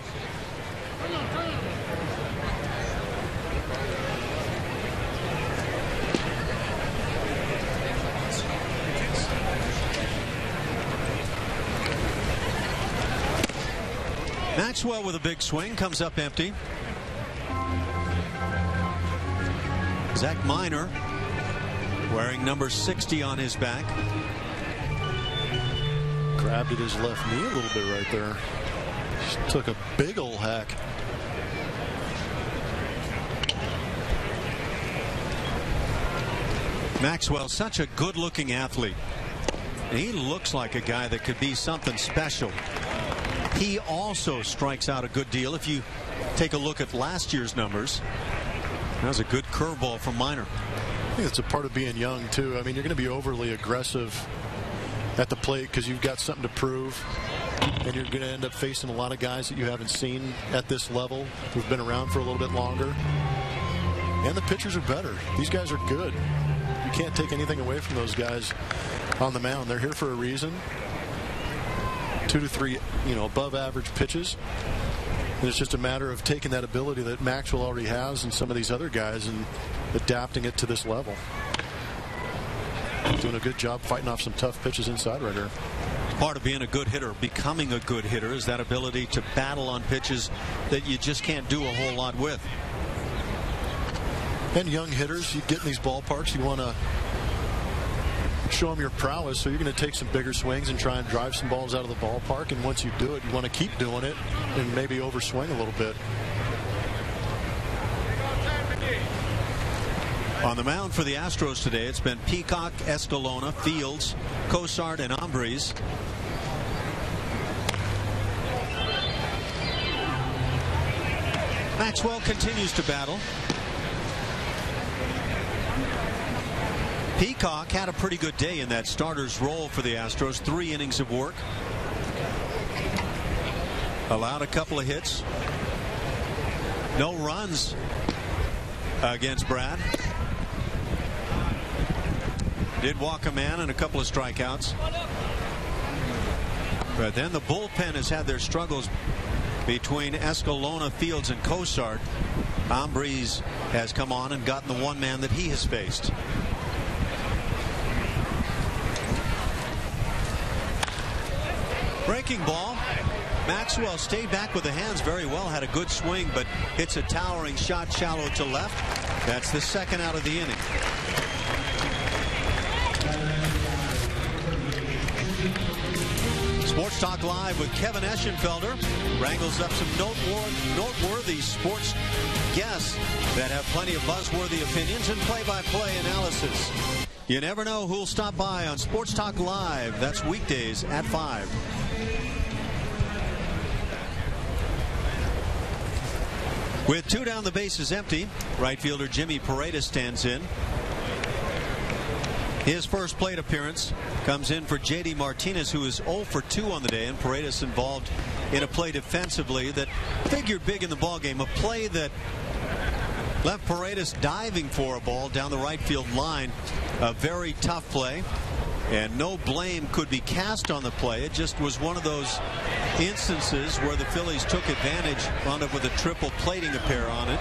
Maxwell with a big swing, comes up empty. Zach Minor wearing number 60 on his back. Grabbed at his left knee a little bit right there. Just took a big ol' hack. Maxwell, such a good-looking athlete. And he looks like a guy that could be something special. He also strikes out a good deal. If you take a look at last year's numbers, that was a good curveball from Minor. I think it's a part of being young, too. I mean, you're going to be overly aggressive at the plate because you've got something to prove, and you're going to end up facing a lot of guys that you haven't seen at this level, who've been around for a little bit longer. And the pitchers are better. These guys are good. You can't take anything away from those guys on the mound. They're here for a reason. 2 to 3, above average pitches. And it's just a matter of taking that ability that Maxwell already has and some of these other guys and adapting it to this level. Doing a good job fighting off some tough pitches inside right here. Part of being a good hitter, becoming a good hitter, is that ability to battle on pitches that you just can't do a whole lot with. And young hitters, you get in these ballparks, you want to show them your prowess, so you're going to take some bigger swings and try and drive some balls out of the ballpark. And once you do it, you want to keep doing it and maybe overswing a little bit. On the mound for the Astros today, it's been Peacock, Escalona, Fields, Cosart, and Ambriz. Maxwell continues to battle. Peacock had a pretty good day in that starter's role for the Astros. 3 innings of work. Allowed a couple of hits. No runs against Brad. Did walk a man and a couple of strikeouts. But then the bullpen has had their struggles between Escalona, Fields, and Cosart. Ambriz has come on and gotten the one man that he has faced. Breaking ball. Maxwell stayed back with the hands very well, had a good swing, but hits a towering shot shallow to left. That's the second out of the inning. Sports Talk Live with Kevin Eschenfelder wrangles up some noteworthy sports guests that have plenty of buzzworthy opinions and play-by-play analysis. You never know who'll stop by on Sports Talk Live. That's weekdays at 5. With 2 down, the bases empty. Right fielder Jimmy Paredes stands in. His first plate appearance comes in for J.D. Martinez, who is 0 for 2 on the day, and Paredes involved in a play defensively that figured big in the ballgame. A play that left Paredes diving for a ball down the right field line. A very tough play, and no blame could be cast on the play. It just was one of those instances where the Phillies took advantage, wound up with a triple plating affair on it.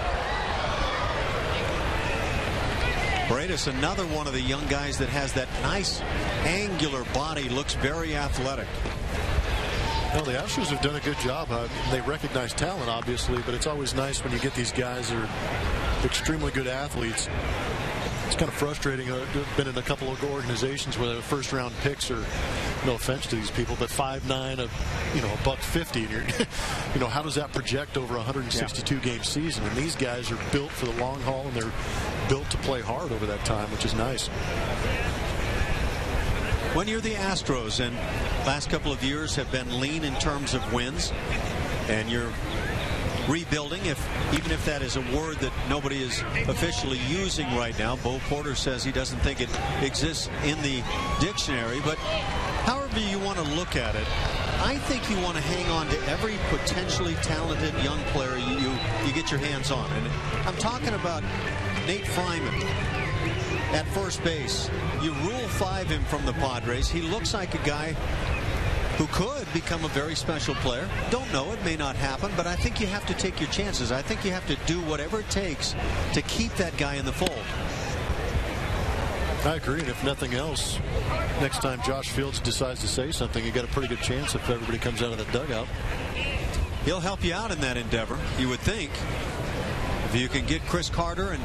Paredes, another one of the young guys that has that nice angular body, looks very athletic. Well, the Astros have done a good job. They recognize talent, obviously, but it's always nice when you get these guys that are extremely good athletes. It's kind of frustrating. I've been in a couple of organizations where the first-round picks are, no offense to these people, but 5'9", $150. And you're, how does that project over a 162-game season? And these guys are built for the long haul, and they're built to play hard over that time, which is nice. When you're the Astros, and last couple of years have been lean in terms of wins, and you're rebuilding, even if that is a word that nobody is officially using right now. Bo Porter says he doesn't think it exists in the dictionary, but however you want to look at it, I think you want to hang on to every potentially talented young player you get your hands on. And I'm talking about Nate Fryman at first base. You Rule 5 him from the Padres. He looks like a guy who could become a very special player. Don't know, it may not happen, but I think you have to take your chances. I think you have to do whatever it takes to keep that guy in the fold. I agree, and if nothing else, next time Josh Fields decides to say something, you got a pretty good chance if everybody comes out of the dugout. He'll help you out in that endeavor, you would think. If you can get Chris Carter and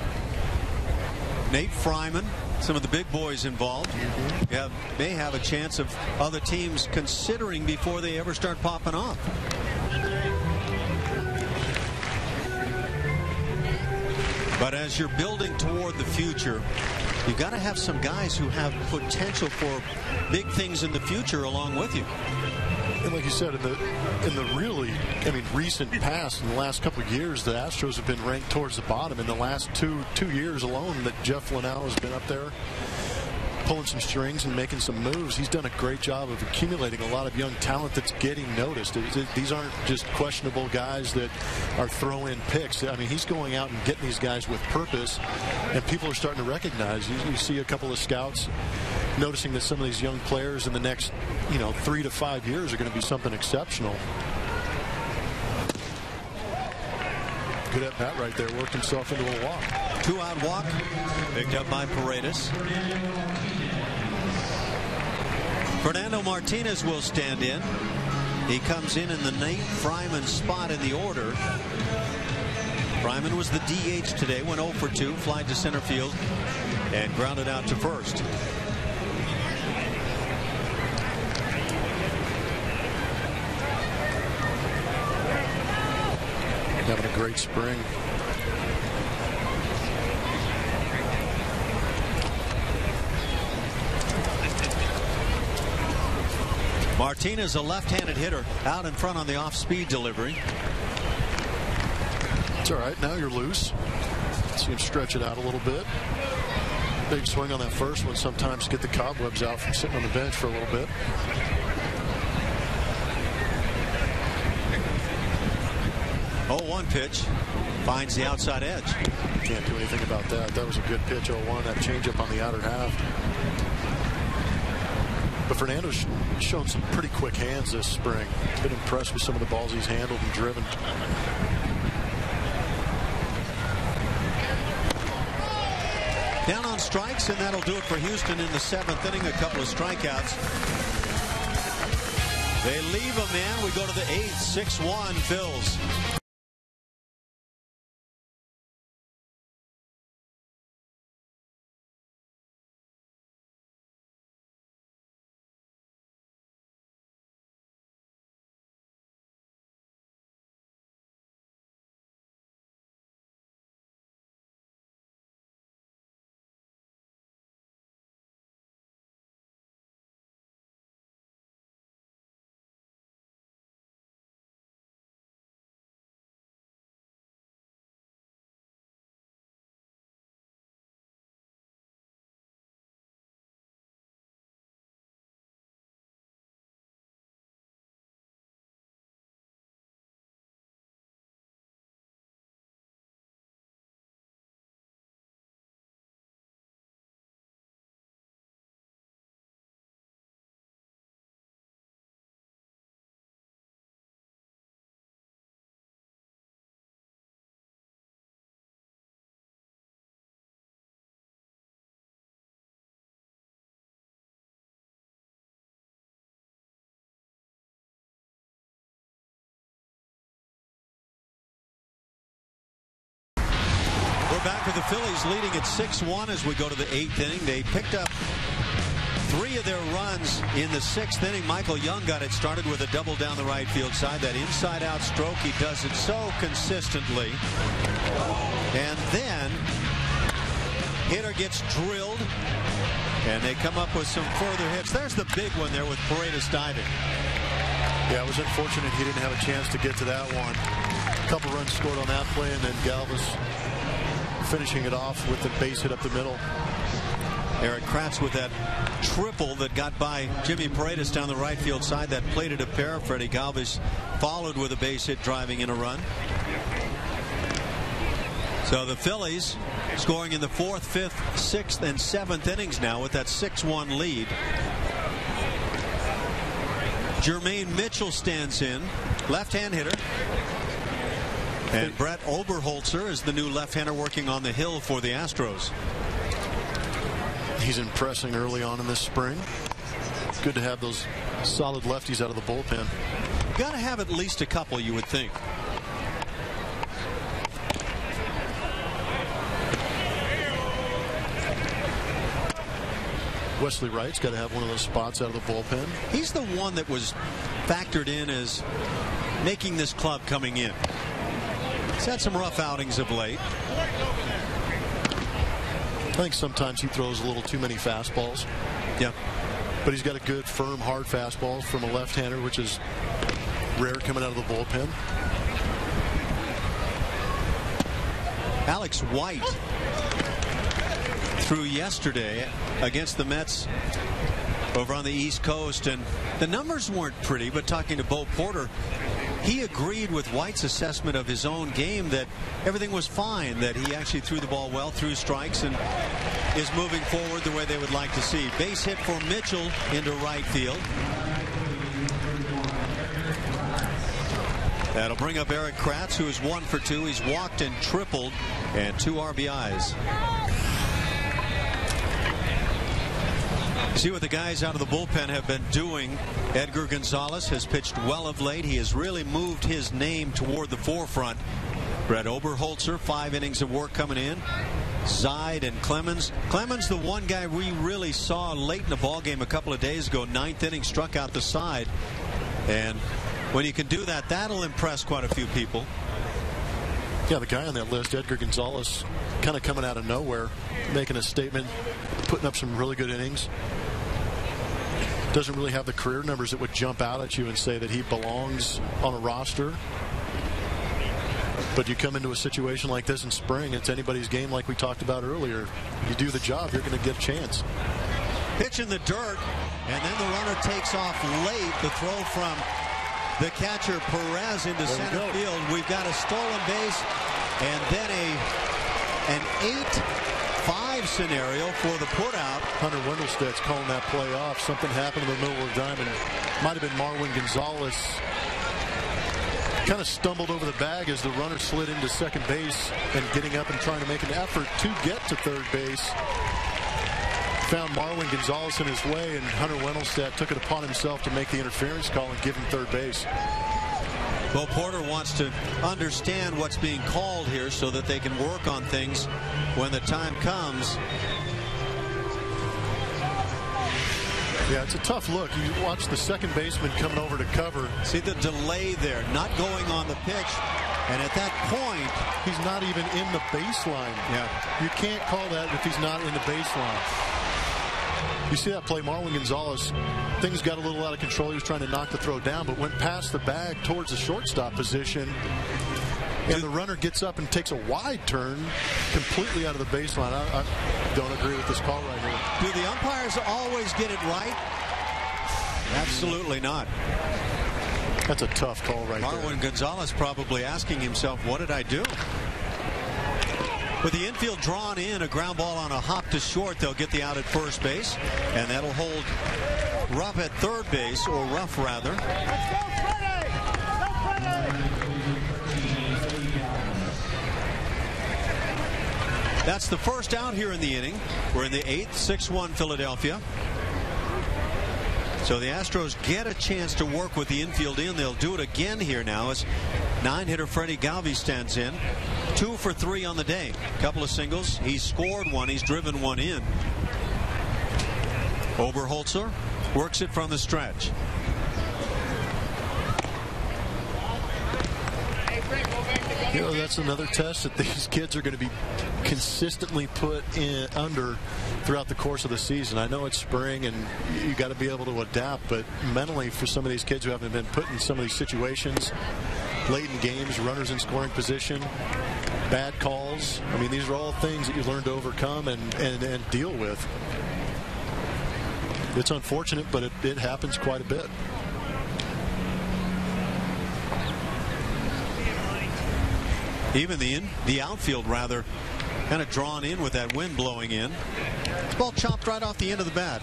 Nate Fryman, some of the big boys involved, you may have a chance of other teams considering before they ever start popping off. But as you're building toward the future, you've got to have some guys who have potential for big things in the future along with you. And like you said, in the really, recent past, in the last couple of years, the Astros have been ranked towards the bottom. In the last two years alone that Jeff Linnell has been up there pulling some strings and making some moves, he's done a great job of accumulating a lot of young talent that's getting noticed. These aren't just questionable guys that are throw-in picks. He's going out and getting these guys with purpose, and people are starting to recognize. You see a couple of scouts noticing that some of these young players in the next 3 to 5 years are going to be something exceptional. Good at bat right there. Worked himself into a walk. 2-out walk picked up by Paredes. Fernando Martinez will stand in. He comes in the Nate Fryman spot in the order. Fryman was the DH today, went 0 for 2, flied to center field, and grounded out to first. Having a great spring. Martinez, a left-handed hitter, out in front on the off-speed delivery. It's all right. Now you're loose. See him stretch it out a little bit. Big swing on that first one. Sometimes get the cobwebs out from sitting on the bench for a little bit. Oh, 1 pitch. Finds the outside edge. Can't do anything about that. That was a good pitch, 0-1. That changeup on the outer half. But Fernando's shown some pretty quick hands this spring. Been impressed with some of the balls he's handled and driven. Down on strikes, and that'll do it for Houston in the 7th inning. A couple of strikeouts. They leave a man. We go to the 8th. 6-1 Phils. We're back with the Phillies leading at 6-1 as we go to the 8th inning. They picked up 3 of their runs in the 6th inning. Michael Young got it started with a double down the right field side. That inside out stroke, he does it so consistently. And then hitter gets drilled, and they come up with some further hits. There's the big one there with Paredes diving. Yeah, it was unfortunate he didn't have a chance to get to that one. A couple runs scored on that play, and then Galvis finishing it off with the base hit up the middle. Eric Kratz with that triple that got by Jimmy Paredes down the right field side. That plated a pair. Freddie Galvis followed with a base hit driving in a run. So the Phillies scoring in the 4th, 5th, 6th, and 7th innings now with that 6-1 lead. Jermaine Mitchell stands in, left-hand hitter. And Brett Oberholzer is the new left-hander working on the hill for the Astros. He's impressing early on in this spring. Good to have those solid lefties out of the bullpen. Got to have at least a couple, you would think. Wesley Wright's got to have one of those spots out of the bullpen. He's the one that was factored in as making this club coming in. He's had some rough outings of late. I think sometimes he throws a little too many fastballs. Yeah. But he's got a good, firm, hard fastball from a left-hander, which is rare coming out of the bullpen. Alex White threw yesterday against the Mets over on the East Coast, and the numbers weren't pretty, but talking to Bo Porter, he agreed with White's assessment of his own game that everything was fine, that he actually threw the ball well, threw strikes, and is moving forward the way they would like to see. Base hit for Mitchell into right field. That'll bring up Eric Kratz, who is 1 for 2. He's walked and tripled, and 2 RBIs. See what the guys out of the bullpen have been doing. Edgar Gonzalez has pitched well of late. He has really moved his name toward the forefront. Brett Oberholzer, 5 innings of work coming in. Zide and Clemens. Clemens, the one guy we really saw late in the ball game a couple of days ago. 9th inning, struck out the side. And when you can do that, that'll impress quite a few people. Yeah, the guy on that list, Edgar Gonzalez, kind of coming out of nowhere, making a statement, putting up some really good innings. Doesn't really have the career numbers that would jump out at you and say that he belongs on a roster. But you come into a situation like this in spring, it's anybody's game like we talked about earlier. You do the job, you're going to get a chance. Pitch in the dirt, and then the runner takes off late. The throw from the catcher Perez into center field. We've got a stolen base, and then an 8-5 scenario for the putout. Hunter Wendelstedt's calling that play off. Something happened in the middle of the diamond. Might have been Marwin Gonzalez. Kind of stumbled over the bag as the runner slid into second base and getting up and trying to make an effort to get to third base. Found Marwin Gonzalez in his way, and Hunter Wendelstedt took it upon himself to make the interference call and give him third base. Well, Porter wants to understand what's being called here so that they can work on things when the time comes. Yeah, it's a tough look. You watch the second baseman coming over to cover. See the delay there, not going on the pitch. And at that point, he's not even in the baseline. Yeah. You can't call that if he's not in the baseline. You see that play, Marwin Gonzalez, things got a little out of control. He was trying to knock the throw down, but went past the bag towards the shortstop position. And the runner gets up and takes a wide turn completely out of the baseline. I don't agree with this call right here. Do the umpires always get it right? Absolutely not. That's a tough call right there. Marwin Gonzalez probably asking himself, what did I do? With the infield drawn in, a ground ball on a hop to short, they'll get the out at first base, and that'll hold Ruff at third base, or Ruff rather. That's the first out here in the inning. We're in the 8th, 6-1 Philadelphia. So the Astros get a chance to work with the infield in. They'll do it again here now as 9-hitter Freddie Galvi stands in. 2 for 3 on the day. Couple of singles. He's scored one. He's driven one in. Oberholzer works it from the stretch. You know, that's another test that these kids are going to be consistently put in under throughout the course of the season. I know it's spring and you got to be able to adapt, but mentally for some of these kids who haven't been put in some of these situations, late in games, runners in scoring position, bad calls. I mean, these are all things that you learn to overcome and deal with. It's unfortunate, but it happens quite a bit. Even the outfield rather kind of drawn in with that wind blowing in. Ball chopped right off the end of the bat.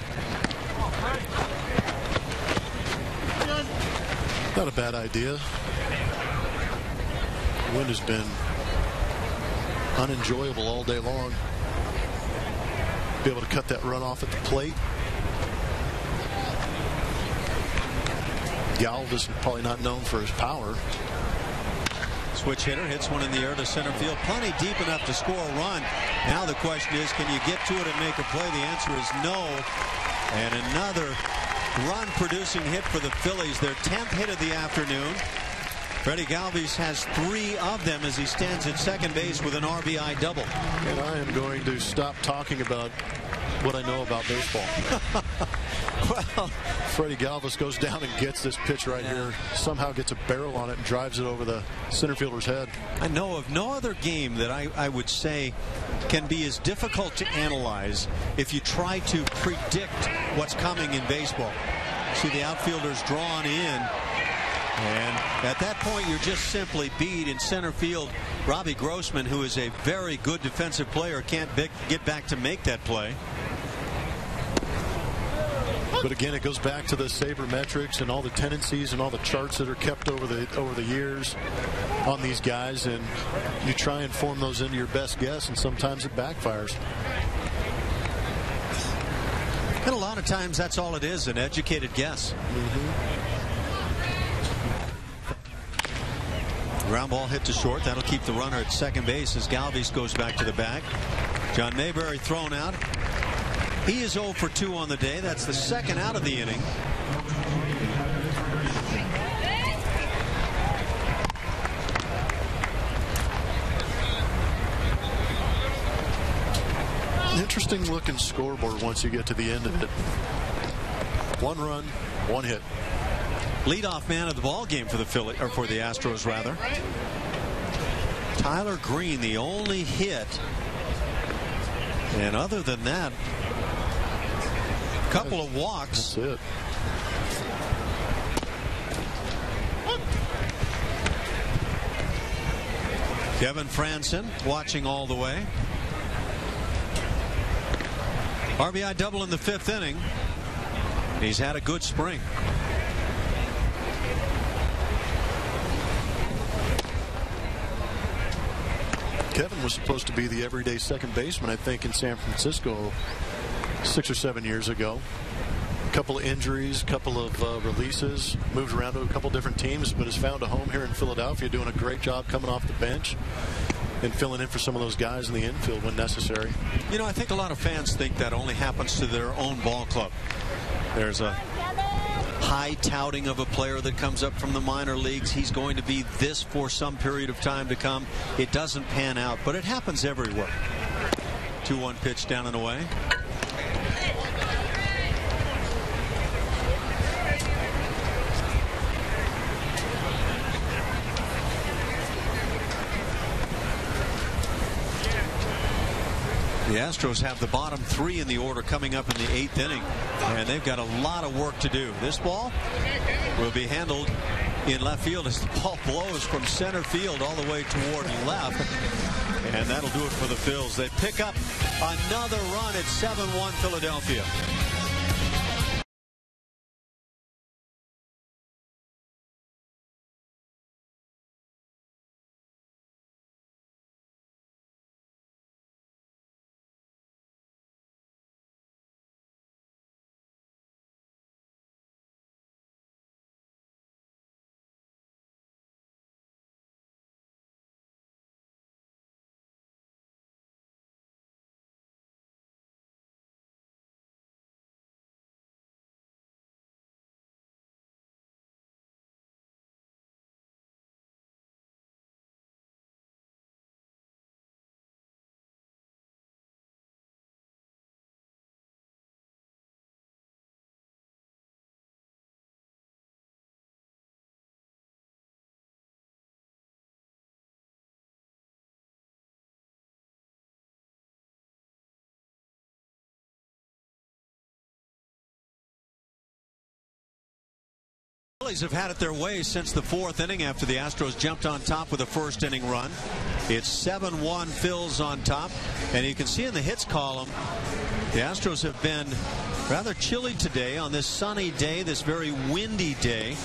Not a bad idea. The wind has been unenjoyable all day long. Be able to cut that run off at the plate. Galvis probably not known for his power. Switch hitter hits one in the air to center field. Plenty deep enough to score a run. Now the question is, can you get to it and make a play? The answer is no. And another run-producing hit for the Phillies. Their 10th hit of the afternoon. Freddie Galvis has 3 of them as he stands at second base with an RBI double. And I am going to stop talking about what I know about baseball. Well, Freddie Galvis goes down and gets this pitch right here. Somehow gets a barrel on it and drives it over the center fielder's head. I know of no other game that I would say can be as difficult to analyze if you try to predict what's coming in baseball. See the outfielders drawn in, and at that point you're just simply beat in center field. Robbie Grossman, who is a very good defensive player, can't get back to make that play. But again, it goes back to the sabermetrics and all the tendencies and all the charts that are kept over the years on these guys, and you try and form those into your best guess, and sometimes it backfires. And a lot of times that's all it is, an educated guess. Ground ball hit to short. That'll keep the runner at second base as Galvis goes back to the bag. John Mayberry thrown out. He is 0 for 2 on the day. That's the second out of the inning. Interesting looking scoreboard once you get to the end of it. 1 run, 1 hit. Leadoff man of the ball game for the Astros rather. Tyler Green, the only hit. And other than that, a couple of walks. That's it. Kevin Franson watching all the way. RBI double in the 5th inning. He's had a good spring. Kevin was supposed to be the everyday second baseman, I think, in San Francisco 6 or 7 years ago. A couple of injuries, couple of releases, moved around to a couple different teams, but has found a home here in Philadelphia, doing a great job coming off the bench and filling in for some of those guys in the infield when necessary. You know, I think a lot of fans think that only happens to their own ball club. There's a high touting of a player that comes up from the minor leagues. He's going to be this for some period of time to come. It doesn't pan out, but it happens everywhere. 2-1 pitch down and away. The Astros have the bottom 3 in the order coming up in the 8th inning, and they've got a lot of work to do. This ball will be handled in left field as the ball blows from center field all the way toward left, and that'll do it for the Phils. They pick up another run at 7-1 Philadelphia. Phillies have had it their way since the 4th inning after the Astros jumped on top with a first inning run. It's 7-1 Phils on top, and you can see in the hits column the Astros have been rather chilly today on this sunny day, this very windy day.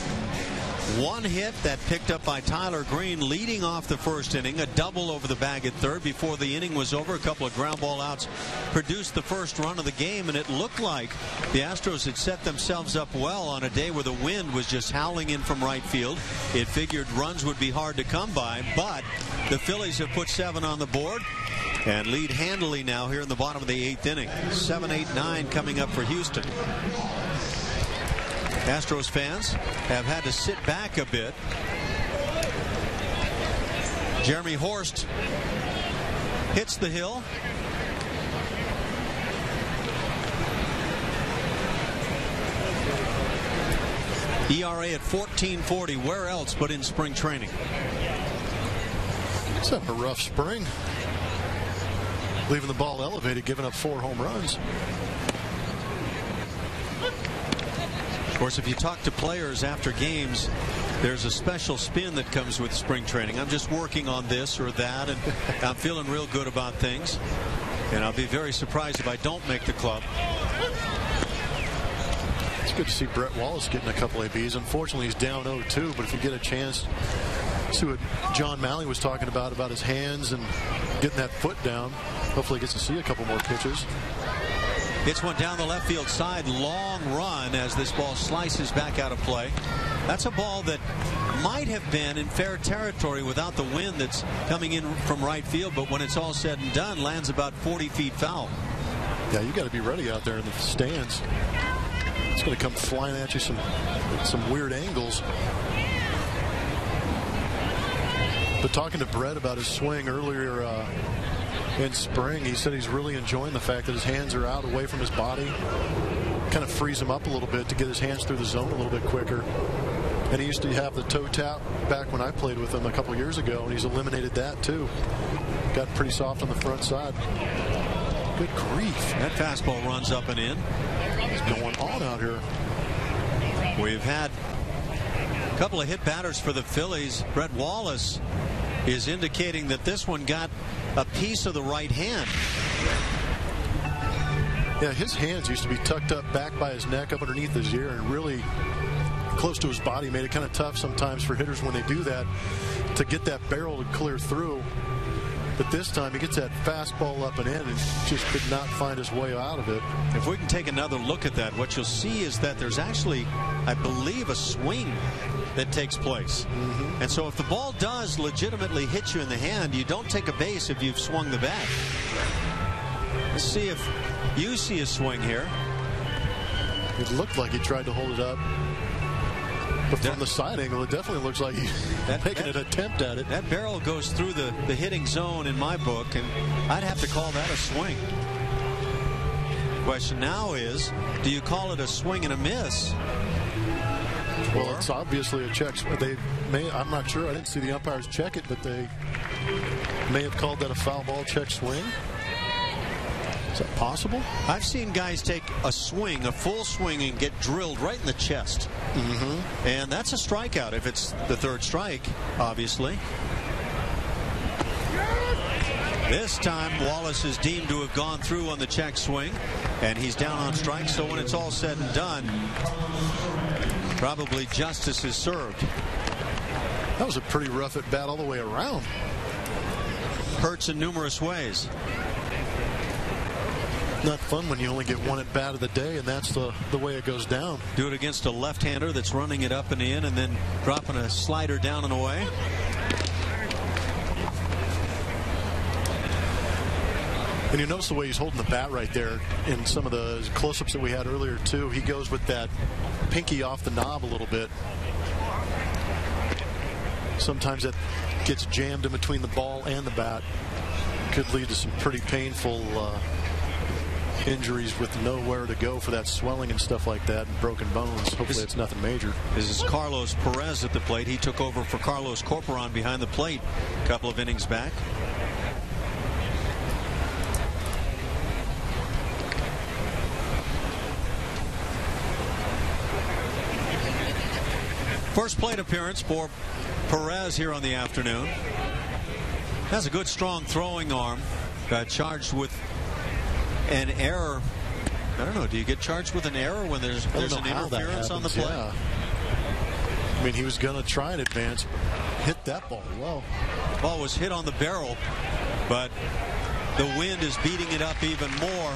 1 hit that picked up by Tyler Green leading off the first inning, a double over the bag at third before the inning was over. A couple of ground ball outs produced the first run of the game, and it looked like the Astros had set themselves up well on a day where the wind was just howling in from right field. It figured runs would be hard to come by, but the Phillies have put 7 on the board and lead handily now here in the bottom of the 8th inning. 7-8-9 coming up for Houston. Astros fans have had to sit back a bit. Jeremy Horst hits the hill. ERA at 14.40. Where else but in spring training? It's having a rough spring. Leaving the ball elevated, giving up 4 home runs. Of course, if you talk to players after games, there's a special spin that comes with spring training. I'm just working on this or that, and I'm feeling real good about things. And I'll be very surprised if I don't make the club. It's good to see Brett Wallace getting a couple ABs. Unfortunately, he's down 0-2, but if you get a chance, see what John Malley was talking about his hands and getting that foot down. Hopefully he gets to see a couple more pitches. Hits one down the left field side. Long run as this ball slices back out of play. That's a ball that might have been in fair territory without the wind that's coming in from right field, but when it's all said and done, lands about 40 feet foul. Yeah, you got to be ready out there in the stands. It's going to come flying at you some weird angles. But talking to Brett about his swing earlier in spring, he said he's really enjoying the fact that his hands are out away from his body. Kind of frees him up a little bit to get his hands through the zone a little bit quicker. And he used to have the toe tap back when I played with him a couple years ago, and he's eliminated that too. Got pretty soft on the front side. Good grief. That fastball runs up and in. What's going on out here? We've had a couple of hit batters for the Phillies. Brett Wallace is indicating that this one got a piece of the right hand. Yeah, his hands used to be tucked up back by his neck, up underneath his ear, and really close to his body. Made it kind of tough sometimes for hitters when they do that to get that barrel to clear through. But this time he gets that fastball up and in and just could not find his way out of it. If we can take another look at that, what you'll see is that there's actually, I believe, a swing that takes place. And so if the ball does legitimately hit you in the hand, you don't take a base if you've swung the bat. Let's see if you see a swing here. It looked like he tried to hold it up. But from the side angle, it definitely looks like he's making an attempt at it. That barrel goes through the hitting zone in my book, and I'd have to call that a swing. Question now is, do you call it a swing and a miss? Well, it's obviously a check. I'm not sure. I didn't see the umpires check it, but they may have called that a foul ball check swing. Is that possible? I've seen guys take a swing, a full swing, and get drilled right in the chest. And that's a strikeout if it's the third strike, obviously. This time, Wallace is deemed to have gone through on the check swing, and he's down on strikes. So when it's all said and done, probably justice is served. That was a pretty rough at bat all the way around. Hurts in numerous ways. Not fun when you only get one at bat of the day, and that's the way it goes down. Do it against a left-hander that's running it up and in and then dropping a slider down and away. And you notice the way he's holding the bat right there in some of the close-ups that we had earlier too. He goes with that pinky off the knob a little bit. Sometimes that gets jammed in between the ball and the bat. Could lead to some pretty painful injuries with nowhere to go for that swelling and stuff like that, and broken bones. Hopefully it's nothing major. This is Carlos Perez at the plate. He took over for Carlos Corporon behind the plate a couple of innings back. First plate appearance for Perez here on the afternoon. Has a good strong throwing arm. Got charged with an error. I don't know. Do you get charged with an error when there's an interference on the play? Yeah. I mean, he was going to try and advance, hit that ball well. Ball was hit on the barrel, but the wind is beating it up even more.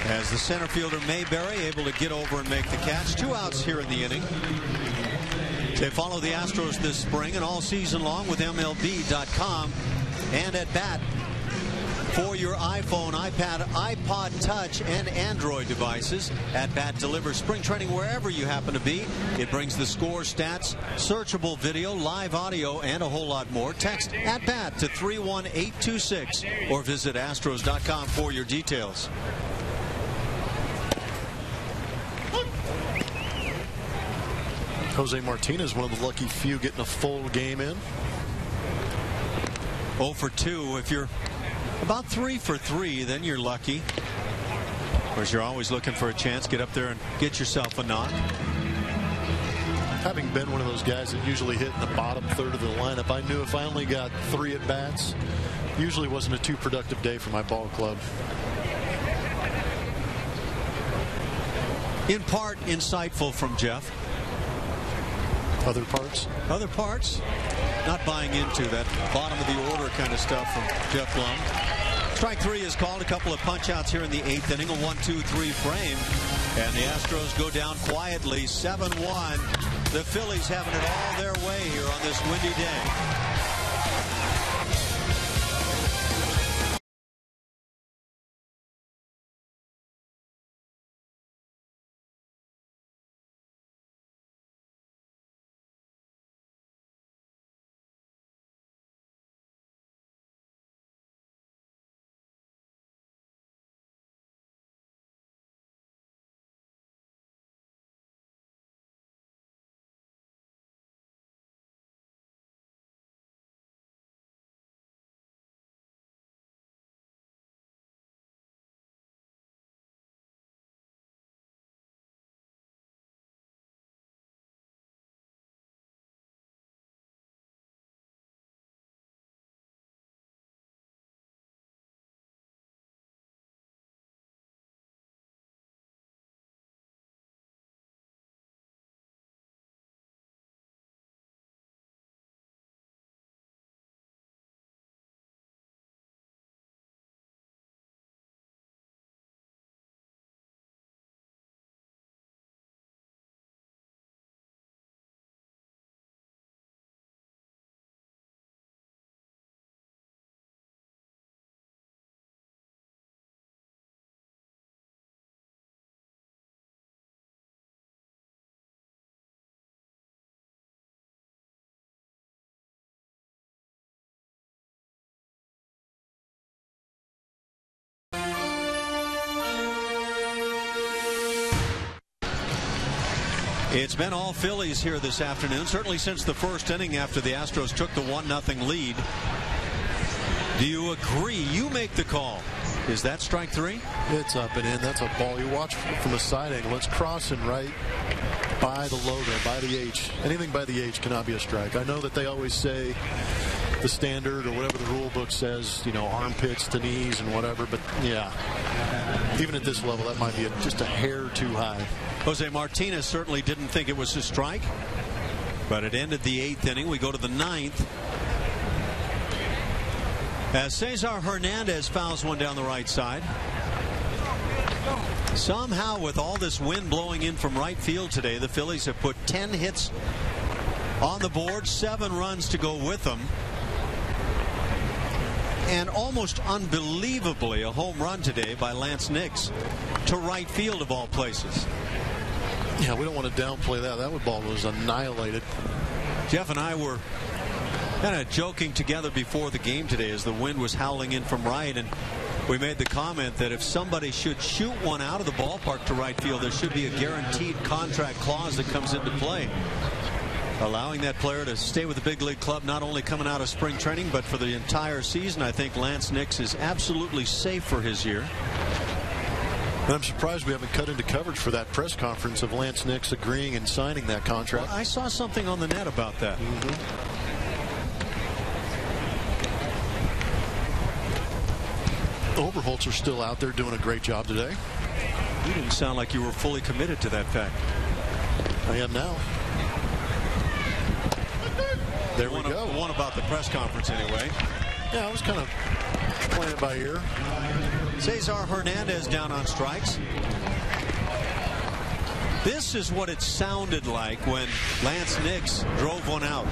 As the center fielder Mayberry able to get over and make the catch. 2 outs here in the inning. They follow the Astros this spring and all season long with MLB.com and at bat. For your iPhone, iPad, iPod Touch, and Android devices, At Bat delivers spring training wherever you happen to be. It brings the score, stats, searchable video, live audio, and a whole lot more. Text At Bat to 31826 or visit Astros.com for your details. Jose Martinez, one of the lucky few getting a full game in. 0 for 2. If you're about 3 for 3, then you're lucky. Of course, you're always looking for a chance. Get up there and get yourself a knock. Having been one of those guys that usually hit in the bottom third of the lineup, I knew if I only got 3 at bats, usually wasn't a too productive day for my ball club. In part, insightful from Jeff. Other parts? Other parts? Not buying into that bottom of the order kind of stuff from Jeff Lund. Strike three is called. A couple of punch-outs here in the 8th inning. A 1-2-3 frame. And the Astros go down quietly, 7-1. The Phillies having it all their way here on this windy day. It's been all Phillies here this afternoon, certainly since the first inning after the Astros took the 1-0 lead. Do you agree? You make the call. Is that strike three? It's up and in. That's a ball. You watch from the side angle. It's crossing right by the logo, by the H. Anything by the H cannot be a strike. I know that they always say the standard or whatever the rule book says, you know, armpits to knees and whatever, but yeah, even at this level, that might be just a hair too high. Jose Martinez certainly didn't think it was a strike, but it ended the 8th inning. We go to the 9th. As Cesar Hernandez fouls one down the right side. Somehow, with all this wind blowing in from right field today, the Phillies have put 10 hits on the board, 7 runs to go with them. And almost unbelievably, a home run today by Lance Nix to right field of all places. Yeah, we don't want to downplay that. That ball was annihilated. Jeff and I were kind of joking together before the game today as the wind was howling in from right, and we made the comment that if somebody should shoot one out of the ballpark to right field, there should be a guaranteed contract clause that comes into play, allowing that player to stay with the big league club, not only coming out of spring training, but for the entire season. I think Lance Nix is absolutely safe for his year. And I'm surprised we haven't cut into coverage for that press conference of Lance Nix agreeing and signing that contract. Well, I saw something on the net about that. Oberholtzer still out there doing a great job today. You didn't sound like you were fully committed to that fact. I am now. There we go. One about the press conference anyway. Yeah, I was kind of playing it by ear. Cesar Hernandez down on strikes. This is what it sounded like when Lance Nix drove one out.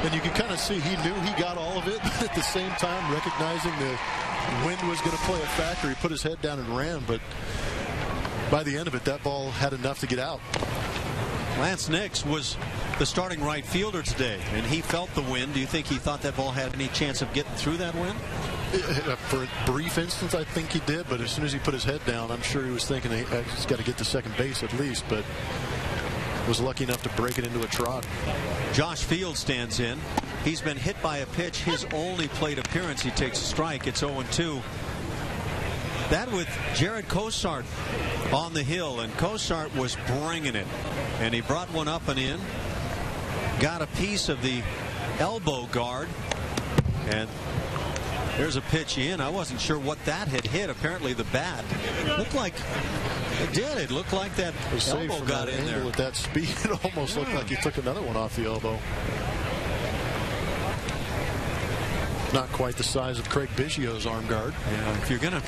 And you can kind of see he knew he got all of it, but at the same time recognizing the wind was going to play a factor. He put his head down and ran, but by the end of it, that ball had enough to get out. Lance Nix was the starting right fielder today, and he felt the wind. Do you think he thought that ball had any chance of getting through that wind? For a brief instance, I think he did, but as soon as he put his head down, I'm sure he was thinking he's got to get to second base at least, but was lucky enough to break it into a trot. Josh Field stands in. He's been hit by a pitch. His only plate appearance, he takes a strike. It's 0-2. That with Jared Cosart on the hill, and Cosart was bringing it, and he brought one up and in, got a piece of the elbow guard, and there's a pitch in. I wasn't sure what that had hit. Apparently the bat looked like it did. It looked like that elbow got in there. At that speed, it almost looked like he took another one off the elbow. not quite the size of Craig Biggio's arm guard. Yeah, if you're going to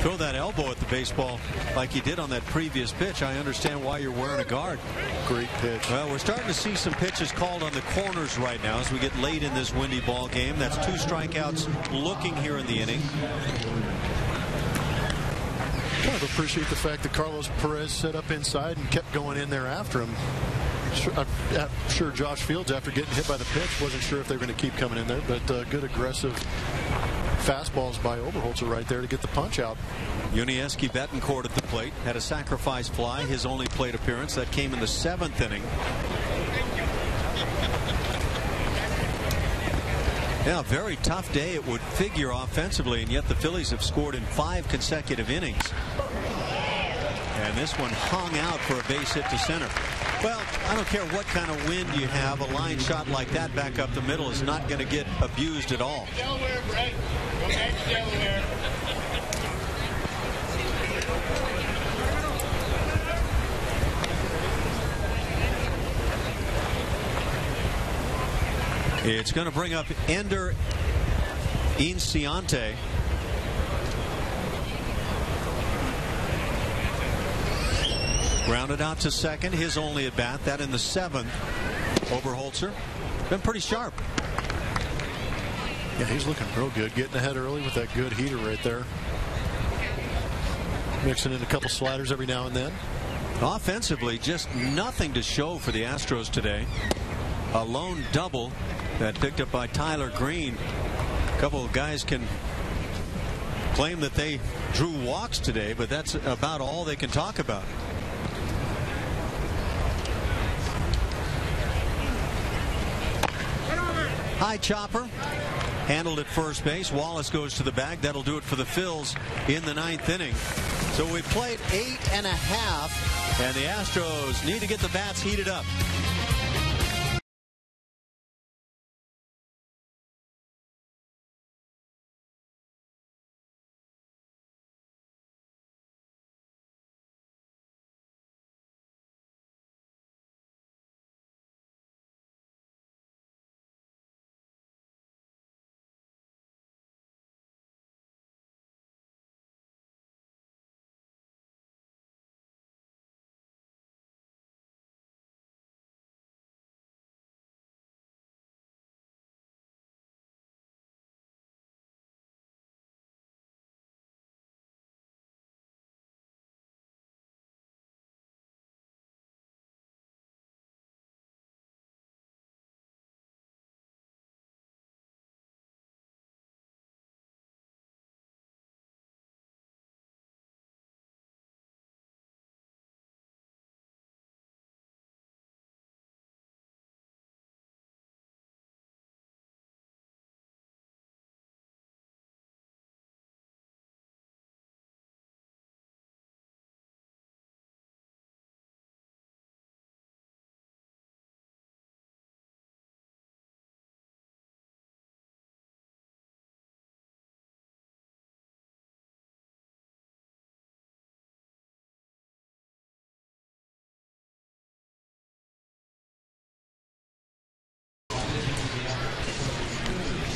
throw that elbow at the baseball like you did on that previous pitch, I understand why you're wearing a guard. Great pitch. Well, we're starting to see some pitches called on the corners right now as we get late in this windy ball game. That's 2 strikeouts looking here in the inning. Kind of appreciate the fact that Carlos Perez set up inside and kept going in there after him. I'm sure Josh Fields, after getting hit by the pitch, wasn't sure if they were going to keep coming in there, but good aggressive fastballs by Oberholzer right there to get the punch out. Yunieski Betancourt at the plate had a sacrifice fly, his only plate appearance. That came in the 7th inning. Yeah, a very tough day it would figure offensively, and yet the Phillies have scored in 5 consecutive innings. And this one hung out for a base hit to center. Well, I don't care what kind of wind you have, a line shot like that back up the middle is not going to get abused at all. Delaware, Brett. Go back to Delaware. It's going to bring up Ender Inciante. Grounded out to second, his only at bat, that in the 7th. Oberholzer been pretty sharp. Yeah, he's looking real good, getting ahead early with that good heater right there. Mixing in a couple sliders every now and then. Offensively, just nothing to show for the Astros today. A lone double that picked up by Tyler Green. A couple of guys can claim that they drew walks today, but that's about all they can talk about. High chopper handled at first base. Wallace goes to the bag. That'll do it for the Phils in the 9th inning. So we played 8.5, and the Astros need to get the bats heated up.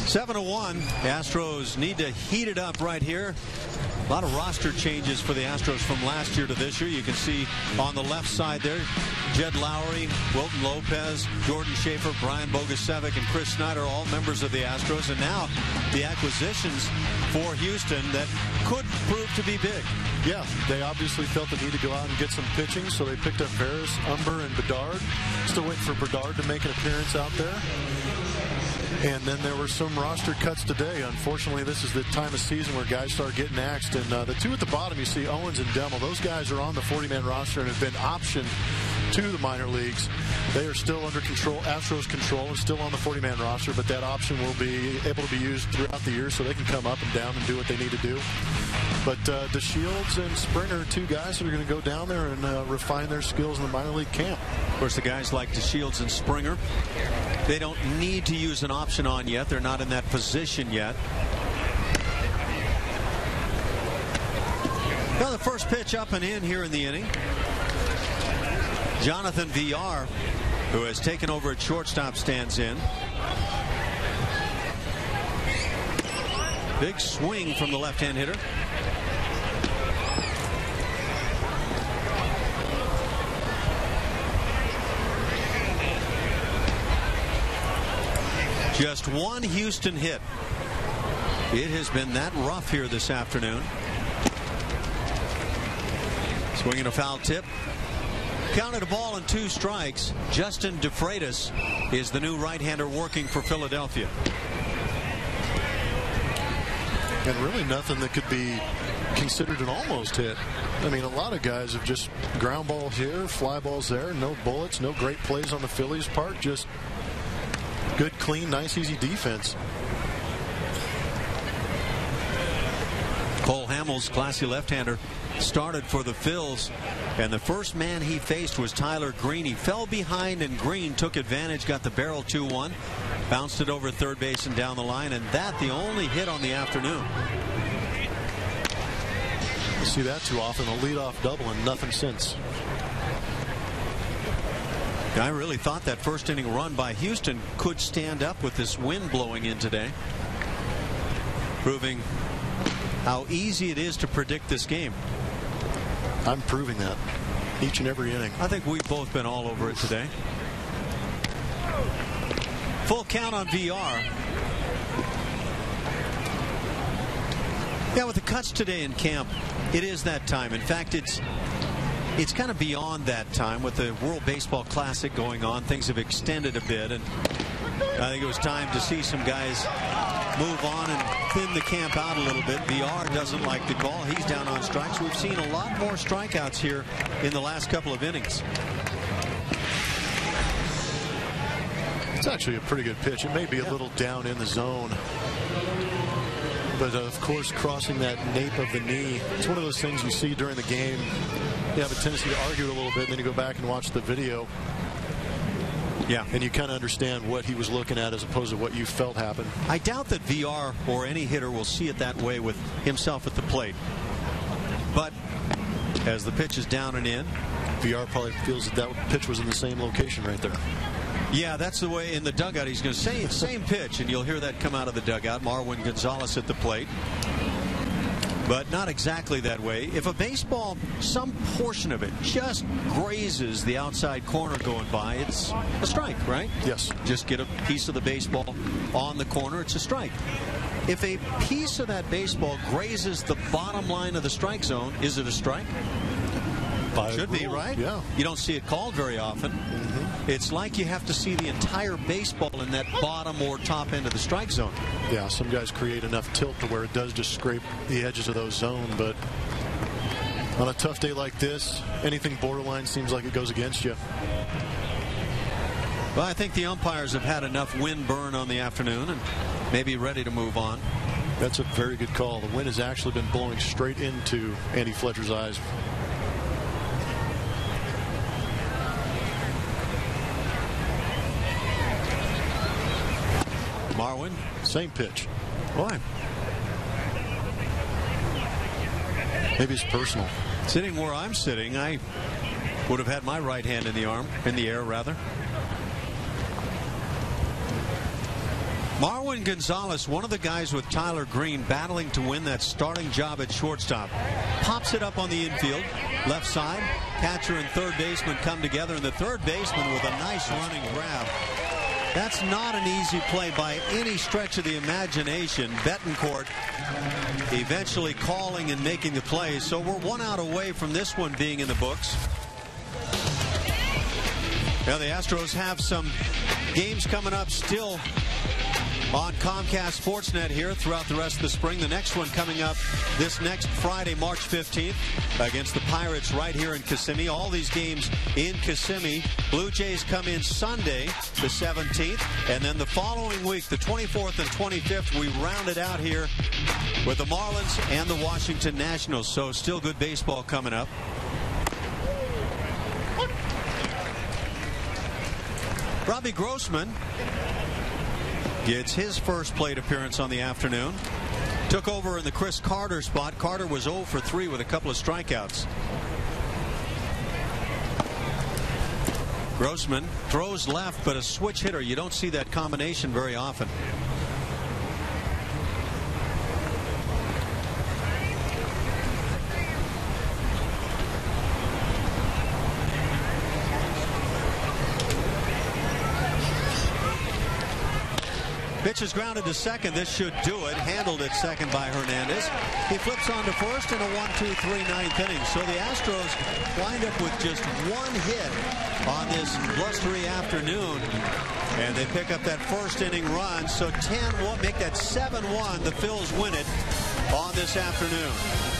Seven to 1. Astros need to heat it up right here. A lot of roster changes for the Astros from last year to this year. You can see on the left side there, Jed Lowry, Wilton Lopez, Jordan Schaefer, Brian Bogusevic, and Chris Snyder, all members of the Astros. And now the acquisitions for Houston that could prove to be big. Yeah, they obviously felt the need to go out and get some pitching, so they picked up Veras, Umber, and Bedard. Still waiting for Bedard to make an appearance out there. And then there were some roster cuts today. Unfortunately, this is the time of season where guys start getting axed. And the two at the bottom, you see Owens and Demmel. Those guys are on the 40-man roster and have been optioned to the minor leagues. They are still under control, Astros control, and still on the 40-man roster. But that option will be able to be used throughout the year so they can come up and down and do what they need to do. But DeShields and Springer are two guys that are going to go down there and refine their skills in the minor league camp. Of course, the guys like DeShields and Springer, they don't need to use an option on yet. They're not in that position yet. Now the first pitch up and in here in the inning. Jonathan Villar, who has taken over at shortstop, stands in. Big swing from the left-hand hitter. Just one Houston hit. It has been that rough here this afternoon. Swinging a foul tip. Counted a ball and 2 strikes. Justin DeFreitas is the new right-hander working for Philadelphia. And really nothing that could be considered an almost hit. I mean, a lot of guys have just ground balls here, fly balls there, no bullets, no great plays on the Phillies' part, just good, clean, nice, easy defense. Cole Hamels, classy left-hander, started for the Phils, and the first man he faced was Tyler Green. He fell behind, and Green took advantage, got the barrel 2-1, bounced it over third base and down the line, and that the only hit on the afternoon. You see that too often, a leadoff double and nothing since. I really thought that first inning run by Houston could stand up with this wind blowing in today, proving how easy it is to predict this game. I'm proving that each and every inning. I think we've both been all over it today. Full count on VR. Yeah, with the cuts today in camp, it is that time. In fact, it's kind of beyond that time with the World Baseball Classic going on. Things have extended a bit, and I think it was time to see some guys move on and thin the camp out a little bit. VR doesn't like the call. He's down on strikes. We've seen a lot more strikeouts here in the last couple of innings. It's actually a pretty good pitch. It may be a little down in the zone, but of course crossing that nape of the knee, it's one of those things you see during the game. You have a tendency to argue it a little bit, and then you go back and watch the video. Yeah. And you kind of understand what he was looking at as opposed to what you felt happened. I doubt that VR or any hitter will see it that way with himself at the plate. But as the pitch is down and in, VR probably feels that that pitch was in the same location right there. Yeah, that's the way in the dugout. He's going to say same pitch, and you'll hear that come out of the dugout. Marwin Gonzalez at the plate. But not exactly that way. If a baseball, some portion of it just grazes the outside corner going by, it's a strike, right? Yes. Just get a piece of the baseball on the corner, it's a strike. If a piece of that baseball grazes the bottom line of the strike zone, is it a strike? Should be, right? Yeah. You don't see it called very often. It's like you have to see the entire baseball in that bottom or top end of the strike zone. Yeah, some guys create enough tilt to where it does just scrape the edges of those zones, but on a tough day like this, anything borderline seems like it goes against you. Well, I think the umpires have had enough wind burn on the afternoon and maybe ready to move on. That's a very good call. The wind has actually been blowing straight into Andy Fletcher's eyes. Marwin, same pitch. Why? Maybe it's personal. Sitting where I'm sitting, I would have had my right hand in the air rather. Marwin Gonzalez, one of the guys with Tyler Green battling to win that starting job at shortstop, pops it up on the infield, left side. Catcher and third baseman come together, and the third baseman with a nice running grab. That's not an easy play by any stretch of the imagination. Betancourt eventually calling and making the play. So we're 1 out away from this one being in the books. Now the Astros have some games coming up still on Comcast Sportsnet here throughout the rest of the spring. The next one coming up this next Friday, March 15th, against the Pirates right here in Kissimmee. All these games in Kissimmee. Blue Jays come in Sunday, the 17th, and then the following week, the 24th and 25th, we round it out here with the Marlins and the Washington Nationals. So still good baseball coming up. Robbie Grossman gets his first plate appearance on the afternoon. Took over in the Chris Carter spot. Carter was 0 for 3 with a couple of strikeouts. Grossman throws left, but a switch hitter. You don't see that combination very often. Pitch is grounded to second. This should do it. Handled at second by Hernandez. He flips on to first in a 1-2-3 ninth inning. So the Astros wind up with just one hit on this blustery afternoon. And they pick up that first inning run. So 10-1, make that 7-1. The Phils win it on this afternoon.